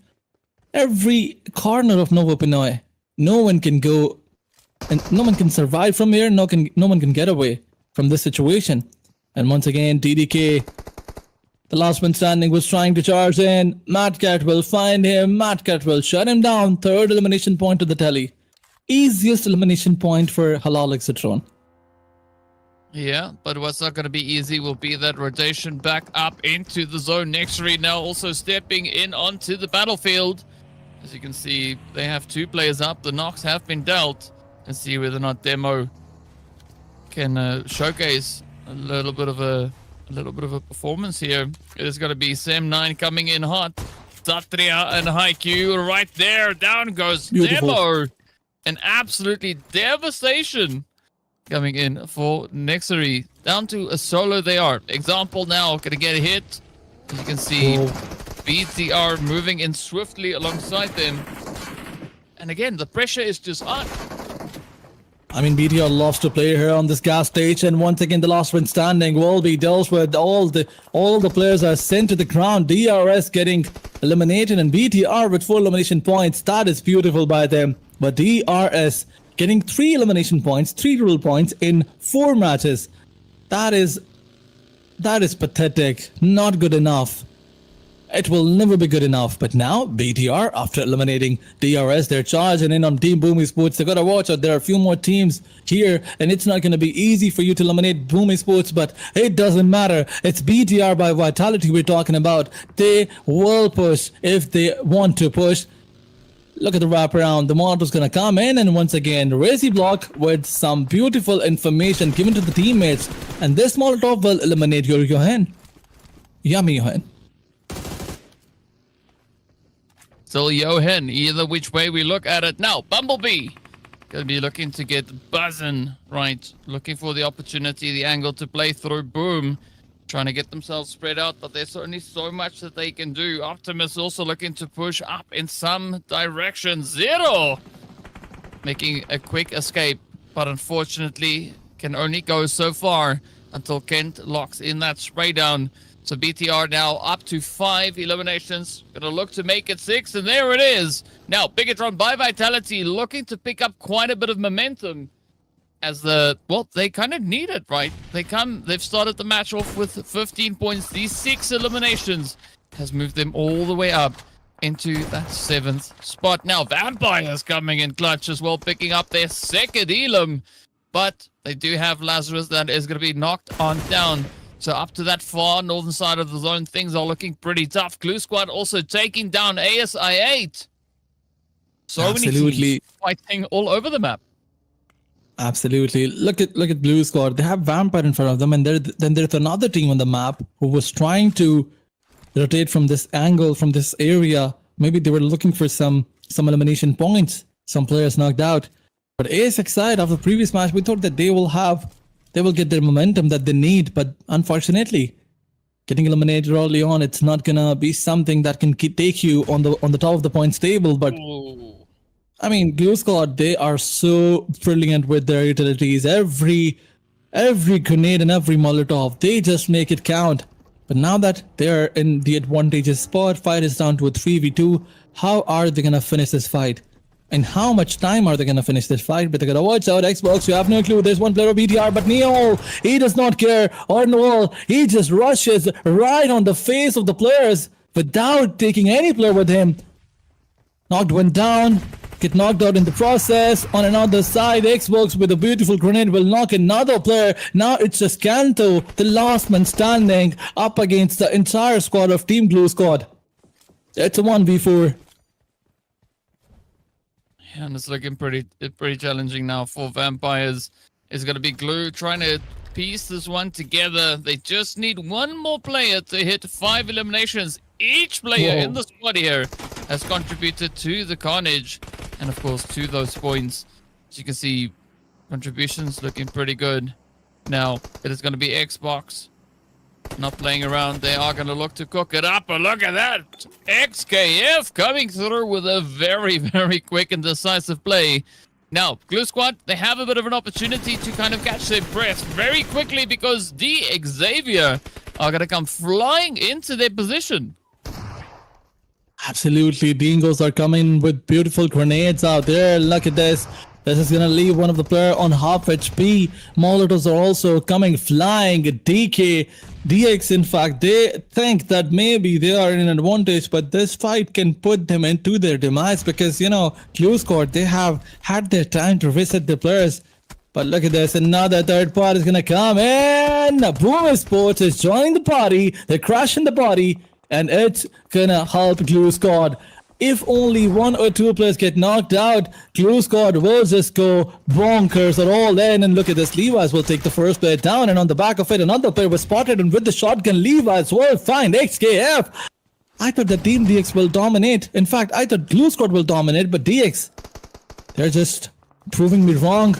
every corner of Novo Pinoy. No one can go and no one can survive from here. No one can get away from this situation. And once again, DDK, the last one standing, was trying to charge in. Madcat will find him. Madcat will shut him down. Third elimination point to the tally. Easiest elimination point for Halal Exitron. Yeah, but what's not going to be easy will be that rotation back up into the zone. Nexury now also stepping in onto the battlefield. As you can see, they have 2 players up. The knocks have been dealt. And see whether or not Demo can showcase a little bit of a performance here. It is going to be Sem9 coming in hot. Satria and Haikyuu right there. Down goes Beautiful. Demo. An absolutely devastation coming in for Nexury. Down to a solo they are. Example now, gonna get hit. As you can see, Whoa. BTR moving in swiftly alongside them. And again, the pressure is just on. I mean, BTR loves to play here on this gas stage, and once again, the last one standing will be dealt with. All the players are sent to the ground. DRS getting eliminated, and BTR with 4 elimination points. That is beautiful by them. But DRS getting 3 elimination points, 3 total points in 4 matches. That is pathetic. Not good enough. It will never be good enough. But now, BTR, after eliminating DRS, they're charging in on Team Boom Esports. They gotta watch out. There are a few more teams here, and it's not gonna be easy for you to eliminate Boom Esports, but it doesn't matter. It's BTR by Vitality we're talking about. They will push if they want to push. Look at the wraparound. The Molotov's gonna come in, and once again, Razy Block with some beautiful information given to the teammates. And this Molotov will eliminate your Johan. Yummy Johan. Still Johan, either which way we look at it. Now, Bumblebee gonna be looking to get buzzing, right? Looking for the opportunity, the angle to play through Boom. Trying to get themselves spread out, but there's only so much that they can do. Optimus also looking to push up in some direction. Zero making a quick escape, but unfortunately can only go so far until Kent locks in that spray down. So BTR now up to 5 eliminations. Gonna look to make it 6, and there it is. Now, Bigatron by Vitality looking to pick up quite a bit of momentum. As they kind of need it, right? They've started the match off with 15 points. These 6 eliminations has moved them all the way up into that 7th spot. Now, Vampires coming in clutch as well, picking up their 2nd elim. But they do have Lazarus that is going to be knocked on down. So up to that far northern side of the zone, things are looking pretty tough. Glue Squad also taking down ASI8. So Absolutely. many teams fighting all over the map. Absolutely. Look at Blue Squad. They have Vampire in front of them, and then there's another team on the map who was trying to rotate from this angle, from this area. Maybe they were looking for some elimination points. Some players knocked out. But ASX side, after the previous match, we thought that they will get their momentum that they need. But unfortunately, getting eliminated early on, it's not gonna be something that can take you on the top of the points table. But Ooh. I mean, Glue Squad, they are so brilliant with their utilities. Every grenade and every Molotov, they just make it count. But now that they're in the advantageous spot, fight is down to a 3v2. How are they gonna finish this fight? And how much time are they gonna finish this fight? But they gotta watch out, Xbox, you have no clue. There's one player of BTR, but Neo, he does not care. Or Noel, he just rushes right on the face of the players without taking any player with him. Knocked one down. Get knocked out in the process. On another side, Xbox with a beautiful grenade will knock another player. Now it's just Kanto, the last man standing, up against the entire squad of Team Glue Squad. It's a 1v4. Yeah, and it's looking pretty challenging now for Vampires. It's going to be Glue trying to piece this one together. They just need one more player to hit 5 eliminations. Each player in the squad here has contributed to the carnage and, of course, to those points. As you can see, contributions looking pretty good. Now, it is going to be Xbox. Not playing around. They are going to look to cook it up. But look at that. XKF coming through with a very, very quick and decisive play. Now, Glue Squad, they have a bit of an opportunity to kind of catch their breath very quickly because D Xavier are going to come flying into their position. Absolutely. Dingos are coming with beautiful grenades out there. Look at this. This is gonna leave one of the player on half HP. Molotovs are also coming flying. DK, DX, in fact, they think that maybe they are in an advantage, but this fight can put them into their demise because, you know, Clue Squad, they have had their time to reset the players. But look at this, another third party is gonna come in. Boom Sports is joining the party. They're crashing the party, and it's gonna help Clue Squad. If only one or two players get knocked out, Clue Squad will just go bonkers. They're all in, and look at this. Levi's will take the first player down, and on the back of it, another player was spotted, and with the shotgun, Levi's will find XKF. I thought the Team DX will dominate. In fact, I thought Clue Squad will dominate, but DX, they're just proving me wrong.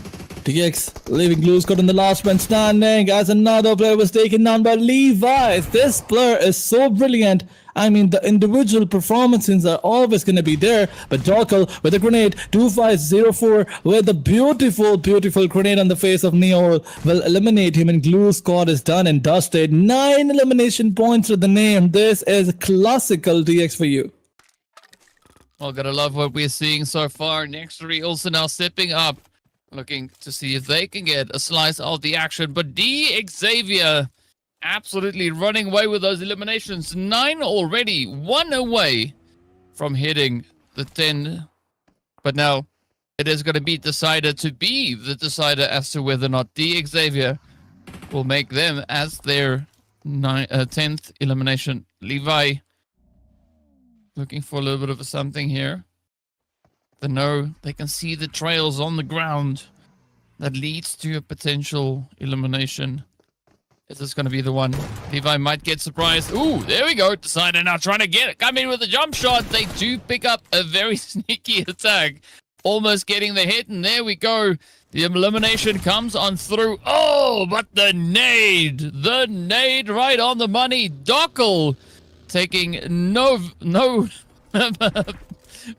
DX leaving Clue Squad in the last man standing as another player was taken down by Levi's. This player is so brilliant. I mean, the individual performances are always going to be there. But Dockle with a grenade, 2504 with a beautiful, beautiful grenade on the face of Neo will eliminate him, and Glue Squad is done and dusted. 9 elimination points to the name. This is classical DX for you. Well, gotta love what we're seeing so far. Next 3 also now stepping up, looking to see if they can get a slice of the action. But Xavier absolutely running away with those eliminations. 9 already, 1 away from hitting the 10. But now it is going to be decided to be the decider as to whether or not Xavier will make them as their 10th elimination. Levi looking for a little bit of a something here. They know they can see the trails on the ground that leads to a potential elimination. Is this going to be the one? Levi might get surprised. Ooh, there we go. Decider now trying to come in with a jump shot. They do pick up a very sneaky attack. Almost getting the hit, and there we go. The elimination comes on through. Oh, but the nade right on the money. Dockle taking no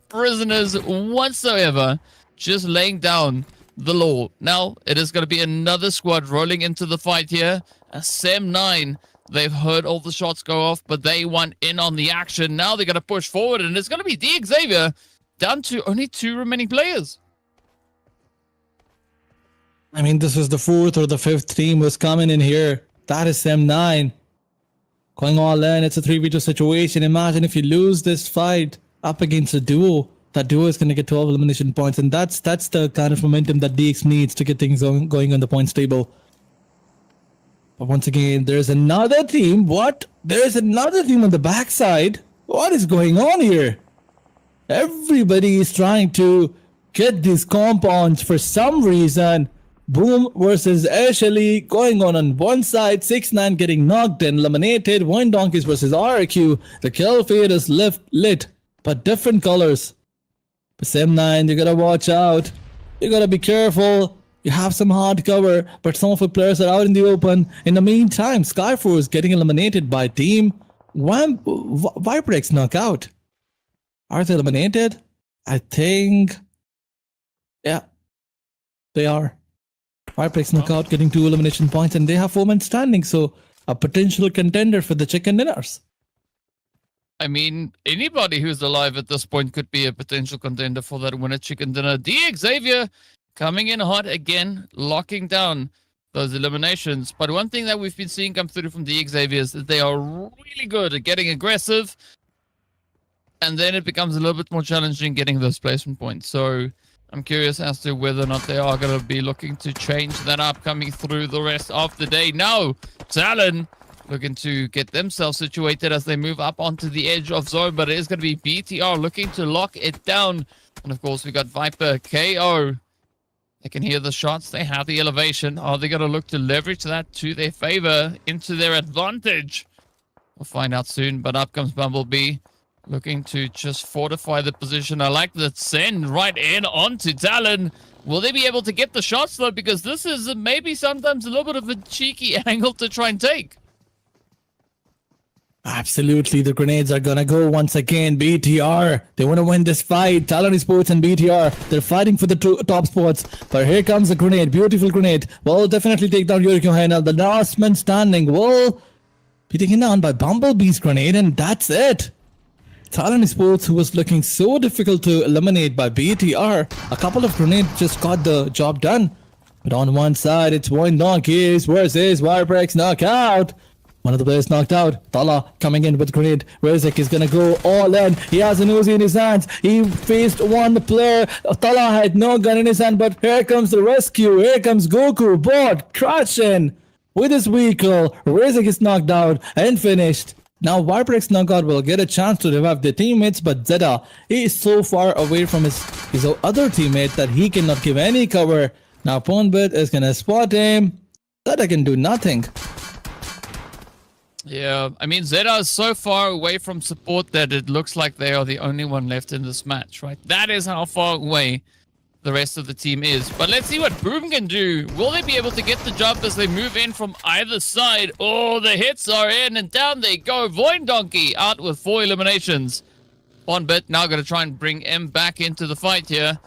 prisoners whatsoever. Just laying down the law. Now, it is going to be another squad rolling into the fight here. A Sem 9, they've heard all the shots go off, but they want in on the action. Now they're going to push forward, and it's going to be Xavier down to only 2 remaining players. I mean, this was the 4th or the 5th team was coming in here. That is Sem 9. Going all in, it's a 3v2 situation. Imagine if you lose this fight up against a duo. That duo is going to get 12 elimination points, and that's the kind of momentum that DX needs to get things going on the points table. But once again, there's another team. What? There's another team on the backside. What is going on here? Everybody is trying to get these compounds for some reason. Boom versus Ashley going on one side. 6ix9ine getting knocked and eliminated. One Donkeys versus RQ. The kill feed is lit, but different colors. But Sem 9, you gotta watch out. You gotta be careful. You have some hard cover, but some of the players are out in the open. In the meantime, Skyforce is getting eliminated by Team Viperx knockout. Are they eliminated? I think. Yeah, they are. Viperx knockout getting 2 elimination points, and they have 4 men standing, so a potential contender for the chicken dinners. I mean, anybody who's alive at this point could be a potential contender for that winner chicken dinner. Xavier coming in hot again, locking down those eliminations. But one thing that we've been seeing come through from Xavier is that they are really good at getting aggressive. And then it becomes a little bit more challenging getting those placement points. So I'm curious as to whether or not they are going to be looking to change that up coming through the rest of the day. Now, Talon looking to get themselves situated as they move up onto the edge of zone. But it is going to be BTR looking to lock it down. And of course, we got Viper KO. They can hear the shots. They have the elevation. Are they going to look to leverage that to their favor, into their advantage? We'll find out soon. But up comes Bumblebee, looking to just fortify the position. I like the send right in onto Talon. Will they be able to get the shots, though? Because this is maybe sometimes a little bit of a cheeky angle to try and take. Absolutely, the grenades are gonna go once again. BTR, they want to win this fight. Talon Esports and BTR, they're fighting for the top spots. But here comes a grenade, beautiful grenade. Will definitely take down Yuriko Hainal. The last man standing will be taken down by Bumblebee's grenade, and that's it. Talon Sports, who was looking so difficult to eliminate by BTR, a couple of grenades just got the job done. But on one side, it's One Donkeys versus Wirebricks knockout. One of the players knocked out. Tala coming in with grenade. Rezek is gonna go all in. He has an Uzi in his hands. He faced one player. Tala had no gun in his hand, but here comes the rescue. Here comes Goku. Bot crashing with his vehicle. Rezek is knocked out and finished. Now Wirebricks knockout will get a chance to revive their teammates, but Zeta, he is so far away from his other teammate that he cannot give any cover. Now Pwnbit is gonna spot him. Zeta can do nothing. Yeah, I mean, Zeta is so far away from support that it looks like they are the only one left in this match, right? That is how far away the rest of the team is. But let's see what Pubg can do. Will they be able to get the job as they move in from either side? Oh, the hits are in and down they go. Void Donkey out with 4 eliminations. Pwnbit now going to try and bring M back into the fight here.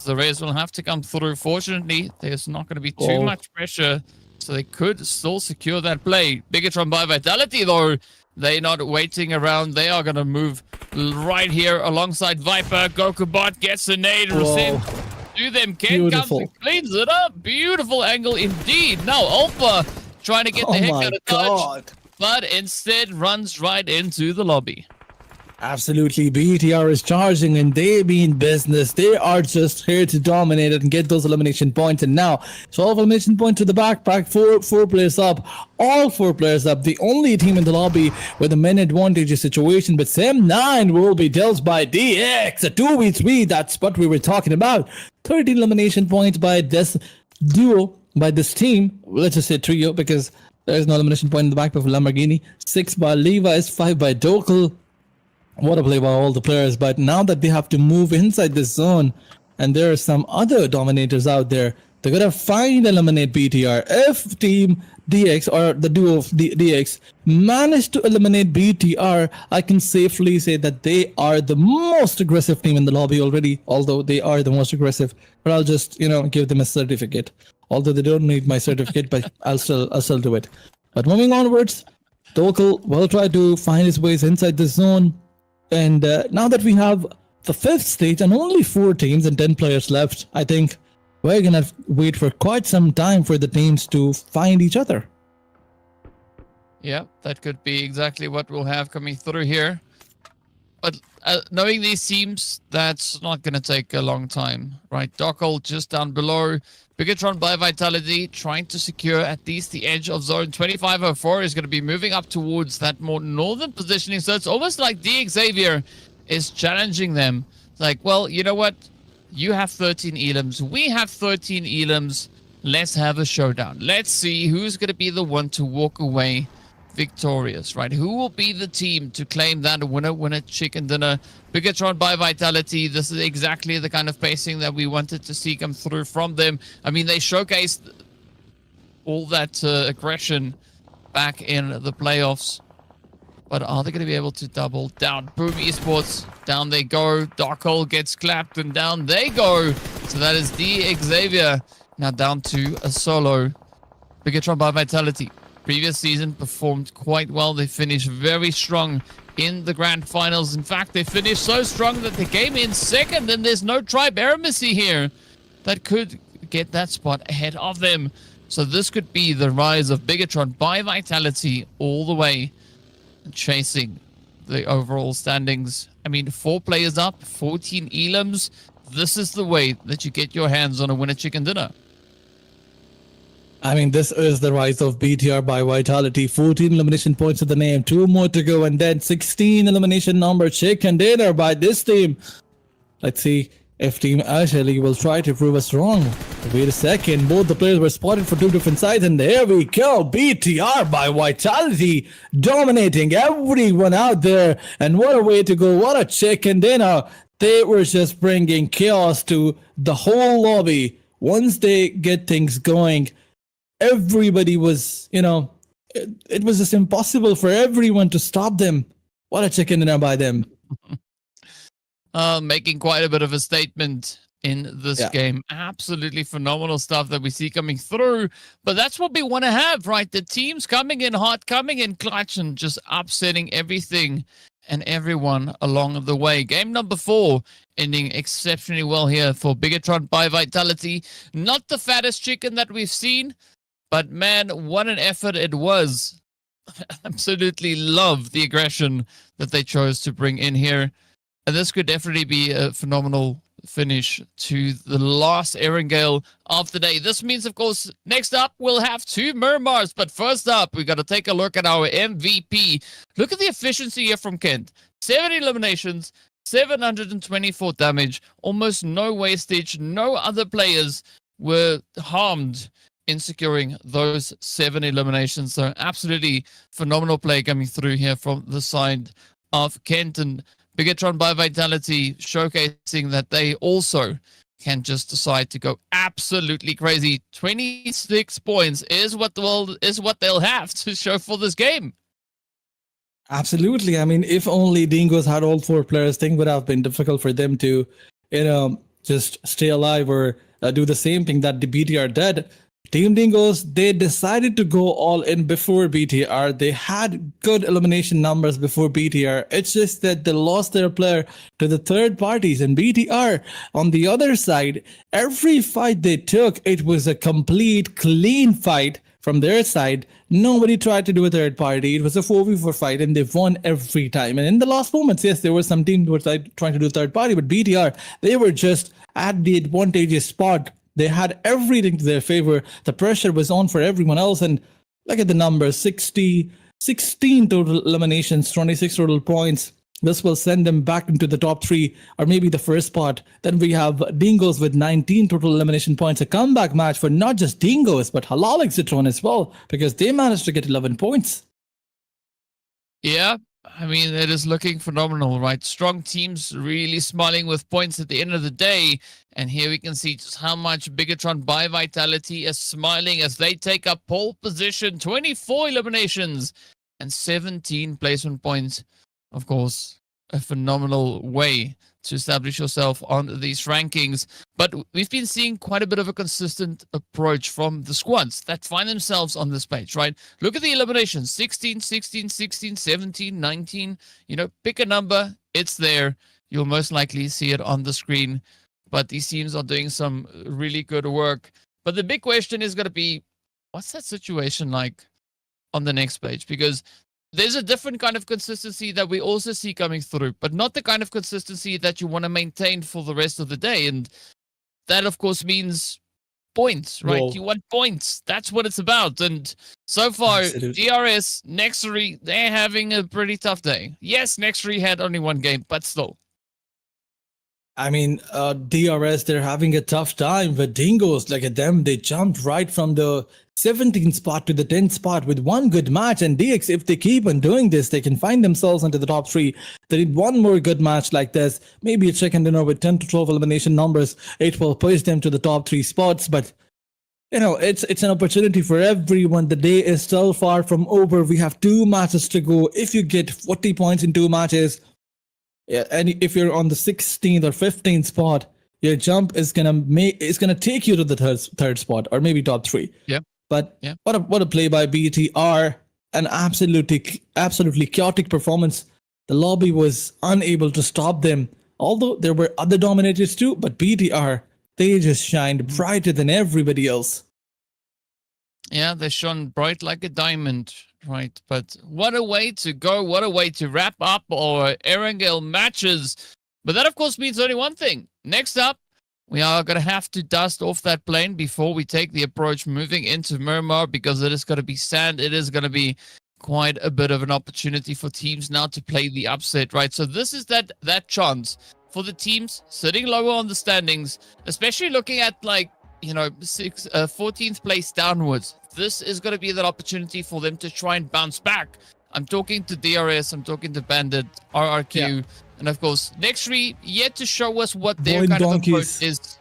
The Rays will have to come through. Fortunately, there's not going to be too much pressure, so they could still secure that play. Bigatron by Vitality, though, they're not waiting around. They are going to move right here alongside Viper. Goku Bot gets a nade. Sent to them. Ken comes and cleans it up. Beautiful angle indeed. Now Alpha trying to get the heck out of touch, but instead runs right into the lobby. Absolutely, BTR is charging and they mean business. They are just here to dominate it and get those elimination points. And now, 12 elimination points to the backpack, four players up, all 4 players up. The only team in the lobby with a man advantage situation, but Sam9 will be dealt by DX. A 2v3, that's what we were talking about. 13 elimination points by this duo, by this team. Let's just say trio because there is no elimination point in the backpack for Lamborghini. 6 by Levi's, 5 by Dokel. What a play by all the players, but now that they have to move inside this zone and there are some other dominators out there, they're gonna find eliminate BTR. If Team DX or the duo of DX manage to eliminate BTR, I can safely say that they are the most aggressive team in the lobby already, although they are the most aggressive. But I'll just, give them a certificate. Although they don't need my certificate, but I'll still do it. But moving onwards, Dokel will try to find his ways inside the zone. And now that we have the 5th stage and only 4 teams and 10 players left, I think we're going to wait for quite some time for the teams to find each other. Yeah, that could be exactly what we'll have coming through here. But knowing these teams, that's not going to take a long time, right? Dokel just down below. Bigatron by Vitality trying to secure at least the edge of zone. 2504 is going to be moving up towards that more northern positioning. So it's almost like Xavier is challenging them. It's like, well, you know what? You have 13 elims. We have 13 elims. Let's have a showdown. Let's see who's going to be the one to walk away victorious, right? Who will be the team to claim that winner chicken dinner? Bigatron by Vitality. This is exactly the kind of pacing that we wanted to see come through from them. I mean, they showcased all that aggression back in the playoffs. But are they going to be able to double down? Boom Esports, down they go. Darkhole gets clapped and down they go. So that is Xavier now down to a solo. Bigatron by Vitality. Previous season performed quite well. They finished very strong in the grand finals. In fact, they finished so strong that they came in 2nd, and there's no tribe Eremacy here that could get that spot ahead of them. So this could be the rise of Bigatron by Vitality all the way, chasing the overall standings. I mean, 4 players up, 14 elims. This is the way that you get your hands on a winner chicken dinner. I mean, this is the rise of BTR by Vitality. 14 elimination points to the name, 2 more to go, and then 16 elimination number chicken dinner by this team. Let's see if Team Ashley will try to prove us wrong. Wait a second, both the players were spotted for 2 different sides, and there we go. BTR by Vitality dominating everyone out there. And what a way to go, what a chicken dinner. They were just bringing chaos to the whole lobby. Once they get things going, everybody was, it was just impossible for everyone to stop them. What a chicken dinner by them. Making quite a bit of a statement in this game. Absolutely phenomenal stuff that we see coming through. But that's what we want to have, right? The teams coming in hot, coming in clutch, and just upsetting everything and everyone along the way. Game number 4 ending exceptionally well here for Bigatron by Vitality. Not the fattest chicken that we've seen, but man, what an effort it was. Absolutely love the aggression that they chose to bring in here. And this could definitely be a phenomenal finish to the last Erangel of the day. This means, of course, next up we'll have 2 Murmurs. But first up, we got to take a look at our MVP. Look at the efficiency here from Kent. 7 eliminations, 724 damage, almost no wastage. No other players were harmed in securing those 7 eliminations. So absolutely phenomenal play coming through here from the side of Kent, and Bigatron by Vitality showcasing that they also can just decide to go absolutely crazy. 26 points is what they'll have to show for this game. Absolutely. I mean, if only Dingoes had all 4 players, things would have been difficult for them to, just stay alive or do the same thing that the BTR did. Team Dingoes, they decided to go all in before BTR. They had good elimination numbers before BTR. It's just that they lost their player to the third parties. And BTR, on the other side, every fight they took, it was a complete clean fight from their side. Nobody tried to do a third party. It was a 4v4 fight, and they won every time. And in the last moments, yes, there were some teams who were trying to do a third party, but BTR, they were just at the advantageous spot. They had everything to their favor. The pressure was on for everyone else. And look at the numbers, 16 total eliminations, 26 total points. This will send them back into the top 3 or maybe the first spot. Then we have Dingoes with 19 total elimination points. A comeback match for not just Dingoes, but Halal Exitron as well, because they managed to get 11 points. Yeah, I mean, it is looking phenomenal, right? Strong teams really smiling with points at the end of the day. And here we can see just how much Bigatron by Vitality is smiling as they take up pole position. 24 eliminations and 17 placement points. Of course, a phenomenal way to establish yourself on these rankings. But we've been seeing quite a bit of a consistent approach from the squads that find themselves on this page, right? Look at the eliminations, 16, 16, 16, 17, 19. Pick a number, it's there. You'll most likely see it on the screen. But these teams are doing some really good work. But the big question is going to be, what's that situation like on the next page? Because there's a different kind of consistency that we also see coming through, but not the kind of consistency that you want to maintain for the rest of the day. And that, of course, means points, right? Whoa. You want points. That's what it's about. And so far, Absolutely. DRS, Nextory, they're having a pretty tough day. Yes, Nextory had only 1 game, but still. I mean, DRS, they're having a tough time. But Dingoes, look at them. They jumped right from the 17th spot to the 10th spot with 1 good match. And DX, if they keep on doing this, they can find themselves into the top 3. They need 1 more good match like this. Maybe a chicken dinner with 10 to 12 elimination numbers. It will push them to the top 3 spots. But, it's an opportunity for everyone. The day is still far from over. We have 2 matches to go. If you get 40 points in 2 matches, yeah, and if you're on the 16th or 15th spot, your jump is gonna take you to the third spot or maybe top 3. Yeah. But Yeah. what a play by BTR! An absolutely chaotic performance. The lobby was unable to stop them. Although there were other dominators too, but BTR, they just shined brighter than everybody else. Yeah, they shone bright like a diamond, right? But what a way to go. What a way to wrap up our Erangel matches. But that, of course, means only one thing. Next up, we are going to have to dust off that plane before we take the approach moving into Murmur, because it is going to be sand. It is going to be quite a bit of an opportunity for teams now to play the upset, right? So this is that chance for the teams sitting lower on the standings, especially looking at 14th place downwards. This is going to be that opportunity for them to try and bounce back. I'm talking to DRS, I'm talking to Bandit, RRQ, and of course, Nextory yet to show us what their Void kind of Donkeys. approach is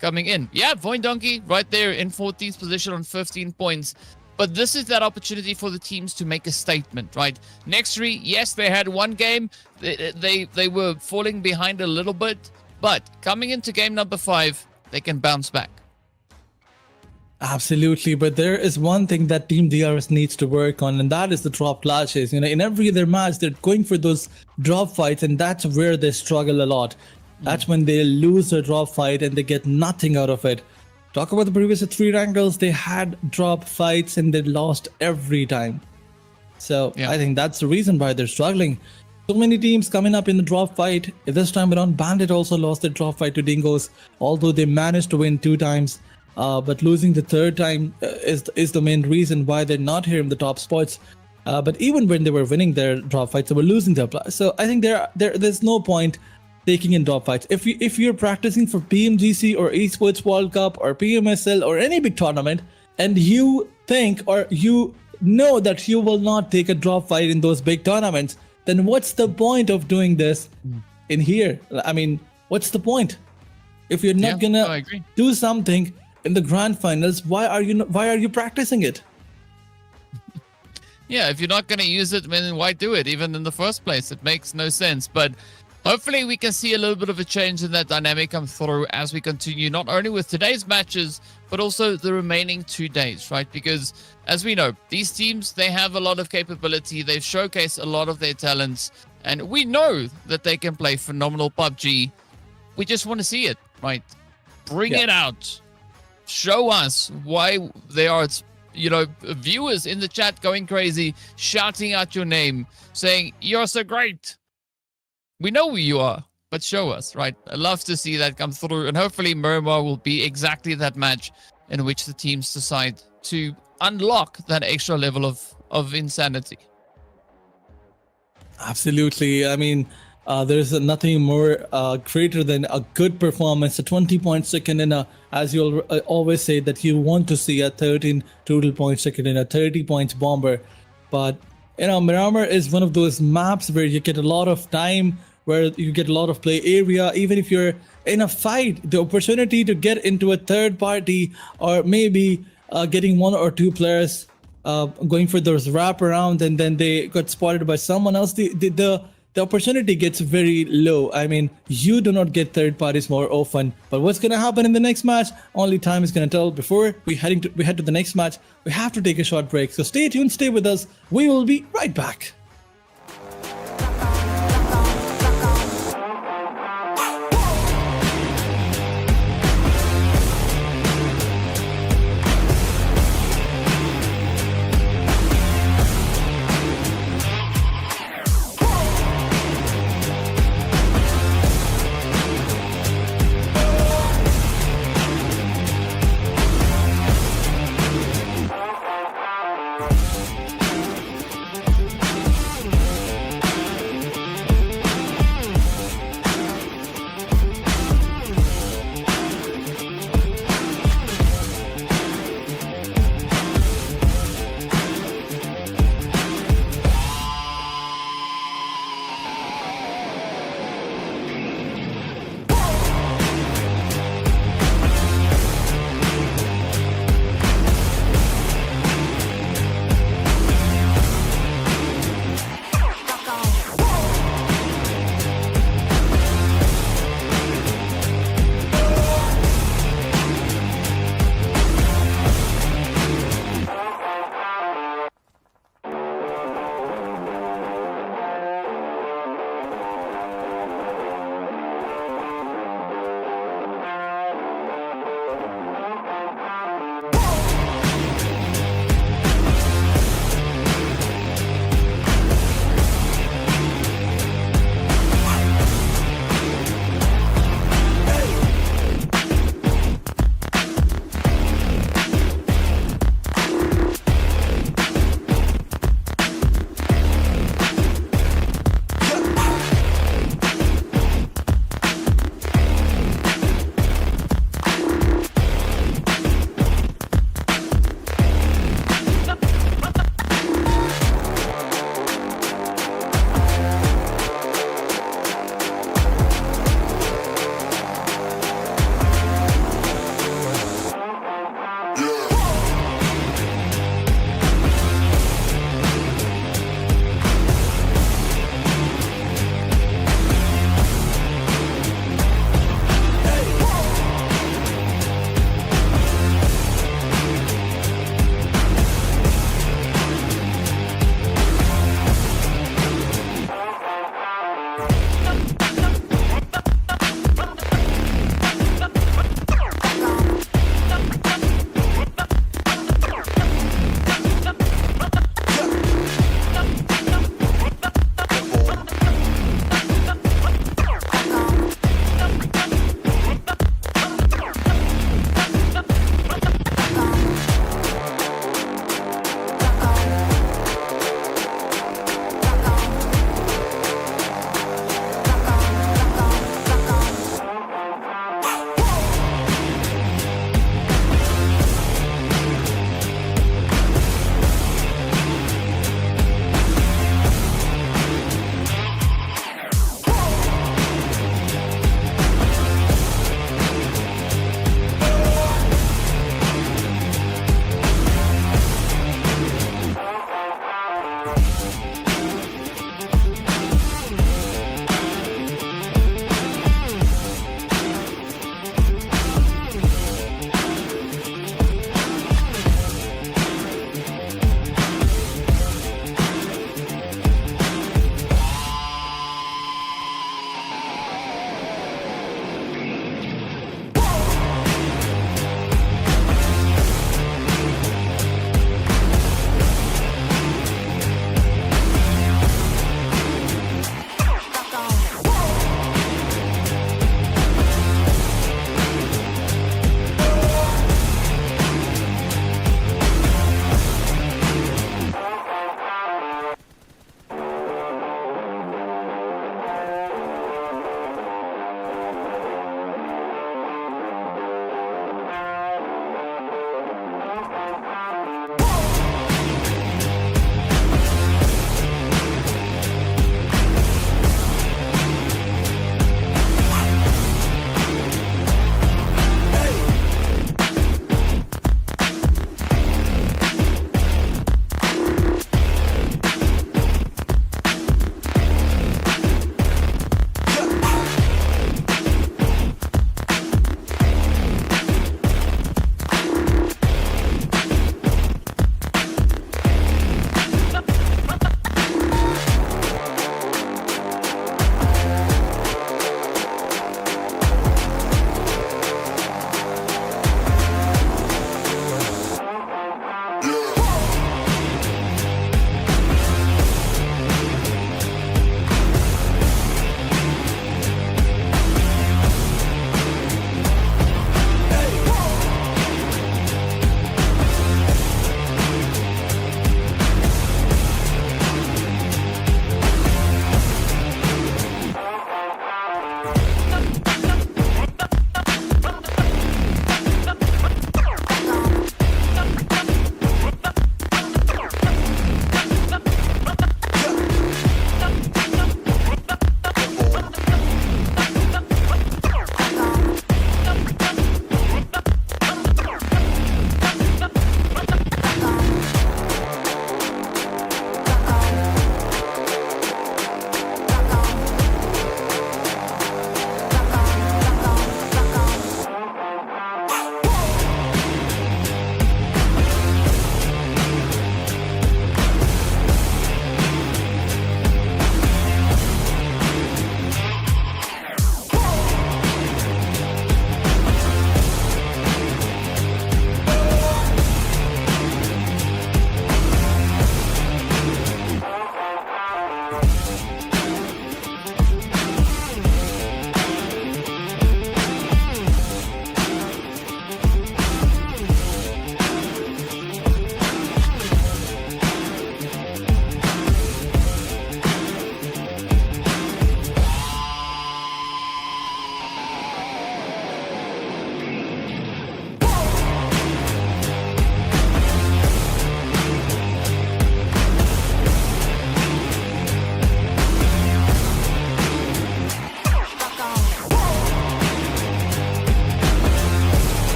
coming in. Yeah, Void Donkey right there in 14th position on 15 points. But this is that opportunity for the teams to make a statement, right? Nextory, yes, they had 1 game. They were falling behind a little bit, but coming into game number 5, they can bounce back. Absolutely, but there is one thing that Team DRS needs to work on, and that is the drop clashes. In every other match, they're going for those drop fights, and that's where they struggle a lot. That's when they lose a drop fight and they get nothing out of it. Talk about the previous three rankers, they had drop fights and they lost every time. So Yeah. I think that's the reason why they're struggling. So many teams coming up in the drop fight. This time around, Bandit also lost the drop fight to Dingos, although they managed to win 2 times. But losing the third time is the main reason why they're not here in the top spots. But even when they were winning their drop fights, they were losing their play. So I think there's no point taking in drop fights. If you're practicing for PMGC or Esports World Cup or PMSL or any big tournament, and you think or you know that you will not take a drop fight in those big tournaments, then what's the point of doing this in here? I mean, what's the point? If you're not I gonna agree. do something in the grand finals, why are you practicing it? Yeah, if you're not going to use it, then why do it? Even in the first place, it makes no sense. But hopefully we can see a little bit of a change in that dynamic come through as we continue, not only with today's matches, but also the remaining 2 days, right? Because as we know, these teams, they have a lot of capability. They've showcased a lot of their talents, and we know that they can play phenomenal PUBG. We just want to see it, right? Bring it out. Show us why there are, viewers in the chat going crazy, shouting out your name, saying, "You're so great." We know who you are, but show us, right? I love to see that come through, and hopefully Miramar will be exactly that match in which the teams decide to unlock that extra level of insanity. Absolutely. I mean, there's nothing more greater than a good performance, a 20 point second in a, as you always say, that you want to see a 13 total point second in a 30 points bomber. But, Miramar is one of those maps where you get a lot of time, where you get a lot of play area. Even if you're in a fight, the opportunity to get into a third party or maybe getting 1 or 2 players going for those wrap around and then they got spotted by someone else, the opportunity gets very low. I mean, you do not get third parties more often. But what's going to happen in the next match? Only time is going to tell. Before we head to the next match, we have to take a short break. So stay tuned, stay with us. We will be right back.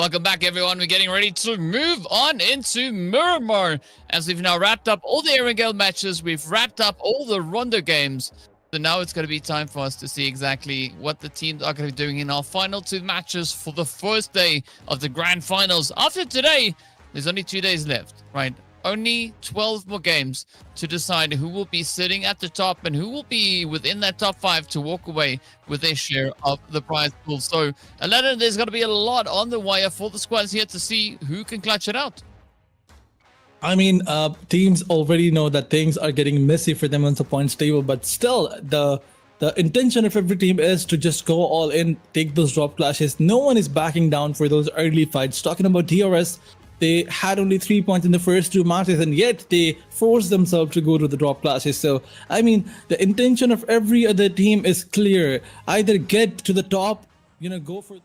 Welcome back, everyone. We're getting ready to move on into Miramar as we've now wrapped up all the Erangel matches. We've wrapped up all the Rondo games. So now it's going to be time for us to see exactly what the teams are going to be doing in our final 2 matches for the first day of the Grand Finals. After today, there's only 2 days left, right? Only 12 more games to decide who will be sitting at the top and who will be within that top 5 to walk away with their share of the prize pool. So, Aladdin, there's going to be a lot on the wire for the squads here to see who can clutch it out. I mean, teams already know that things are getting messy for them on the points table, but still, the intention of every team is to just go all in, take those drop clashes. No one is backing down for those early fights. Talking about DRS, they had only 3 points in the first 2 matches, and yet they forced themselves to go to the drop clashes. So, I mean, the intention of every other team is clear. Either get to the top, go for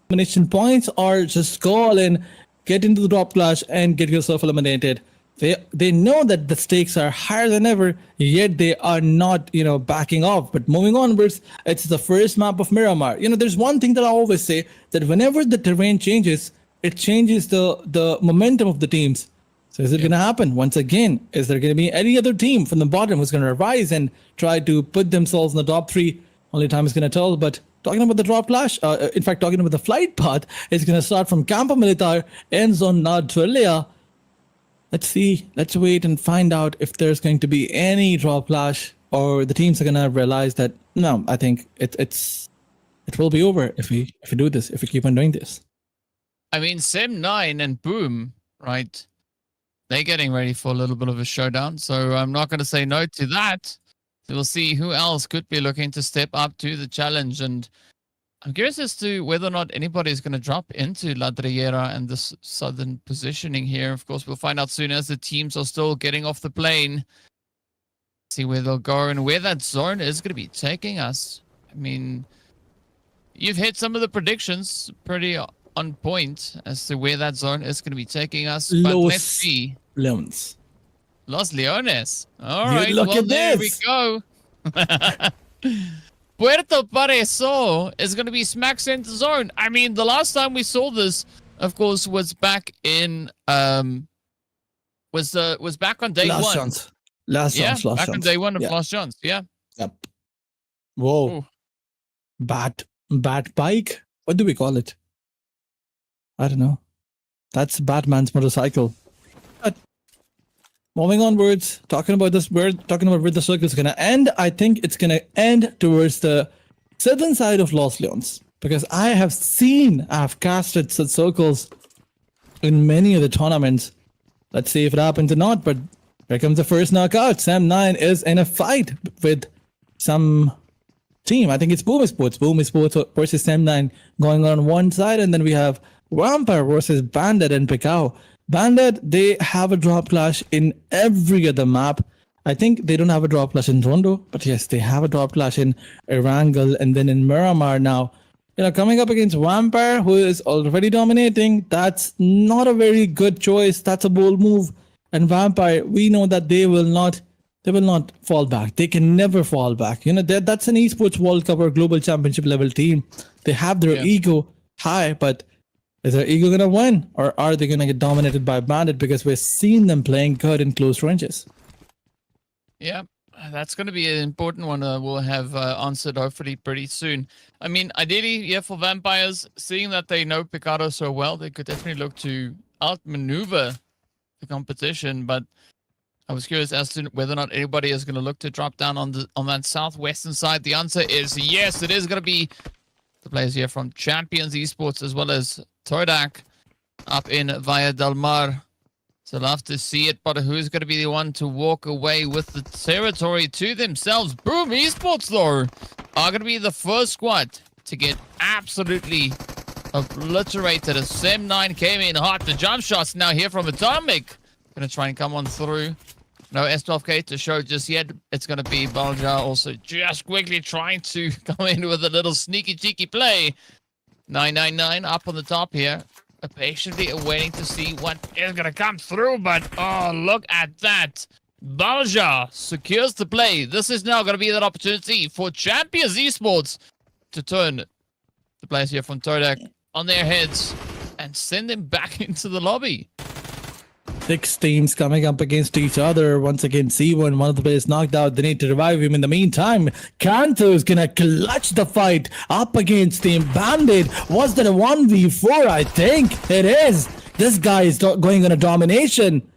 elimination points, or just go all in, get into the drop clash, and get yourself eliminated. They know that the stakes are higher than ever, yet they are not, backing off. But moving onwards, it's the first map of Miramar. There's one thing that I always say, that whenever the terrain changes, it changes the momentum of the teams. So is it going to happen once again? Is there going to be any other team from the bottom who's going to rise and try to put themselves in the top 3? Only time is going to tell. But talking about the drop clash, in fact, talking about the flight path, it's going to start from Campo Militar, ends on Nadrellia. Let's see. Let's wait and find out if there's going to be any drop clash, or the teams are going to realize that, no, I think it will be over if we do this, if we keep on doing this. I mean, Sim9 and Boom, right? They're getting ready for a little bit of a showdown, so I'm not going to say no to that. So we'll see who else could be looking to step up to the challenge. And I'm curious as to whether or not anybody is going to drop into La Driera and this southern positioning here. Of course, we'll find out soon as the teams are still getting off the plane. See where they'll go and where that zone is going to be taking us. I mean, you've hit some of the predictions pretty on point as to where that zone is going to be taking us. But let's see. Leones. Los Leones. All right. Look well, at there this. we go. Puerto Pareso is going to be smack center zone. I mean, the last time we saw this, of course, was back in was back on day Last 1. chance. Last chance. On day 1 of Last Chance. Yeah. Yep. Whoa. Ooh. Bat bike? What do we call it? I don't know. That's Batman's motorcycle. But moving onwards, talking about this, we're talking about where the circle is going to end. I think it's going to end towards the southern side of Los Leones, because I've casted such circles in many of the tournaments. Let's see if it happens or not. But here comes the first knockout. Sam9 is in a fight with some team. I think it's Boom Sports. Boom Sports versus Sam9 going on one side, and then we have Vampire versus Bandit and Picao. Bandit, they have a drop clash in every other map. I think they don't have a drop clash in Rondo, but yes, they have a drop clash in Erangel and then in Miramar now. Coming up against Vampire, who is already dominating, that's not a very good choice. That's a bold move. And Vampire, we know that they will not fall back. They can never fall back. That's an esports World Cup or global championship level team. They have their ego high, but is their ego going to win, or are they going to get dominated by Bandit, because we're seeing them playing good in close ranges? Yeah, that's going to be an important one. We'll have answered hopefully pretty soon. I mean, ideally, for Vampires, seeing that they know Picado so well, they could definitely look to outmaneuver the competition. But I was curious as to whether or not anybody is going to look to drop down on that southwestern side. The answer is yes. It is going to be the players here from Champions Esports as well as Turca up in Valle del Mar. So love to see it, but who's going to be the one to walk away with the territory to themselves? Boom Esports, though, are going to be the first squad to get absolutely obliterated as Sem9 came in hot. The jump shots now here from Atomic. Going to try and come on through. No S12K to show just yet. It's going to be Balja also just quickly trying to come in with a little sneaky cheeky play. 999 up on the top here. Patiently awaiting to see what is going to come through. But, oh, look at that. Balja secures the play. This is now going to be that opportunity for Champions Esports to turn the players here from Todak on their heads and send them back into the lobby. 6 teams coming up against each other. Once again, C1, one of the players knocked out. They need to revive him. In the meantime, Kanto is gonna clutch the fight up against Team Bandit. Was that a 1v4? I think it is. This guy is going on a domination.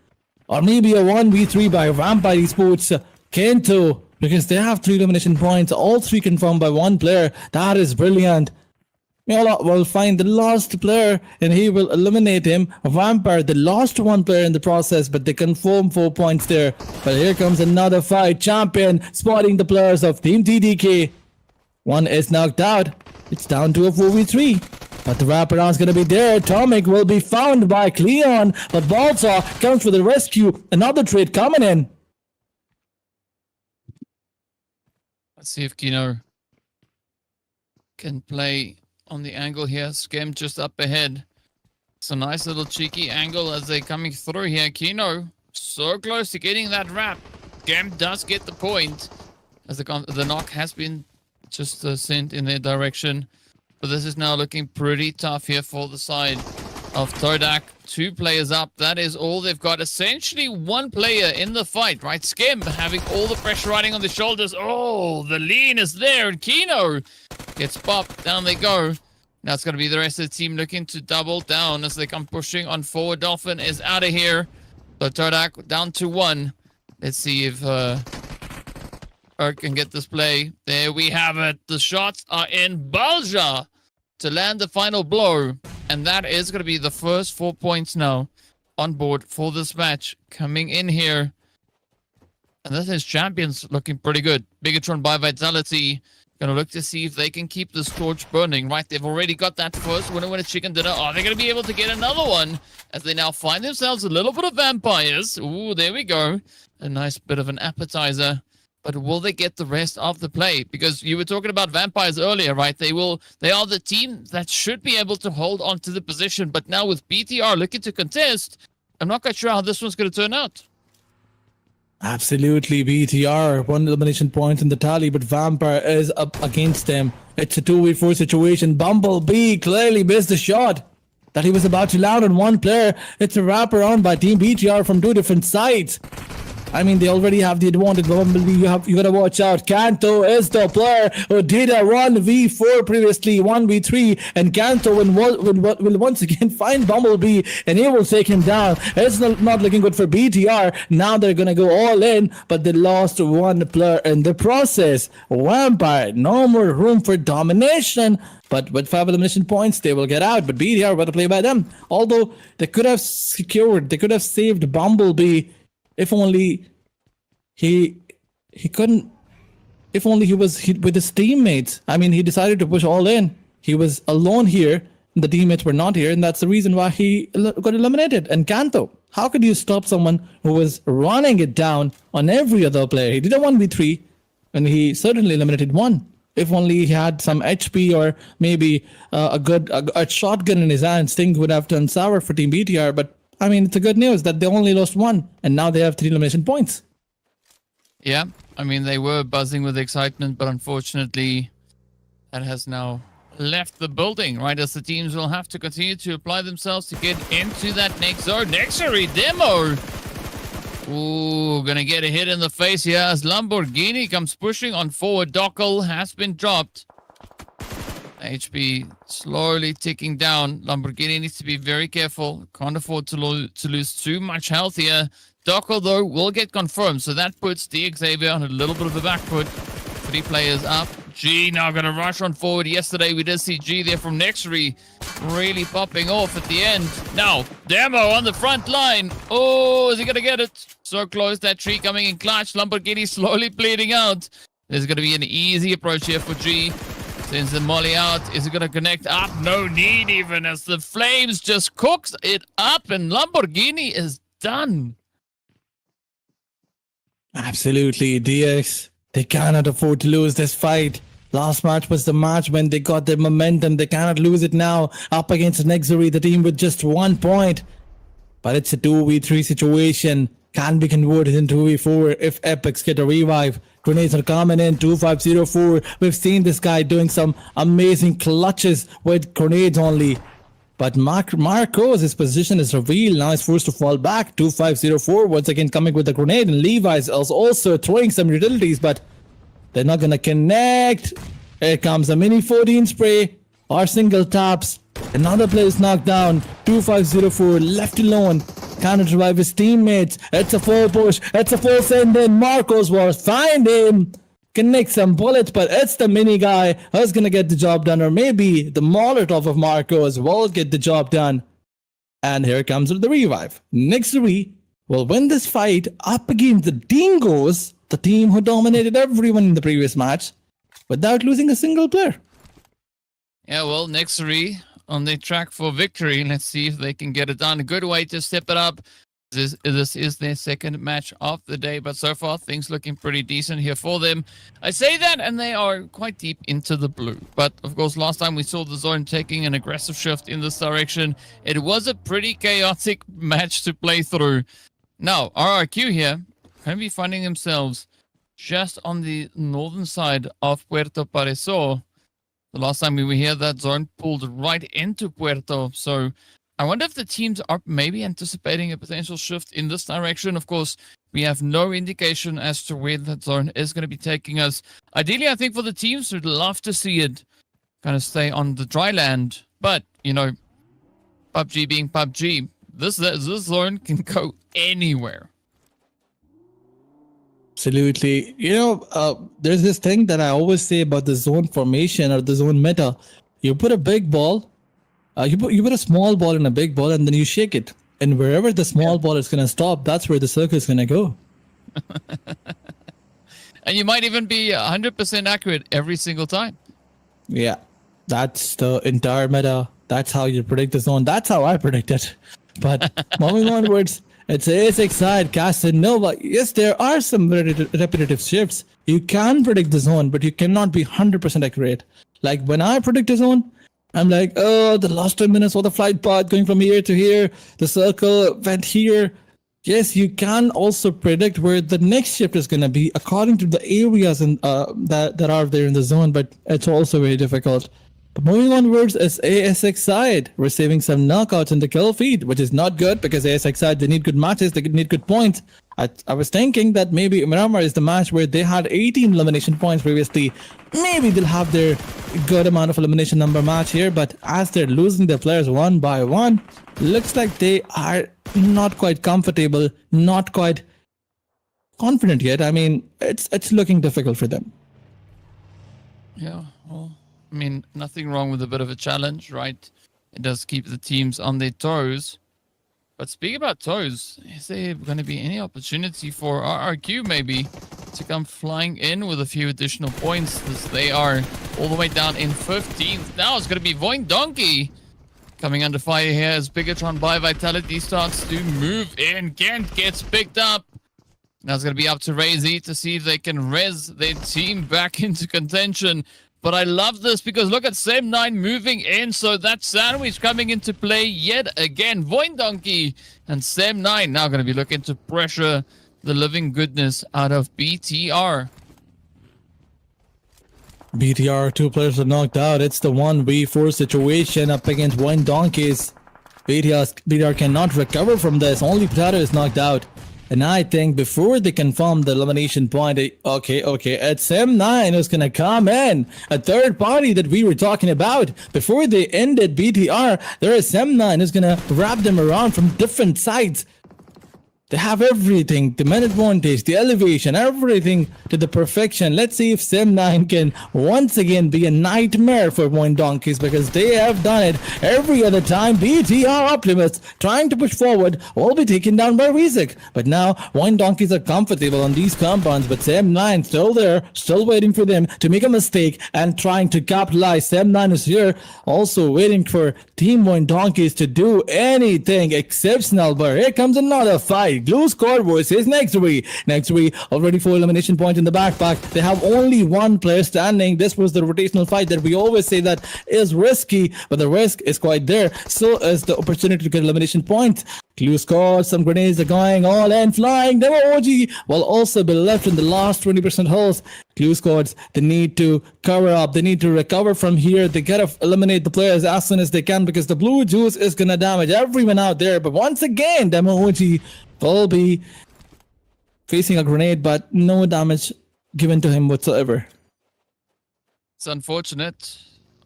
Or maybe a 1v3 by Vampire Esports. Kanto, because they have 3 elimination points. All 3 confirmed by 1 player. That is brilliant. Miola will find the last player and he will eliminate him. Vampire, they lost 1 player in the process, but they confirm 4 points there. But here comes another fight. Champion spotting the players of Team TDK. 1 is knocked out. It's down to a 4v3. But the wraparound's gonna be there. Tomic will be found by Cleon. But Balsaw comes for the rescue. Another trade coming in. Let's see if Kino can play on the angle here. Skem just up ahead. It's a nice little cheeky angle as they're coming through here. Kino so close to getting that wrap. Skem does get the point as the knock has been just sent in their direction. But this is now looking pretty tough here for the side of Todak. 2 players up. That is all they've got. Essentially 1 player in the fight, right? Skem having all the pressure riding on the shoulders. Oh, the lean is there. And Kino gets popped. Down they go. Now it's going to be the rest of the team looking to double down as they come pushing on forward. Dolphin is out of here. So Todak down to 1. Let's see if Urk can get this play. There we have it. The shots are in. Balja to land the final blow. And that is going to be the first 4 points now on board for this match. Coming in here. And this is Champions looking pretty good. Bigatron by Vitality. Going to look to see if they can keep this torch burning. Right, they've already got that first winner chicken dinner. Are they going to be able to get another one? As they now find themselves a little bit of vampires. Ooh, there we go. A nice bit of an appetizer. But will they get the rest of the play? Because you were talking about vampires earlier, right? They are the team that should be able to hold on to the position. But now with BTR looking to contest, I'm not quite sure how this one's going to turn out. Absolutely, BTR, 1 elimination point in the tally, but Vampire is up against them. It's a 2v4 situation. Bumblebee clearly missed the shot that he was about to land on 1 player. It's a wraparound by Team BTR from 2 different sides. I mean, they already have the advantage. Bumblebee, you gotta watch out. Kanto is the player who did a 1v4 previously, 1v3, and Kanto will once again find Bumblebee, and he will take him down. It's not looking good for BTR. Now they're gonna go all in, but they lost 1 player in the process. Vampire, no more room for domination. But with 5 elimination points, they will get out. But BTR, what a play by them. Although they could have saved Bumblebee. If only he couldn't. If only he was with his teammates. I mean, he decided to push all in. He was alone here. And the teammates were not here, and that's the reason why he got eliminated. And Kanto, how could you stop someone who was running it down on every other player? He did a 1v3, and he certainly eliminated 1. If only he had some HP or maybe a shotgun in his hands, things would have turned sour for Team BTR. But I mean, it's a good news that they only lost 1, and now they have 3 elimination points. Yeah, I mean, they were buzzing with excitement, but unfortunately, that has now left the building, right? As the teams will have to continue to apply themselves to get into that next zone. Nexury demo! Ooh, gonna get a hit in the face here as Lamborghini comes pushing on forward. Dockel has been dropped. HP slowly ticking down. Lamborghini needs to be very careful. Can't afford to lose too much health here. Dockel, though, will get confirmed. So that puts the Xavier on a little bit of a back foot. 3 players up. G now going to rush on forward. Yesterday, we did see G there from Nexury really popping off at the end. Now, Demo on the front line. Oh, is he going to get it? So close. That tree coming in clutch. Lamborghini slowly bleeding out. There's going to be an easy approach here for G. Sends the molly out. Is it going to connect up? No need even as the flames just cooks it up and Lamborghini is done. Absolutely, DX. They cannot afford to lose this fight. Last match was the match when they got their momentum. They cannot lose it now. Up against Nexury, the team with just 1 point. But it's a 2v3 situation. can be converted into 2v4 if Epics get a revive. Grenades are coming in, 2504. We've seen this guy doing some amazing clutches with grenades only. But Marcos, his position is revealed. Now he's forced to fall back. 2504 once again coming with a grenade. And Levi's is also throwing some utilities, but they're not going to connect. Here comes a mini 14 spray. Or single taps. Another player is knocked down. 2504 left alone. Cannot revive his teammates. It's a full push. It's a full send in. Marcos was find him. Connect some bullets, but it's the mini guy who's gonna get the job done, or maybe the Molotov of Marcos will get the job done. And here comes the revive. Next we will win this fight up against the Dingoes, the team who dominated everyone in the previous match, without losing a single player. Yeah, well, Nexery on the track for victory. Let's see if they can get it done. A good way to step it up. This is their second match of the day, but so far things looking pretty decent here for them. I say that, and they are quite deep into the blue. But of course, last time we saw the zone taking an aggressive shift in this direction. It was a pretty chaotic match to play through. Now, RRQ here going to be finding themselves just on the northern side of Puerto Pareso. The last time we were here, that zone pulled right into Puerto. So I wonder if the teams are maybe anticipating a potential shift in this direction. Of course, we have no indication as to where that zone is going to be taking us. Ideally, I think for the teams, we'd love to see it kind of stay on the dry land. But, you know, PUBG being PUBG, this zone can go anywhere. Absolutely. You know, there's this thing that I always say about the zone formation or the zone meta. You put a big ball, you put a small ball in a big ball, and then you shake it. And wherever the small ball is going to stop, that's where the circle is going to go. And you might even be 100% accurate every single time. Yeah, that's the entire meta. That's how you predict the zone. That's how I predict it. But moving onwards, it's ASX side, Casted Nova. Yes, there are some repetitive shifts. You can predict the zone, but you cannot be 100% accurate. Like when I predict a zone, I'm like, oh, the last 10 minutes of the flight path going from here to here, the circle went here. Yes, you can also predict where the next shift is going to be according to the areas that are there in the zone, but it's also very difficult. But moving onwards is ASX side receiving some knockouts in the kill feed, which is not good because ASX side, they need good matches, they need good points. I was thinking that maybe Miramar is the match where they had 18 elimination points previously. Maybe they'll have their good amount of elimination number match here, but as they're losing their players one by one, looks like they are not quite comfortable, not quite confident yet. I mean, it's looking difficult for them. Yeah, well, I mean, nothing wrong with a bit of a challenge, right? It does keep the teams on their toes. But speaking about toes, is there going to be any opportunity for RRQ maybe to come flying in with a few additional points as they are all the way down in 15th? Now it's going to be Voin Donkey coming under fire here as Bigatron by Vitality starts to move in. Kent gets picked up. Now it's going to be up to Razy to see if they can res their team back into contention. But I love this because look at Sem9 moving in. So that sandwich coming into play yet again. Voin Donkey and Sem9 now going to be looking to pressure the living goodness out of BTR. BTR, two players are knocked out. It's the 1v4 situation up against Voin Donkeys. BTR cannot recover from this. Only Potato is knocked out. And I think before they confirm the elimination point, okay, it's M9 who's going to come in. A third party that we were talking about. Before they ended BTR, there is M9 who's going to wrap them around from different sides. They have everything, the man advantage, the elevation, everything to the perfection. Let's see if Sem9 can once again be a nightmare for Voin Donkeys because they have done it every other time. BTR Optimists trying to push forward will be taken down by Rizik. But now Voin Donkeys are comfortable on these compounds, but Sem9 still there, still waiting for them to make a mistake and trying to capitalize. Sem9 is here also waiting for Team Voin Donkeys to do anything exceptional, but here comes another fight. side. Blue squad versus Next Three. Next Three already 4 elimination points in the backpack. They have only one player standing. This was the rotational fight that we always say that is risky, but the risk is quite there. So is the opportunity to get elimination points. Clue scored, some grenades are going all in, flying. Demo OG will also be left in the last 20% holes. Clue squads, they need to cover up, they need to recover from here. They gotta eliminate the players as soon as they can because the blue juice is gonna damage everyone out there. But once again, Demo OG will be facing a grenade, but no damage given to him whatsoever. It's unfortunate.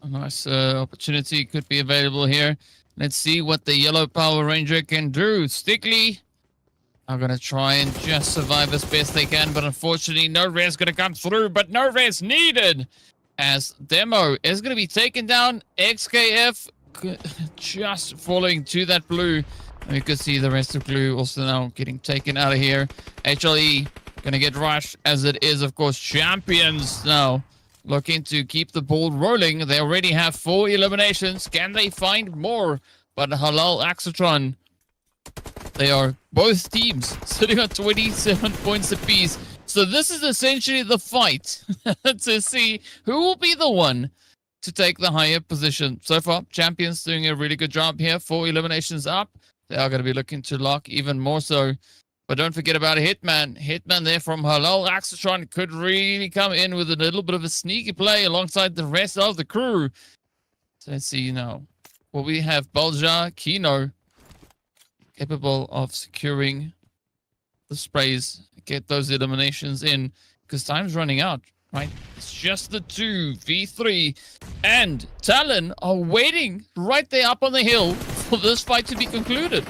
A nice opportunity could be available here. Let's see what the yellow Power Ranger can do. Stickley are going to try and just survive as best they can, but unfortunately no res going to come through, but no res needed as Demo is going to be taken down. XKF just falling to that blue. And you can see the rest of blue also now getting taken out of here. HLE going to get rushed as it is, of course, champions now. Looking to keep the ball rolling. They already have 4 eliminations. Can they find more? But Halal Axatron, they are both teams sitting on 27 points apiece. So this is essentially the fight to see who will be the one to take the higher position. So far, champions doing a really good job here. 4 eliminations up. They are going to be looking to lock even more so. But don't forget about Hitman. Hitman there from Halal Axatron could really come in with a little bit of a sneaky play alongside the rest of the crew. So let's see now. Well, we have Balja, Kino, capable of securing the sprays, get those eliminations in, because time's running out, right? It's just the 2v3, and Talon are waiting right there up on the hill for this fight to be concluded.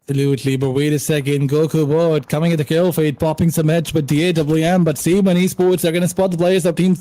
Absolutely, but wait a second. Goku Board coming at the kill feed, popping some edge with the AWM, but Seaman Esports are going to spot the players of team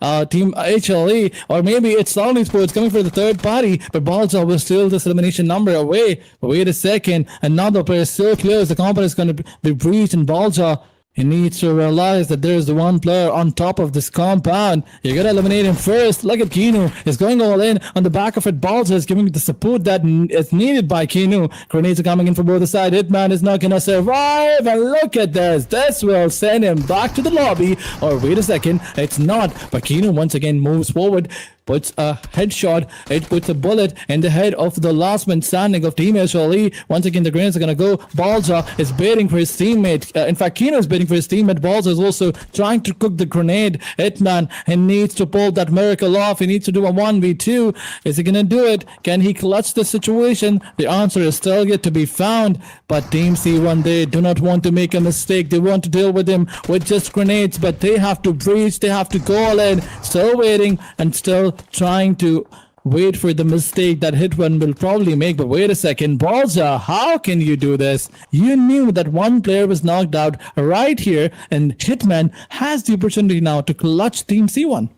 HLE, or maybe it's Sound Esports coming for the third party, but Balja will steal this elimination number away. But wait a second, another player is so close, the combat is going to be breached, and Balja, he needs to realize that there's the one player on top of this compound. You gotta eliminate him first. Look at Kinu. He's going all in. On the back of it, Balja is giving the support that is needed by Kinu. Grenades are coming in from both sides. Hitman is not gonna survive. And look at this. This will send him back to the lobby. Or wait a second. It's not. But Kinu once again moves forward. Puts a headshot. It puts a bullet in the head of the last man standing of Team HLE. Once again, the grenades are going to go. Balja is baiting for his teammate. In fact, Kino is baiting for his teammate. Balja is also trying to cook the grenade. Hitman, he needs to pull that miracle off. He needs to do a 1v2. Is he going to do it? Can he clutch the situation? The answer is still yet to be found. But Team C1, they do not want to make a mistake. They want to deal with him with just grenades. But they have to breach. They have to go all in. Still waiting and still trying to wait for the mistake that Hitman will probably make. But wait a second, Balja, how can you do this? You knew that one player was knocked out right here, and Hitman has the opportunity now to clutch Team C1.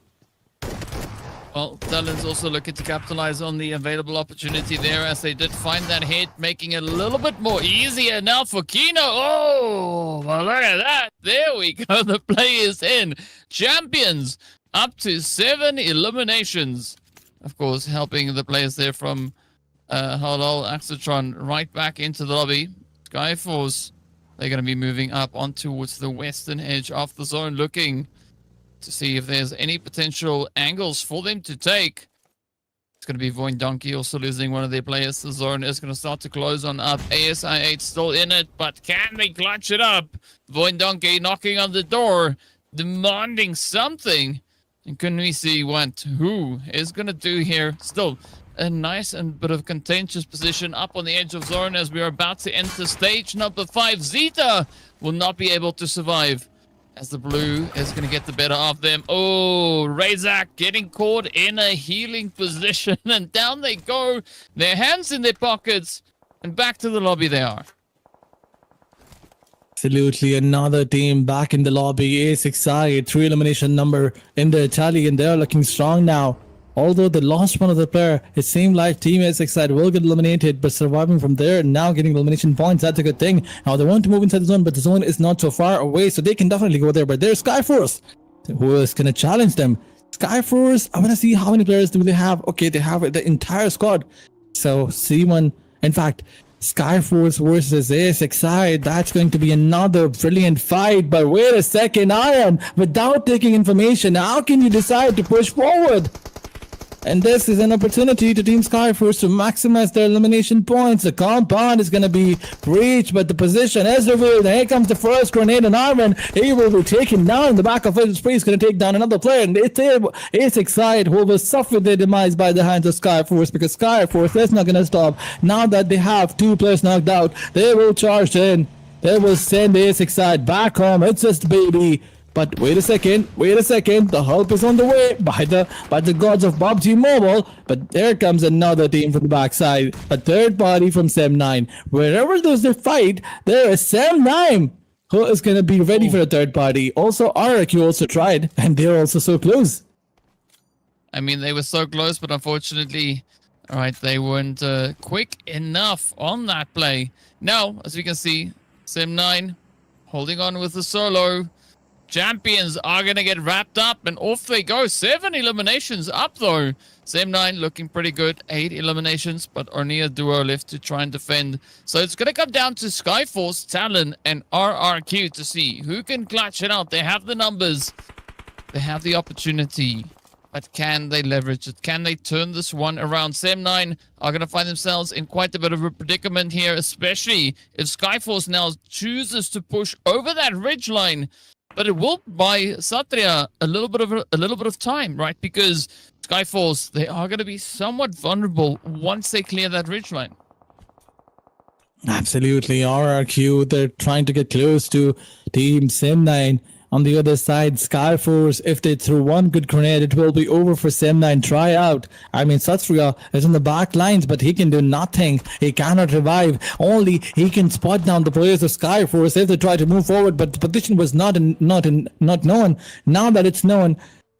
Well, Talon's also looking to capitalize on the available opportunity there as they did find that hit, making it a little bit more easier now for Kino. Oh, well, look at that. There we go. The play is in. Champions up to 7 eliminations. Of course, helping the players there from Halal Axatron right back into the lobby. Skyforce, they're going to be moving up on towards the western edge of the zone, looking to see if there's any potential angles for them to take. It's going to be Voin Donkey also losing one of their players. The zone is going to start to close on up. ASI8 still in it, but can they clutch it up? Voin Donkey knocking on the door, demanding something. And can we see what who is going to do here? Still a nice and bit of contentious position up on the edge of zone as we are about to enter stage number 5. Zeta will not be able to survive as the blue is going to get the better of them. Oh, Razak getting caught in a healing position, and down they go. Their hands in their pockets, and back to the lobby they are. Absolutely, another team back in the lobby. A6i, 3 elimination number in the tally, and they're looking strong now. Although they lost one of the player, it seemed like Team A6i will get eliminated, but surviving from there and now getting elimination points, that's a good thing. Now they want to move inside the zone, but the zone is not so far away, so they can definitely go there. But there's Skyforce, who is going to challenge them. Skyforce, I want to see how many players do they have. Okay, they have the entire squad. So C1, in fact, Skyforce versus ASXI. That's going to be another brilliant fight. But wait a second, Iron. Without taking information, how can you decide to push forward? And this is an opportunity to Team Skyforce to maximize their elimination points. The compound is going to be breached, but the position is revealed. And here comes the first grenade on Iron. He will be taken down in the back of his spree. He's going to take down another player. And it's ASXI who will suffer their demise by the hands of Skyforce, because Skyforce is not going to stop. Now that they have 2 players knocked out, they will charge in. They will send ASXI back home. It's just baby. But wait a second, the help is on the way by the gods of Pubg Mobile. But there comes another team from the backside, a third party from Sem9. Wherever there's a fight, there is Sem9 who is going to be ready for a third party. Also, RRQ also tried, and they're also so close. I mean, they were so close, but unfortunately, all right, they weren't quick enough on that play. Now, as we can see, Sem9 holding on with the solo. Champions are going to get wrapped up, and off they go. 7 eliminations up, though. Sem9 looking pretty good. 8 eliminations, but only a duo left to try and defend. So it's going to come down to Skyforce, Talon, and RRQ to see who can clutch it out. They have the numbers. They have the opportunity. But can they leverage it? Can they turn this one around? Sem9 are going to find themselves in quite a bit of a predicament here, especially if Skyforce now chooses to push over that ridgeline. But it will buy Satria a little bit of time, right? Because Skyforce, they are going to be somewhat vulnerable once they clear that ridgeline. Absolutely, RRQ, they're trying to get close to Team Sem9. On the other side, Skyforce, if they throw one good grenade, it will be over for Sem9. Try out. I mean, Satria is in the back lines, but he can do nothing. He cannot revive. Only he can spot down the players of Skyforce if they try to move forward, but the position was not known. Now that it's known,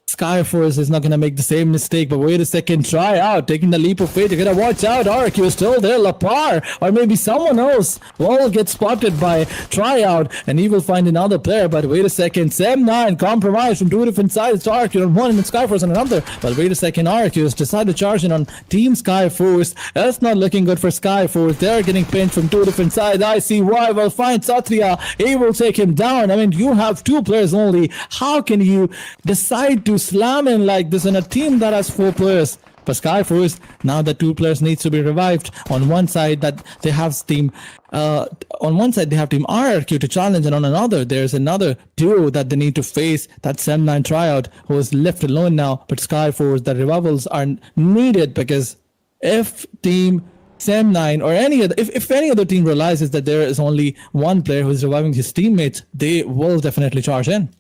Skyforce is not going to make the same mistake. But wait a second, try out, taking the leap of faith. You gotta watch out. RQ is still there. Lapar, or maybe someone else will get spotted by tryout, and he will find another player. But wait a second, Sem9 compromise from 2 different sides. RQ on one and Skyforce on another. But wait a second, RQ has decided to charge in on Team Skyforce. That's not looking good for Skyforce. They're getting pinched from 2 different sides. ICY will find Satria. He will take him down. I mean, you have 2 players only. How can you decide to slam in like this in a team that has 4 players? For Skyforce, now the 2 players needs to be revived. On one side that they have Team RRQ to challenge, and on another there's another duo that they need to face. That's Sem9 tryout, who is left alone now. But Skyforce, the revivals are needed, because if Team Sem9 or if any other team realizes that there is only one player who is reviving his teammates, they will definitely charge in.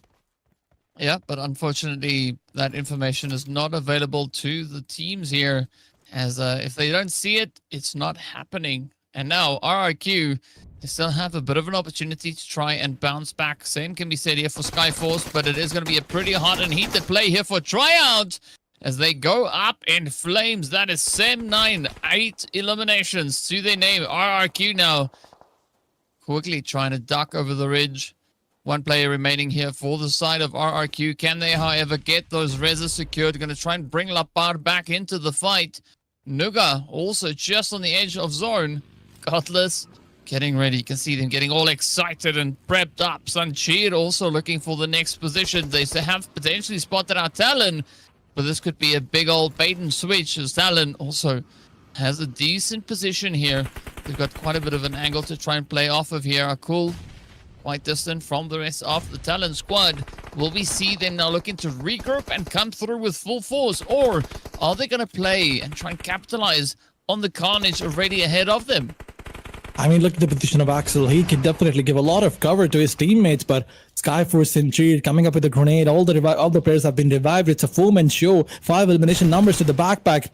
Yeah, but unfortunately, that information is not available to the teams here, as if they don't see it, it's not happening. And now, RRQ, they still have a bit of an opportunity to try and bounce back. Same can be said here for Skyforce, but it is going to be a pretty hot and heated play here for tryout, as they go up in flames. That is Sem9, 8 eliminations to their name. RRQ now quickly trying to duck over the ridge. 1 player remaining here for the side of RRQ. Can they, however, get those reses secured? Going to try and bring Lapar back into the fight. Nuga also just on the edge of zone. Cutlass getting ready. You can see them getting all excited and prepped up. Suncheer also looking for the next position. They have potentially spotted our Talon, but this could be a big old bait and switch, as Talon also has a decent position here. They've got quite a bit of an angle to try and play off of here. Cool. Quite distant from the rest of the Talon squad. Will we see them now looking to regroup and come through with full force? Or are they going to play and try and capitalize on the carnage already ahead of them? I mean, look at the position of Axel. He can definitely give a lot of cover to his teammates, but Skyforce Century coming up with a grenade. All the players have been revived. It's a 4-man show. 5 elimination numbers to the backpack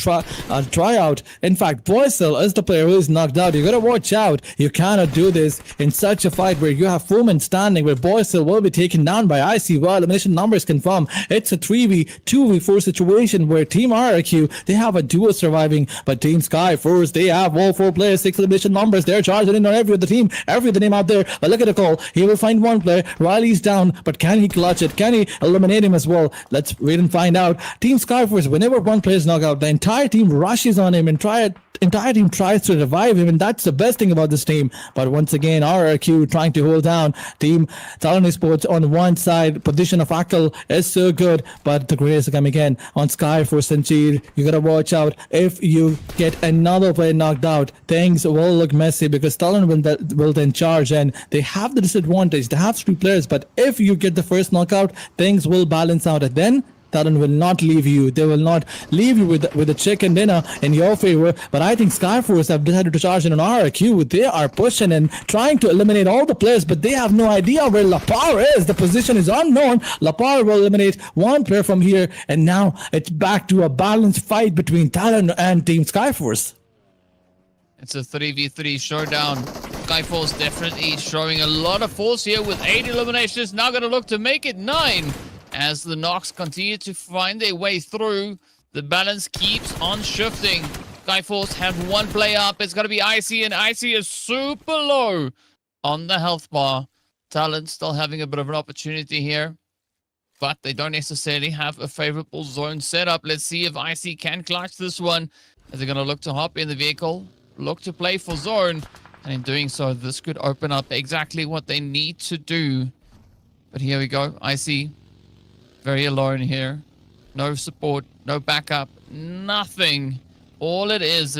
tryout. In fact, Boycel is the player who is knocked out. You gotta watch out. You cannot do this in such a fight where you have 4 men standing, where Boycel will be taken down by IC. Well, elimination numbers confirm. It's a 3v4 situation where Team RRQ, they have a duo surviving, but Team Skyforce, they have all 4 players, 6 elimination numbers. They're charging in on every other team out there. But look at the call. He will find 1 player. Riley he's down, but can he clutch it? Can he eliminate him as well? Let's wait and find out. Team Skyforce, whenever one player is knocked out, the entire team rushes on him and entire team tries to revive him, and that's the best thing about this team. But once again, RRQ trying to hold down Team Talon Sports on one side. Position of Akal is so good, but the greatest are coming in on Skyforce and Cheer. You gotta watch out. If you get another player knocked out, things will look messy because Talon will then charge, and they have the disadvantage. They have 3 players, but if you get the first knockout, things will balance out, and then Talon will not leave you. They will not leave you with a chicken dinner in your favor. But I think Skyforce have decided to charge in an RRQ. They are pushing and trying to eliminate all the players, but they have no idea where Lapar is. The position is unknown. Lapar will eliminate one player from here, and now it's back to a balanced fight between Talon and Team Skyforce. It's a 3v3 showdown. Skyforce definitely showing a lot of force here with 8 eliminations. Now going to look to make it 9. As the knocks continue to find their way through, the balance keeps on shifting. Skyforce have 1 player up. It's going to be Icy, and Icy is super low on the health bar. Talon still having a bit of an opportunity here, but they don't necessarily have a favorable zone setup. Let's see if Icy can clutch this one. As they're going to look to hop in the vehicle, look to play for zone, and in doing so, this could open up exactly what they need to do. But here we go. Icy very alone here. No support, no backup, nothing. All it is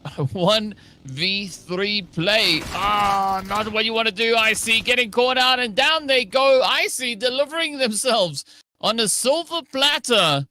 a 1v3 play. Not what you want to do, Icy. Getting caught out, and down they go. Icy delivering themselves on a silver platter.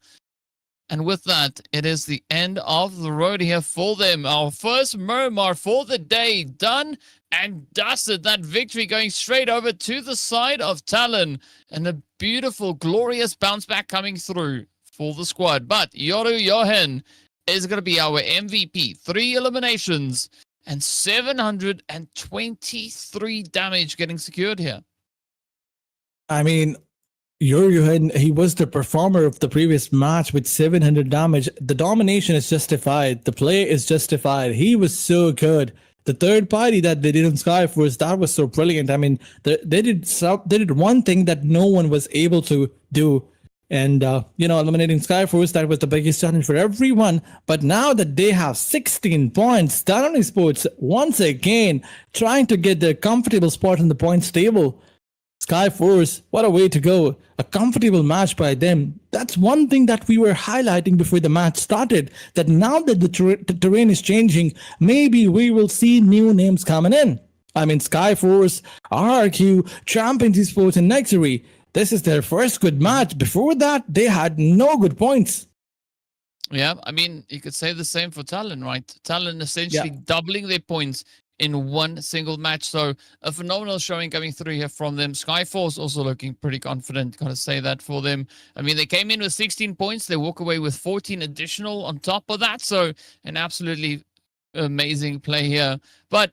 And with that, it is the end of the road here for them. Our first Murmur for the day done and dusted. That victory going straight over to the side of Talon. And a beautiful, glorious bounce back coming through for the squad. But Yoru Johan is going to be our MVP. 3 eliminations and 723 damage getting secured here. I mean, Johan, he was the performer of the previous match with 700 damage. The domination is justified. The play is justified. He was so good. The third party that they did on Skyforce, that was so brilliant. I mean, they did one thing that no one was able to do. And, eliminating Skyforce, that was the biggest challenge for everyone. But now that they have 16 points, Talon Sports once again trying to get their comfortable spot in the points table. Skyforce, what a way to go. A comfortable match by them. That's one thing that we were highlighting before the match started, that now that the terrain is changing, maybe we will see new names coming in. I mean, Skyforce, RRQ, Champions Esports, and Nexury. This is their first good match. Before that, they had no good points. Yeah, I mean, you could say the same for Talon, right? Talon essentially doubling their points in one single match. So a phenomenal showing coming through here from them. Skyforce also looking pretty confident. Got to say that for them. I mean, they came in with 16 points. They walk away with 14 additional on top of that. So an absolutely amazing play here. But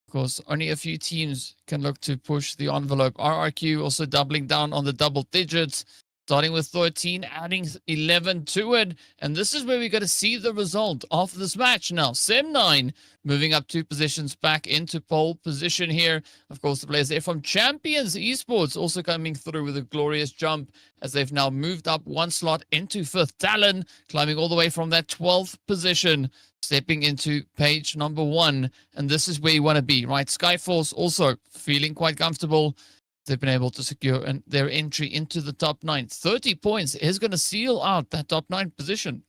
of course, only a few teams can look to push the envelope. RRQ also doubling down on the double digits. Starting with 13, adding 11 to it. And this is where we got to see the result of this match now. Sem9 moving up 2 positions back into pole position here. Of course, the players there from Champions Esports also coming through with a glorious jump as they've now moved up 1 slot into 5th. Talon climbing all the way from that 12th position, stepping into page number 1. And this is where you want to be, right? Skyforce also feeling quite comfortable. They've been able to secure their entry into the top 9. 30 points is going to seal out that top 9 position.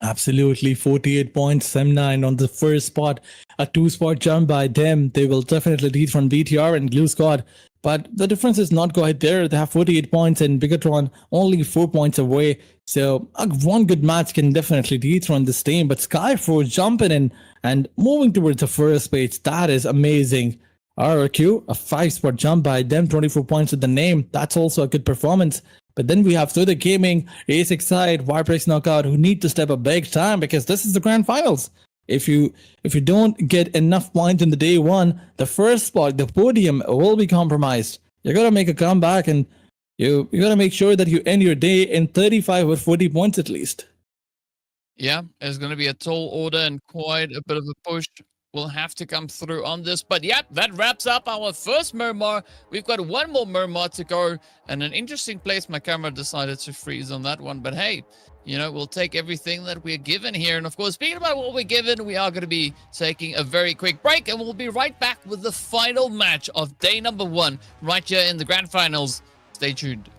Absolutely, 48 points, Sem9 on the first spot. A 2-spot jump by them. They will definitely lead from BTR and Glue Squad. But the difference is not quite there. They have 48 points and Bigatron only 4 points away. So one good match can definitely dethrone this team. But Skyforce jumping in and moving towards the first page. That is amazing. RRQ, a 5-spot jump by them, 24 points with the name. That's also a good performance. But then we have Turca Gaming, Ace Excite, Viprex Knockout, who need to step up big time because this is the grand finals. If you don't get enough points in the day 1, the first spot, the podium will be compromised. You gotta make a comeback, and you gotta make sure that you end your day in 35 or 40 points at least. Yeah, it's going to be a tall order and quite a bit of a push. will have to come through on this. But yeah, that wraps up our first Murmur. We've got one more Murmur to go, and an interesting place my camera decided to freeze on that one. But hey, you know, we'll take everything that we're given here. And of course, speaking about what we're given, we are going to be taking a very quick break, and we'll be right back with the final match of day number 1 right here in the Grand Finals. Stay tuned.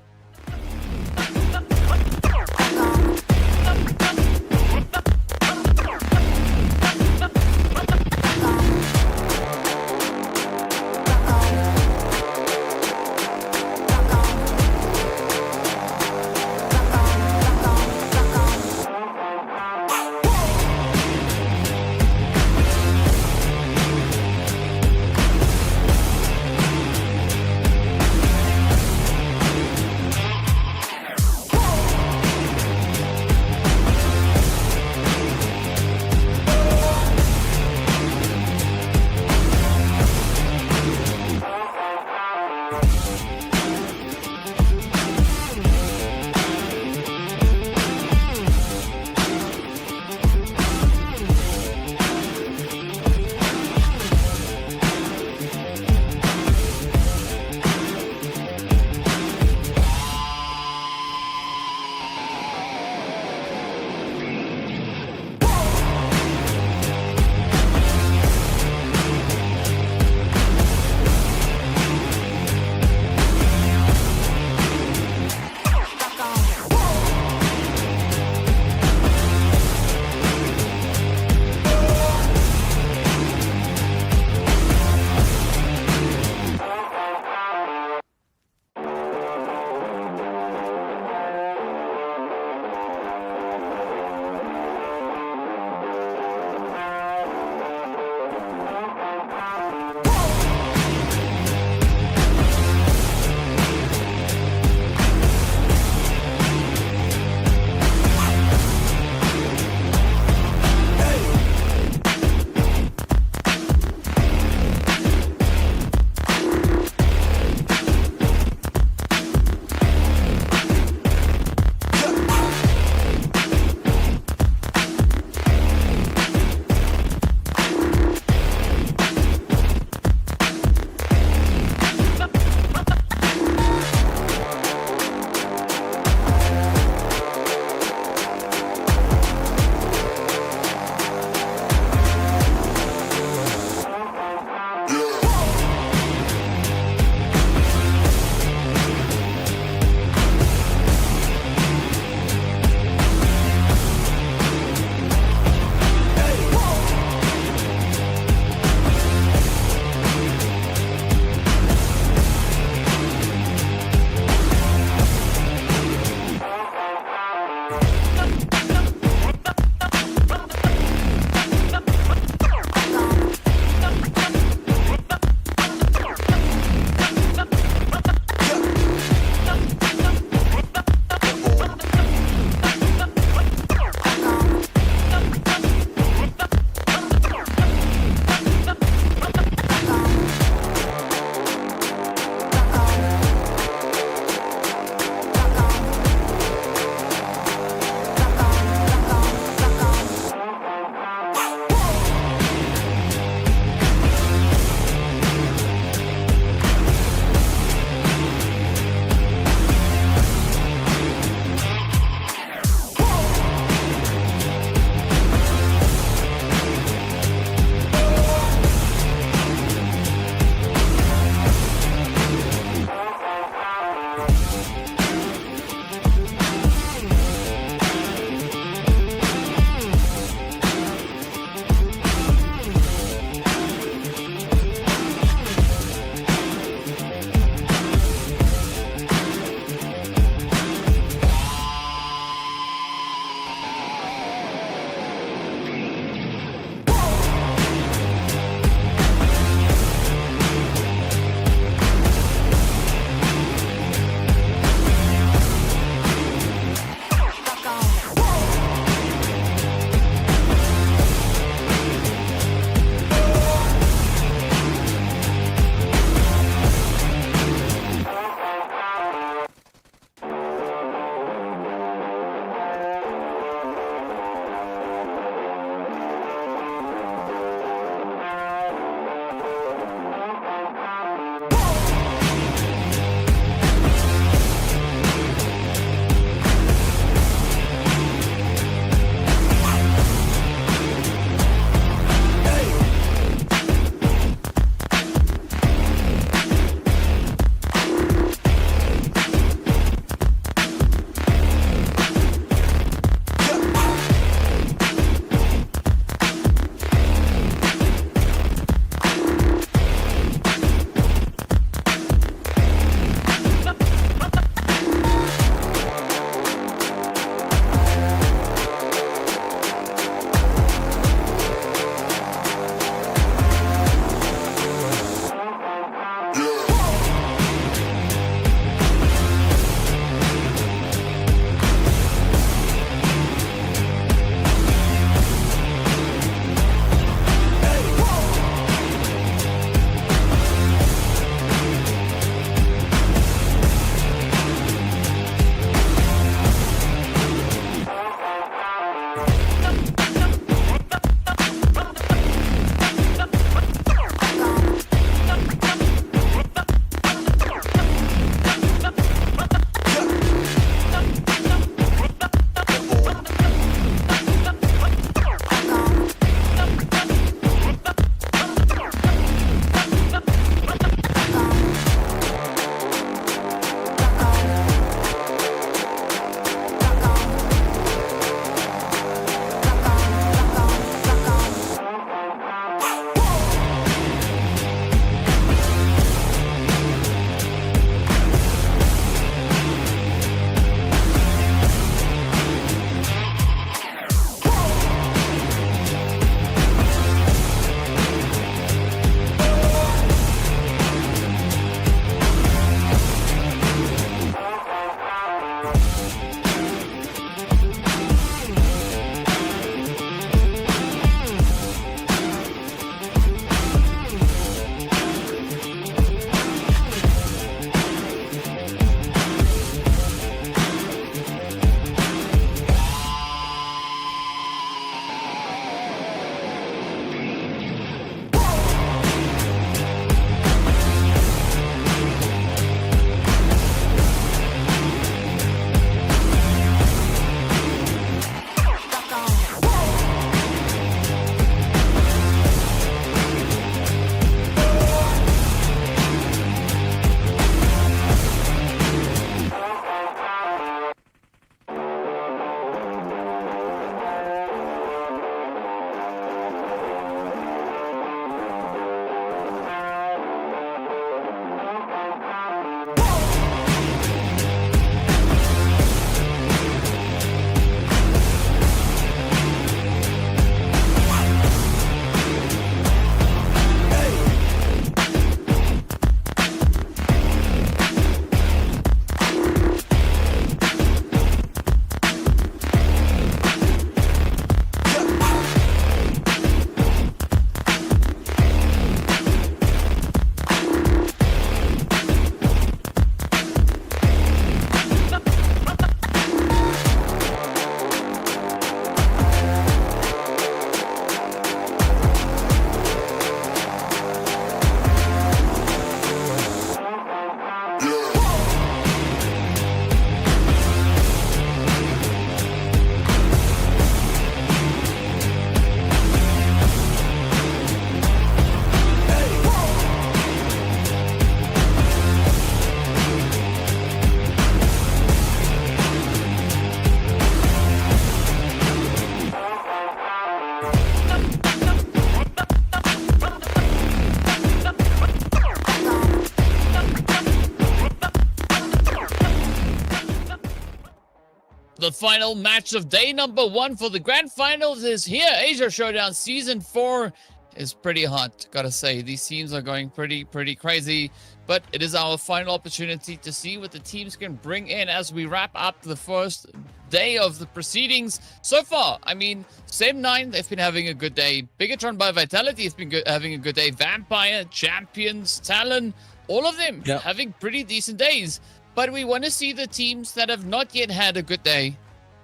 The final match of day number 1 for the Grand Finals is here. Asia Showdown Season 4 is pretty hot, gotta say. These teams are going pretty crazy, but it is our final opportunity to see what the teams can bring in as we wrap up the first day of the proceedings. So far, I mean, Sem9, they've been having a good day. Bigatron by Vitality has been having a good day. Vampire, Champions, Talon, all of them having pretty decent days. But we want to see the teams that have not yet had a good day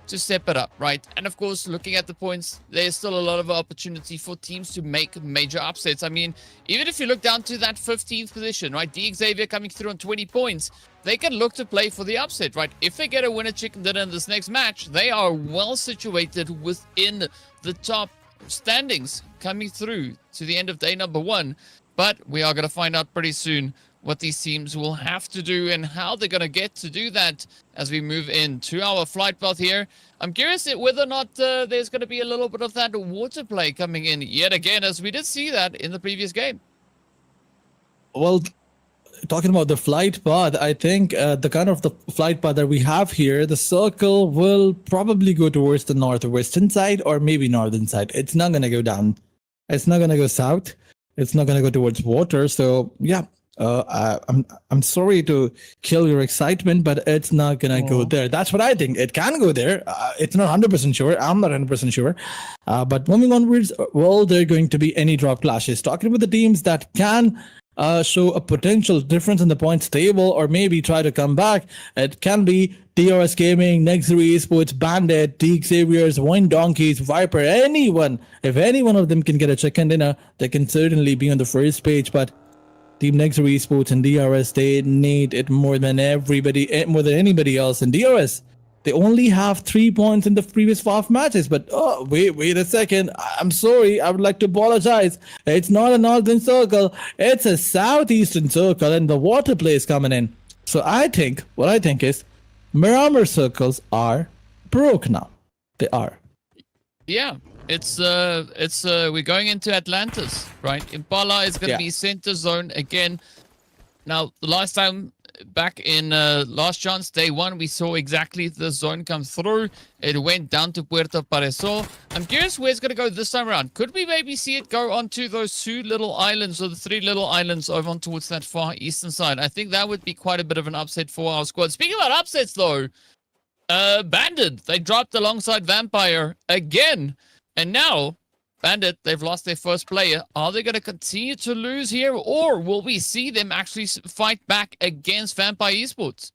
to step it up, right? And of course, looking at the points, there's still a lot of opportunity for teams to make major upsets. I mean, even if you look down to that 15th position, right? D Xavier coming through on 20 points, they can look to play for the upset, right? If they get a winner chicken dinner in this next match, they are well situated within the top standings coming through to the end of day number 1. But we are going to find out pretty soon what these teams will have to do and how they're going to get to do that as we move into our flight path here. I'm curious whether or not there's going to be a little bit of that water play coming in yet again, as we did see that in the previous game. Well, talking about the flight path, I think the kind of the flight path that we have here, the circle will probably go towards the northwestern side or maybe northern side. It's not going to go down. It's not going to go south. It's not going to go towards water. So, yeah. I'm sorry to kill your excitement, but it's not gonna go there. That's what I think. It can go there. It's not 100% sure. I'm not 100% sure. But moving onwards, will there going to be any drop clashes? Talking about the teams that can show a potential difference in the points table or maybe try to come back. It can be DRS Gaming, Nexury Esports, Bandit, D Xavier's, Wine Donkeys, Viper, anyone. If any one of them can get a chicken dinner, they can certainly be on the first page. But Team Nexury Esports and DRS, they need it more than anybody else. And DRS, they only have 3 points in the previous 5 matches. But wait a second. I'm sorry. I would like to apologize. It's not a northern circle. It's a southeastern circle, and the water play is coming in. So what I think is, Miramar circles are broke now. They are. Yeah. We're going into Atlantis, right? Impala is going to be center zone again. Now, the last time back in last chance, day 1, we saw exactly the zone come through. It went down to Puerto Pareso. I'm curious where it's going to go this time around. Could we maybe see it go onto those 2 little islands or the 3 little islands over on towards that far eastern side? I think that would be quite a bit of an upset for our squad. Speaking about upsets, though, Bandit, they dropped alongside Vampire again. And now, Bandit, they've lost their first player. Are they going to continue to lose here, or will we see them actually fight back against Vampire Esports?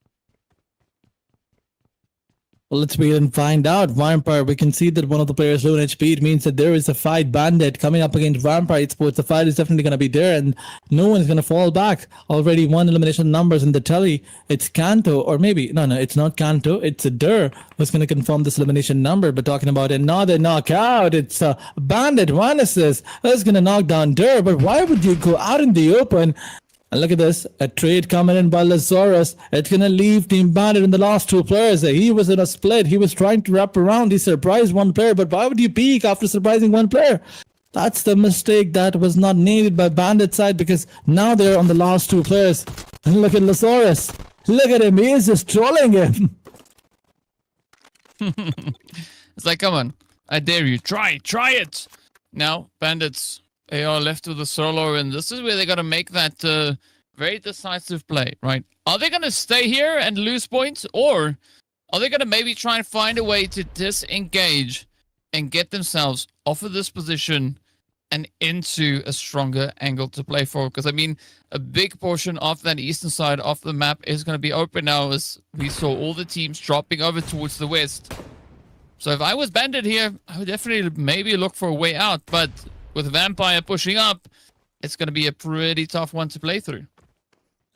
Well, let's wait and find out. Vampire, we can see that one of the players low in HP. It means that there is a fight. Bandit coming up against Vampire Esports. The fight is definitely going to be there, and no one's going to fall back. Already 1 elimination numbers in the tally. It's Kanto, or maybe, no, it's not Kanto. It's a Dur who's going to confirm this elimination number. But talking about another knockout, it's Bandit, 1 assist. That's going to knock down Dur. But why would you go out in the open? And look at this, a trade coming in by Lazarus. It's going to leave Team Bandit in the last 2 players. He was in a split. He was trying to wrap around. He surprised 1 player. But why would you peek after surprising 1 player? That's the mistake that was not needed by Bandit side, because now they're on the last 2 players. And look at Lazarus. Look at him. He is just trolling him. It's like, come on. I dare you. Try it. Now, Bandits, they are left with a solo, and this is where they got to make that very decisive play, right? Are they going to stay here and lose points, or are they going to maybe try and find a way to disengage and get themselves off of this position and into a stronger angle to play for? Because, I mean, a big portion of that eastern side of the map is going to be open now, as we saw all the teams dropping over towards the west. So if I was Bandit here, I would definitely maybe look for a way out, but with Vampire pushing up, it's going to be a pretty tough one to play through.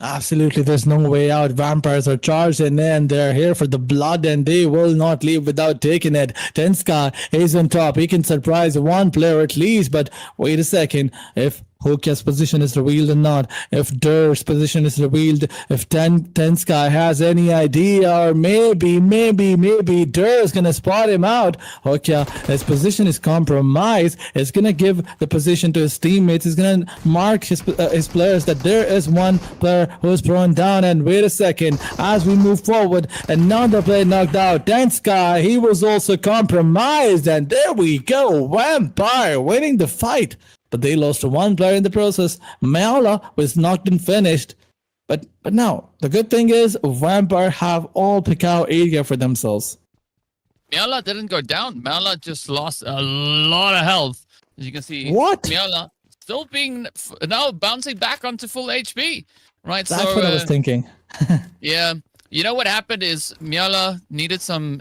Absolutely, there's no way out. Vampires are charged in and they're here for the blood, and they will not leave without taking it. Tenska is on top. He can surprise 1 player at least, but wait a second. If Hokia's position is revealed or not, if Dur's position is revealed, if Ten Sky has any idea, or maybe Dur's gonna spot him out. Hokia, his position is compromised. It's gonna give the position to his teammates. He's gonna mark his players that there is one player who's thrown down. And wait a second, as we move forward, another player knocked out. Ten Sky, he was also compromised, and there we go. Vampire winning the fight. But they lost to one player in the process. Maola was knocked and finished. But now, the good thing is Vampire have all Picao area for themselves. Miala didn't go down. Miala just lost a lot of health. As you can see, What? Miala still being now bouncing back onto full HP. Right, That's so what I was thinking. yeah, you know what happened is Miala needed some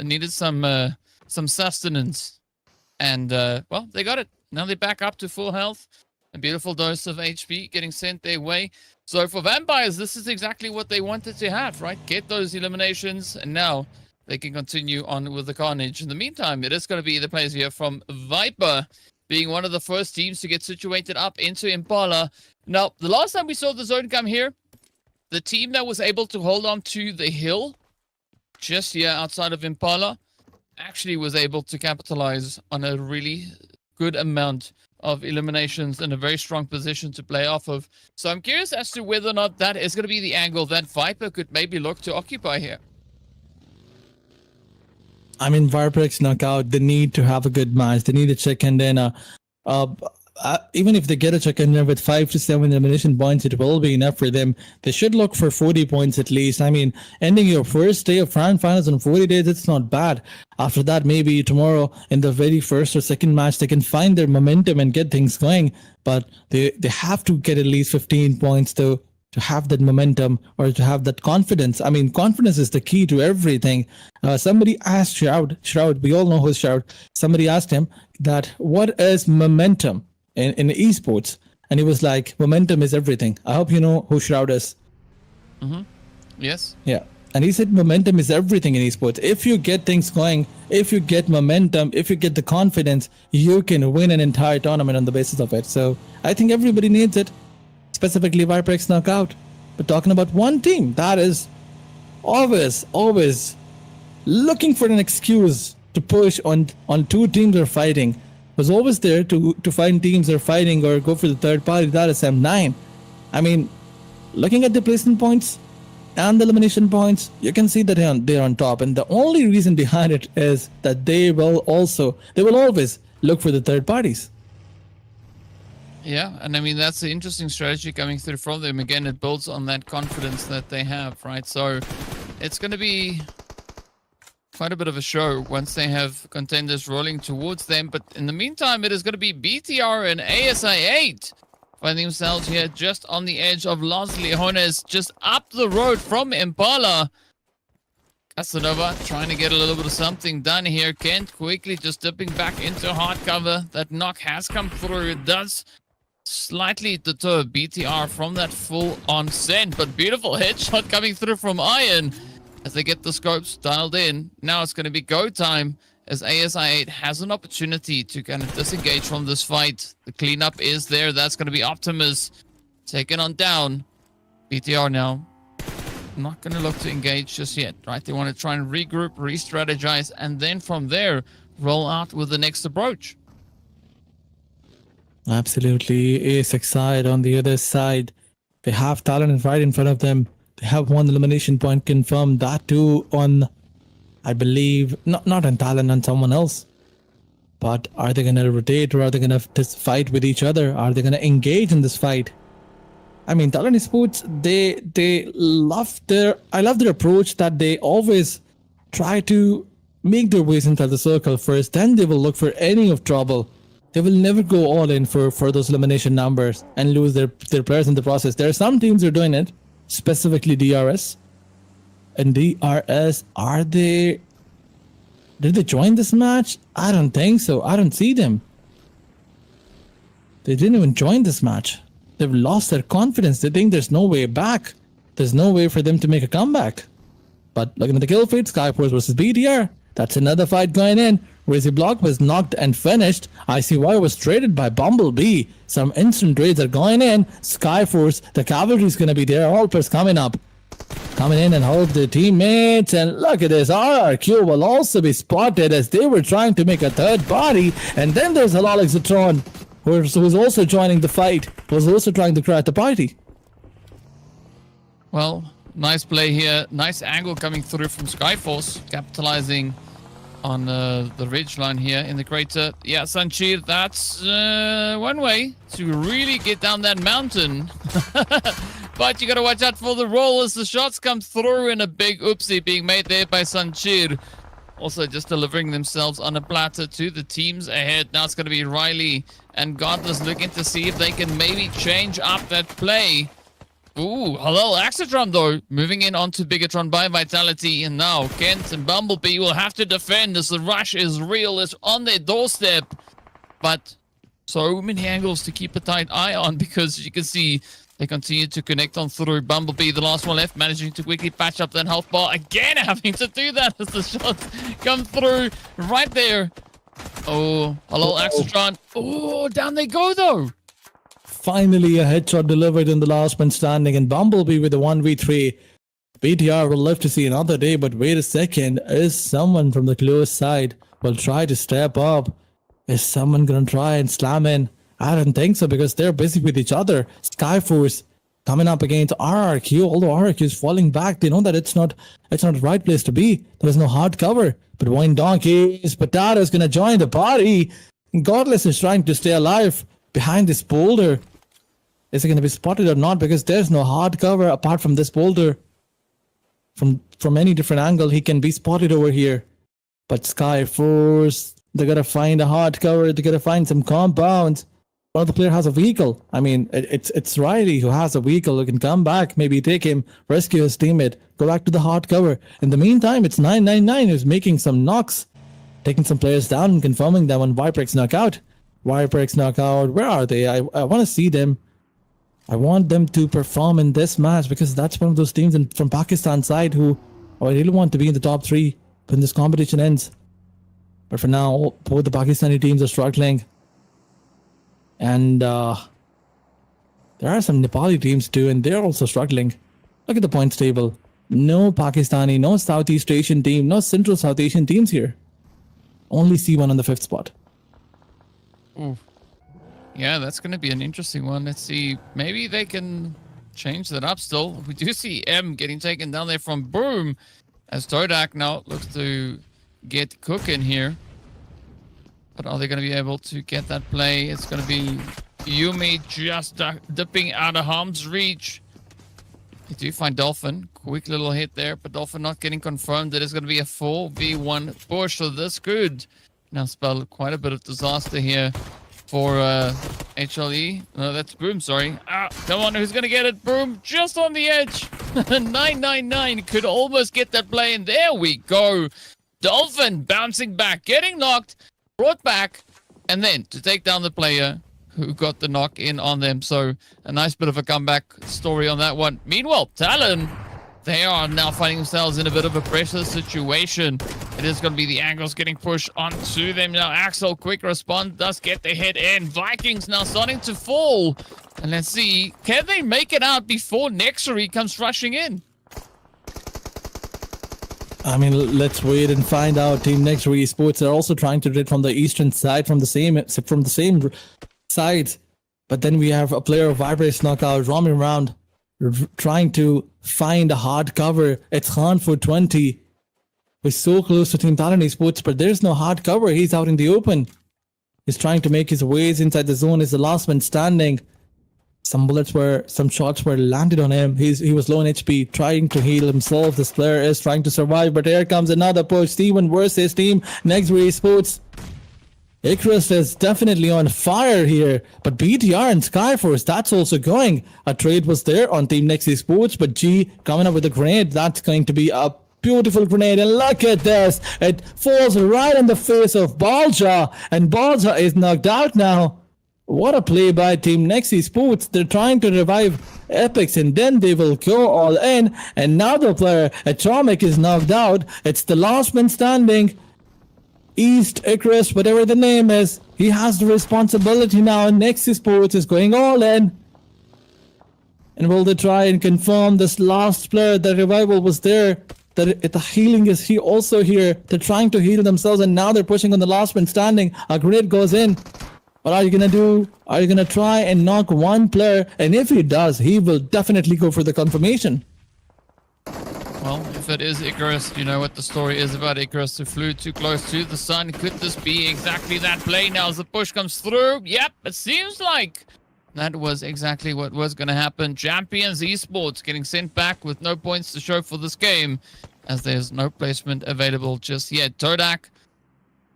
sustenance, and well, they got it. Now they're back up to full health. A beautiful dose of HP getting sent their way. So for Vampires, this is exactly what they wanted to have, right? Get those eliminations, and now they can continue on with the carnage. In the meantime, it is going to be the players here from Viper being one of the first teams to get situated up into Impala. Now, the last time we saw the zone come here, the team that was able to hold on to the hill just here outside of Impala actually was able to capitalize on a really good amount of eliminations and a very strong position to play off of. So I'm curious as to whether or not that is going to be the angle that Viper could maybe look to occupy here. I mean, Viper's knockout, they need to have a good match. They need to check and then even if they get a check in there with 5 to 7 elimination points, it will be enough for them. They should look for 40 points at least. I mean, ending your first day of Grand Finals in 40 days, it's not bad. After that, maybe tomorrow in the very first or second match, they can find their momentum and get things going. But they have to get at least 15 points to have that momentum or to have that confidence. I mean, confidence is the key to everything. Somebody asked Shroud, we all know who's Shroud. Somebody asked him that what is momentum in esports? And he was like, momentum is everything. I hope you know who Shroud is. Mm-hmm. Yes. Yeah. And he said momentum is everything in esports. If you get things going, if you get momentum, if you get the confidence, you can win an entire tournament on the basis of it. So I think everybody needs it. Specifically Viper X Knockout. But talking about one team that is always looking for an excuse to push on two teams are fighting. Was always there to find teams that are fighting or go for the third party. That is M9. I mean, looking at the placement points and the elimination points, you can see that they're on top. And the only reason behind it is that they will always look for the third parties. Yeah, and I mean, that's the interesting strategy coming through from them. Again, it builds on that confidence that they have, right? So it's going to be quite a bit of a show once they have contenders rolling towards them. But in the meantime, it is going to be BTR and ASI8 finding themselves here just on the edge of Los Leones, just up the road from Impala. Casanova trying to get a little bit of something done here. Kent quickly just dipping back into hard cover. That knock has come through. It does slightly deter BTR from that full-on send, but beautiful headshot coming through from Iron as they get the scopes dialed in. Now it's going to be go time as ASI8 has an opportunity to kind of disengage from this fight. The cleanup is there. That's going to be Optimus taken on down. BTR now not going to look to engage just yet, right? They want to try and regroup, re-strategize, and then from there roll out with the next approach. Absolutely. ASXI on the other side. They have Talon right in front of them. They have one elimination point confirmed. That too on, I believe, not on Talon, on someone else. But are they going to rotate or are they going to fight with each other? Are they going to engage in this fight? I mean, Talon Esports, I love their approach that they always try to make their ways into the circle first. Then they will look for any of trouble. They will never go all in for those elimination numbers and lose their players in the process. There are some teams that are doing it, specifically DRS. And DRS, did they join this match? I don't think so. I don't see them. They didn't even join this match. They've lost their confidence. They think there's no way back. There's no way for them to make a comeback. But looking at the kill feed, Skyforce versus BTR. That's another fight going in. Crazy Block was knocked and finished. ICY was traded by Bumblebee. Some instant trades are going in. Skyforce, the cavalry is going to be there. All players coming up. Coming in and help their teammates. And look at this. RRQ will also be spotted as they were trying to make a third party. And then there's Halal who's also joining the fight. Was also trying to crash the party. Well, nice play here. Nice angle coming through from Skyforce, capitalizing on the ridge line here in the crater. Yeah, Sanchir, that's one way to really get down that mountain. But you got to watch out for the roll as the shots come through, and a big oopsie being made there by Sanchir. Also just delivering themselves on a platter to the teams ahead. Now it's going to be Riley and Godless looking to see if they can maybe change up that play. Ooh, hello, Axatron though, moving in onto Bigatron by Vitality, and now Kent and Bumblebee will have to defend as the rush is real, it's on their doorstep. But so many angles to keep a tight eye on, because you can see they continue to connect on through. Bumblebee, the last one left, managing to quickly patch up that health bar. Again, having to do that as the shots come through right there. Oh, hello, Axatron. Oh, down they go though. Finally, a headshot delivered in the last man standing, and Bumblebee with a 1v3. BTR will live to see another day, but wait a second. Is someone from the close side will try to step up? Is someone gonna try and slam in? I don't think so, because they're busy with each other. Skyforce coming up against RRQ, although RRQ is falling back. They know that it's not the right place to be. There's no hard cover. But Wine Donkey's Potato is gonna join the party. Godless is trying to stay alive behind this boulder. Is it going to be spotted or not? Because there's no hard cover apart from this boulder. From any different angle, he can be spotted over here. But Skyforce, they got to find a hard cover. They got to find some compounds. One of the player has a vehicle. I mean, it's Riley who has a vehicle who can come back, maybe take him, rescue his teammate, go back to the hard cover. In the meantime, it's 999 who's making some knocks, taking some players down and confirming them on Viperx knockout. Viperx knockout, where are they? I want to see them. I want them to perform in this match, because that's one of those teams from Pakistan side who I really want to be in the top 3 when this competition ends. But for now, both the Pakistani teams are struggling. And there are some Nepali teams too, and they're also struggling. Look at the points table. No Pakistani, no Southeast Asian team, no Central South Asian teams here. Only C1 on the 5th spot. Ooh. Yeah, that's going to be an interesting one. Let's see. Maybe they can change that up still. We do see M getting taken down there from Boom, as Todak now looks to get cooking here. But are they going to be able to get that play? It's going to be Yumi just dipping out of harm's reach. You do find Dolphin. Quick little hit there, but Dolphin not getting confirmed. It is going to be a 4v1 push, so this could now spell quite a bit of disaster here for HLE. No, that's Boom, sorry. Come on, who's going to get it? Boom, just on the edge. 999 could almost get that play, and there we go. Dolphin bouncing back, getting knocked, brought back, and then to take down the player who got the knock in on them. So a nice bit of a comeback story on that one. Meanwhile, Talon, they are now finding themselves in a bit of a pressure situation. It is going to be the angles getting pushed onto them now. Axel, quick response, does get the hit in. Vikings now starting to fall. And let's see, can they make it out before Nexury comes rushing in? I mean, let's wait and find out. Team Nexury Esports are also trying to hit from the eastern side, from the same side. But then we have a player of Vibrace knockout roaming around, trying to find a hard cover. It's Khan for 20. We're so close to Team Talon Esports, but there's no hard cover. He's out in the open. He's trying to make his ways inside the zone. He's the last man standing. Some shots were landed on him. He was low on HP, trying to heal himself. This player is trying to survive, but here comes another push. Steven versus Team Nexury Esports. Icarus is definitely on fire here, but BTR and Skyforce, that's also going. A trade was there on Team Nexury Esports, but G coming up with a grenade. That's going to be a beautiful grenade, and look at this. It falls right in the face of Balja, and Balja is knocked out now. What a play by Team Nexury Esports. They're trying to revive Epics, and then they will go all in, and now the player Atomic is knocked out. It's the last man standing. East Icarus, whatever the name is, he has the responsibility now. Nexus Sports is going all in. And will they try and confirm this last player? The revival was there. The healing is also here. They're trying to heal themselves, and now they're pushing on the last man standing. A grenade goes in. What are you gonna do? Are you gonna try and knock one player? And if he does, he will definitely go for the confirmation. Well, if it is Icarus, you know what the story is about Icarus, who flew too close to the sun. Could this be exactly that play now as the push comes through? Yep, it seems like that was exactly what was going to happen. Champions Esports getting sent back with no points to show for this game, as there's no placement available just yet. Turca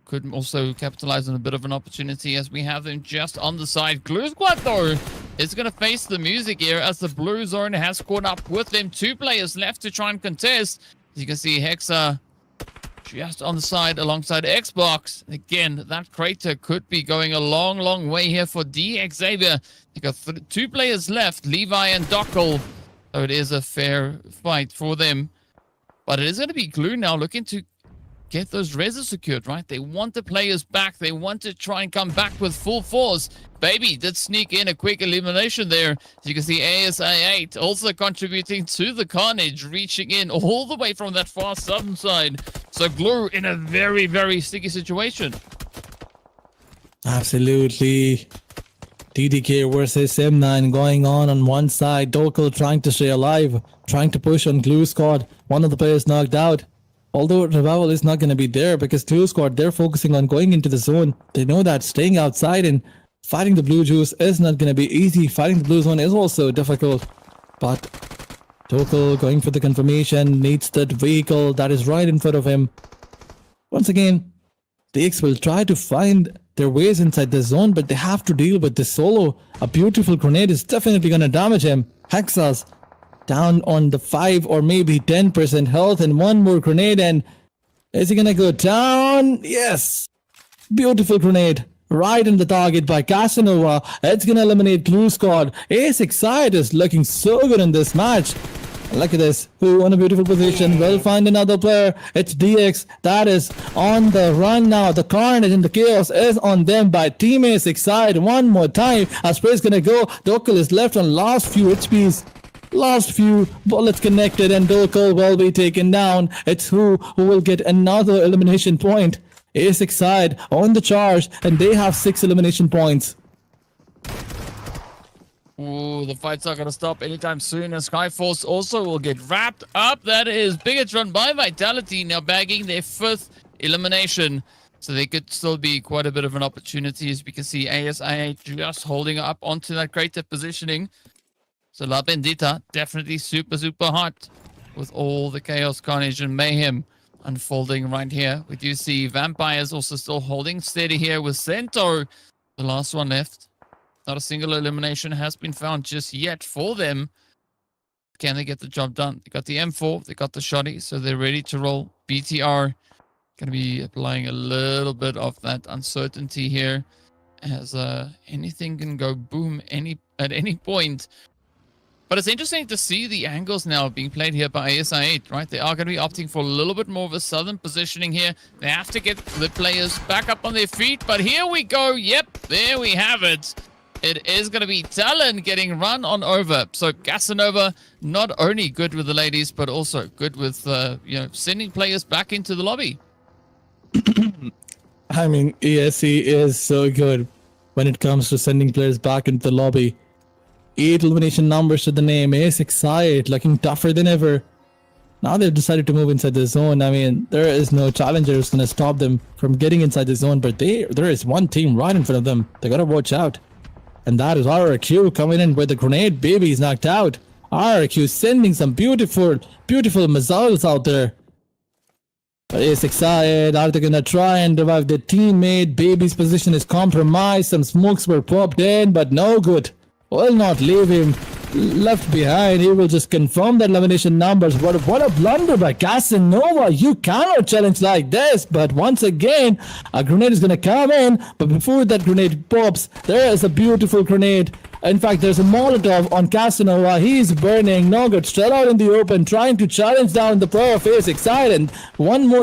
could also capitalize on a bit of an opportunity as we have them just on the side. Glue Squad, though, is going to face the music here as the blue zone has caught up with them. 2 players left to try and contest. As you can see, Hexa just on the side alongside Xbox. Again, that crater could be going a long, long way here for D Xavier. You got 2 players left, Levi and Dockel. So it is a fair fight for them. But it is going to be Glue now looking to get those reses secured, right? They want the players back. They want to try and come back with full force. Baby did sneak in a quick elimination there. As you can see, ASI8 also contributing to the carnage, reaching in all the way from that far southern side. So Glue in a very, very sticky situation. Absolutely. DDK versus M9 going on one side. Dokal trying to stay alive, trying to push on Glue Squad. One of the players knocked out. Although revival is not going to be there because Glue Squad, they're focusing on going into the zone. They know that staying outside and fighting the blue juice is not going to be easy. Fighting the blue zone is also difficult. But Dokal going for the confirmation, needs that vehicle that is right in front of him. Once again, DX will try to find their ways inside the zone, but they have to deal with this solo. A beautiful grenade is definitely going to damage him. Hexas down on the 5 or maybe 10% health, and one more grenade, and is he going to go down? Yes! Beautiful grenade. Right in the target by Casanova. It's going to eliminate Glue Squad. A6 side is looking so good in this match. Look at this. Who on a beautiful position. Will find another player. It's DX. That is on the run now. The carnage and the chaos is on them by Team A6 side. One more time. As Spray's gonna go. Dokal is left on last few HPs. Last few bullets connected, and Dokal will be taken down. It's who will get another elimination point. A6 side on the charge, and they have 6 elimination points. Ooh, the fight's not going to stop anytime soon, and Skyforce also will get wrapped up. That is Biggitron by Vitality now bagging their 5th elimination. So they could still be quite a bit of an opportunity, as we can see ASI just holding up onto that crater positioning. So La Bendita definitely super, super hot with all the chaos, carnage, and mayhem unfolding right here. We do see Vampires also still holding steady here with Centaur, the last one left. Not a single elimination has been found just yet for them. Can they get the job done? They got the M4, they got the Shoddy, so they're ready to roll. BTR going to be applying a little bit of that uncertainty here, as anything can go boom at any point. But it's interesting to see the angles now being played here by ASI8, right? They are going to be opting for a little bit more of a southern positioning here. They have to get the players back up on their feet, but here we go. Yep, there we have it. It is going to be Talon getting run on over. So Casanova, not only good with the ladies, but also good with, sending players back into the lobby. I mean, ESC is so good when it comes to sending players back into the lobby. 8 elimination numbers to the name. A6 side looking tougher than ever. Now they've decided to move inside the zone. I mean, there is no challenger who's going to stop them from getting inside the zone, but there is one team right in front of them. They got to watch out. And that is RRQ coming in with the grenade. Baby is knocked out. RRQ sending some beautiful, beautiful missiles out there. But A6 side, are they going to try and revive their teammate? Baby's position is compromised. Some smokes were popped in, but no good. Will not leave him left behind. He will just confirm the elimination numbers. What a blunder by Casanova. You cannot challenge like this. But once again, a grenade is going to come in. But before that grenade pops, there is a beautiful grenade. In fact, there's a Molotov on Casanova. He's burning. No good. Still out in the open, trying to challenge down the player of A6 side. And one more